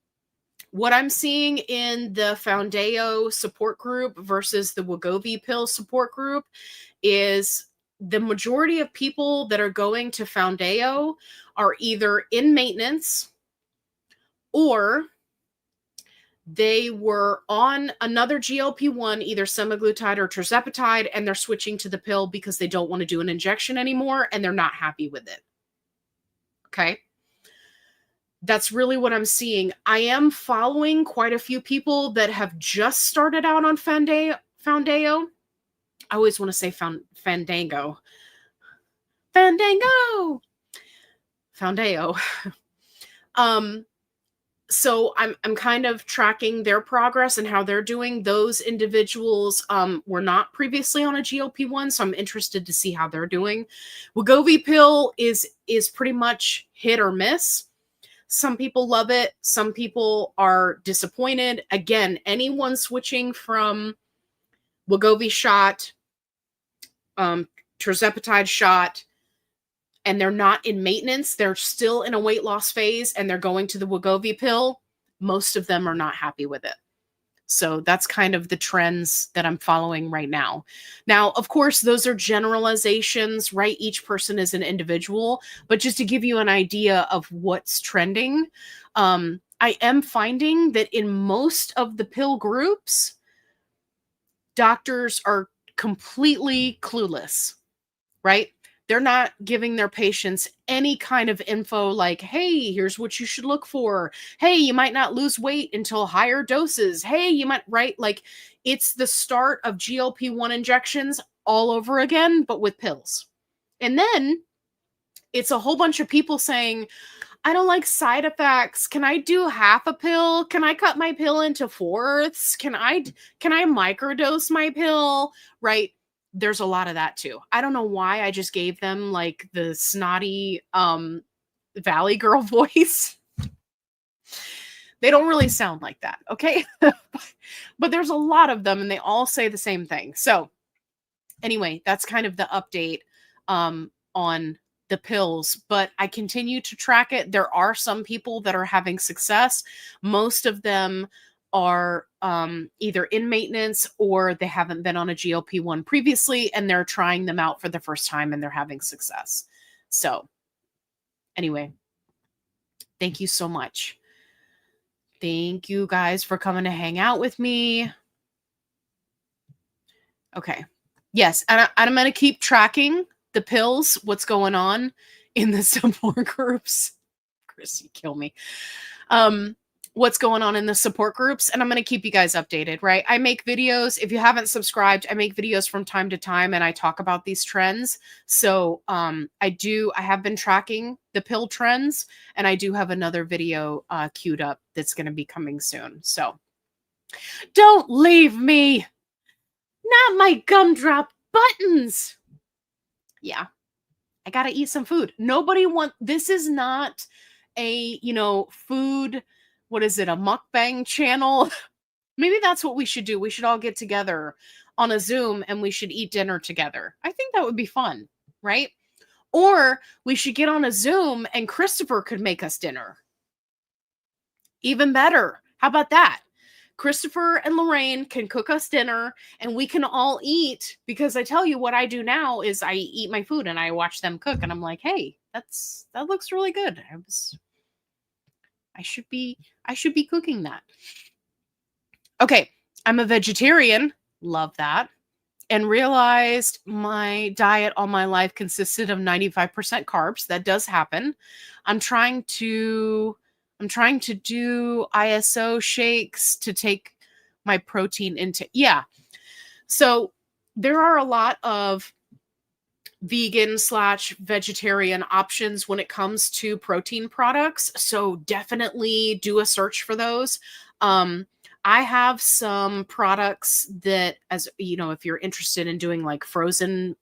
what I'm seeing in the Fandeo support group versus the Wegovy pill support group is the majority of people that are going to Fandeo are either in maintenance or they were on another GLP1, either semaglutide or tirzepatide, and they're switching to the pill because they don't want to do an injection anymore and they're not happy with it. Okay. That's really what I'm seeing. I am following quite a few people that have just started out on Fandeo. I always want to say Fandango. Fandango! Fandeo. So I'm kind of tracking their progress and how they're doing. Those individuals were not previously on a GLP-1, so I'm interested to see how they're doing. Wegovy pill is pretty much hit or miss. Some people love it. Some people are disappointed. Again, anyone switching from Wegovy shot, tirzepatide shot, and they're not in maintenance, they're still in a weight loss phase, and they're going to the Wegovy pill, most of them are not happy with it. So that's kind of the trends that I'm following right now. Now, of course, those are generalizations, right? Each person is an individual, but just to give you an idea of what's trending, I am finding that in most of the pill groups, doctors are completely clueless, right? They're not giving their patients any kind of info like, hey, here's what you should look for. Hey, you might not lose weight until higher doses. Hey, you might, right? Like, it's the start of GLP-1 injections all over again, but with pills. And then it's a whole bunch of people saying, I don't like side effects. Can I do half a pill? Can I cut my pill into fourths? Can I microdose my pill? Right? There's a lot of that too. I don't know why I just gave them like the snotty Valley Girl voice. They don't really sound like that, okay? But there's a lot of them and they all say the same thing. So anyway, that's kind of the update on the pills, but I continue to track it. There are some people that are having success. Most of them are either in maintenance or they haven't been on a GLP-1 previously and they're trying them out for the first time and they're having success. So anyway, thank you so much. Thank you guys for coming to hang out with me. Okay. Yes, and I'm going to keep tracking the pills, what's going on in the support groups. Chris, you kill me. What's going on in the support groups, and I'm going to keep you guys updated, right? I make videos. If you haven't subscribed, I make videos from time to time and I talk about these trends. So I have been tracking the pill trends and I do have another video queued up that's going to be coming soon. So don't leave me. Not my gumdrop buttons. Yeah, I got to eat some food. This is not a, food, what is it, a mukbang channel? Maybe that's what we should do. We should all get together on a Zoom and we should eat dinner together. I think that would be fun, right? Or we should get on a Zoom and Christopher could make us dinner. Even better. How about that? Christopher and Lorraine can cook us dinner and we can all eat, because I tell you what I do now is I eat my food and I watch them cook and I'm like, hey, that looks really good. I should be cooking that. Okay, I'm a vegetarian. Love that. And realized my diet all my life consisted of 95% carbs. That does happen. I'm trying to do ISO shakes to take my protein into. Yeah. So there are a lot of vegan/vegetarian options when it comes to protein products. So definitely do a search for those. I have some products that, as you know, if you're interested in doing like frozen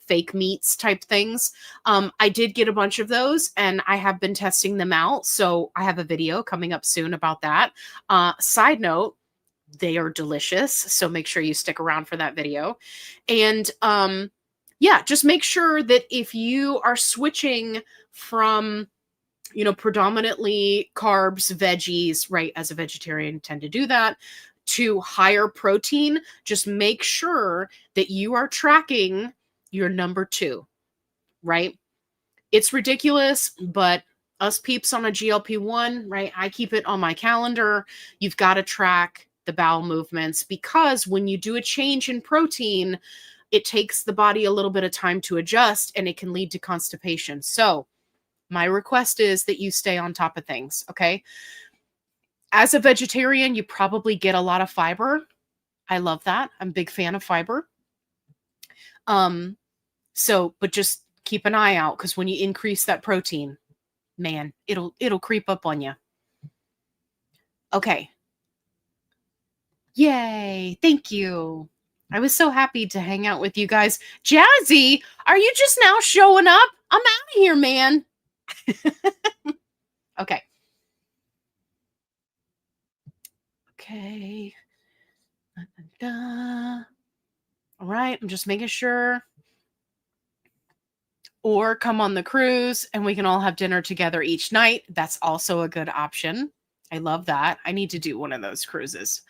fake meats type things. I did get a bunch of those and I have been testing them out. So I have a video coming up soon about that. Side note, they are delicious. So make sure you stick around for that video. And yeah, just make sure that if you are switching from predominantly carbs, veggies, right? As a vegetarian, tend to do that, to higher protein, just make sure that you are tracking your number 2, right? It's ridiculous, but us peeps on a GLP-1, right? I keep it on my calendar. You've got to track the bowel movements because when you do a change in protein, it takes the body a little bit of time to adjust and it can lead to constipation. So my request is that you stay on top of things, okay? As a vegetarian, you probably get a lot of fiber. I love that. I'm a big fan of fiber. But just keep an eye out because when you increase that protein, man, it'll creep up on you. Okay. Yay. Thank you. I was so happy to hang out with you guys. Jazzy, are you just now showing up? I'm out of here, man. Okay. Okay. All right. I'm just making sure. Or come on the cruise and we can all have dinner together each night. That's also a good option. I love that. I need to do one of those cruises.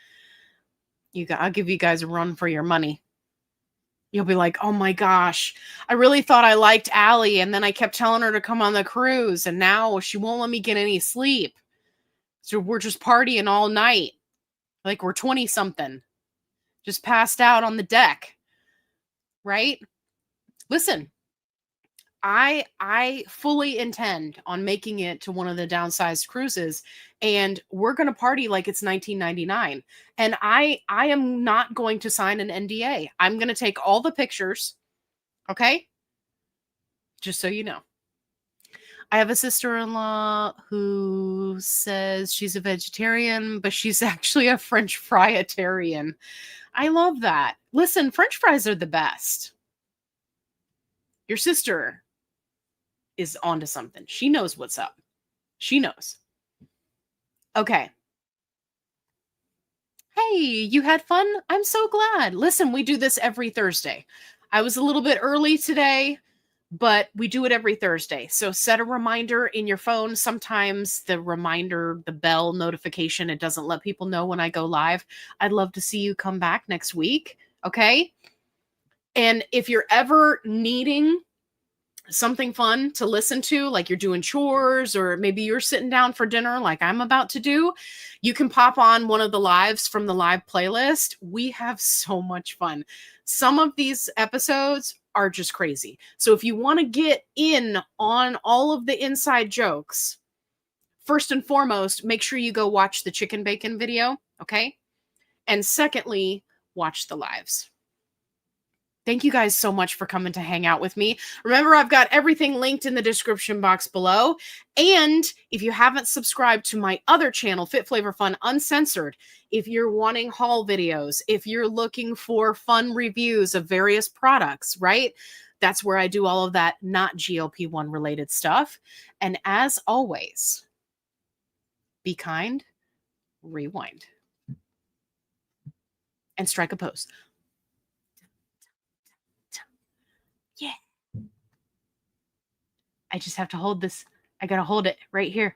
I'll give you guys a run for your money. You'll be like, oh my gosh, I really thought I liked Allie. And then I kept telling her to come on the cruise. And now she won't let me get any sleep. So we're just partying all night. Like we're 20 something. Just passed out on the deck. Right? Listen, I fully intend on making it to one of the downsized cruises and we're going to party like it's 1999. And I am not going to sign an NDA. I'm going to take all the pictures. Okay? Just so you know. I have a sister-in-law who says she's a vegetarian, but she's actually a French fryitarian. I love that. Listen, French fries are the best. Your sister is onto something. She knows what's up. She knows. Okay. Hey, you had fun? I'm so glad. Listen, we do this every Thursday. I was a little bit early today, but we do it every Thursday. So set a reminder in your phone. Sometimes the reminder, the bell notification, it doesn't let people know when I go live. I'd love to see you come back next week. Okay. And if you're ever needing something fun to listen to, like you're doing chores or maybe you're sitting down for dinner like I'm about to do, you can pop on one of the lives from the live playlist. We have so much fun. Some of these episodes are just crazy. So if you want to get in on all of the inside jokes, first and foremost, make sure you go watch the chicken bacon video, okay? And secondly, watch the lives. Thank you guys so much for coming to hang out with me. Remember, I've got everything linked in the description box below. And if you haven't subscribed to my other channel, FitFlavorFun Uncensored, if you're wanting haul videos, if you're looking for fun reviews of various products, right? That's where I do all of that not GLP-1 related stuff. And as always, be kind, rewind, and strike a pose. Yeah. I just have to hold this. I got to hold it right here.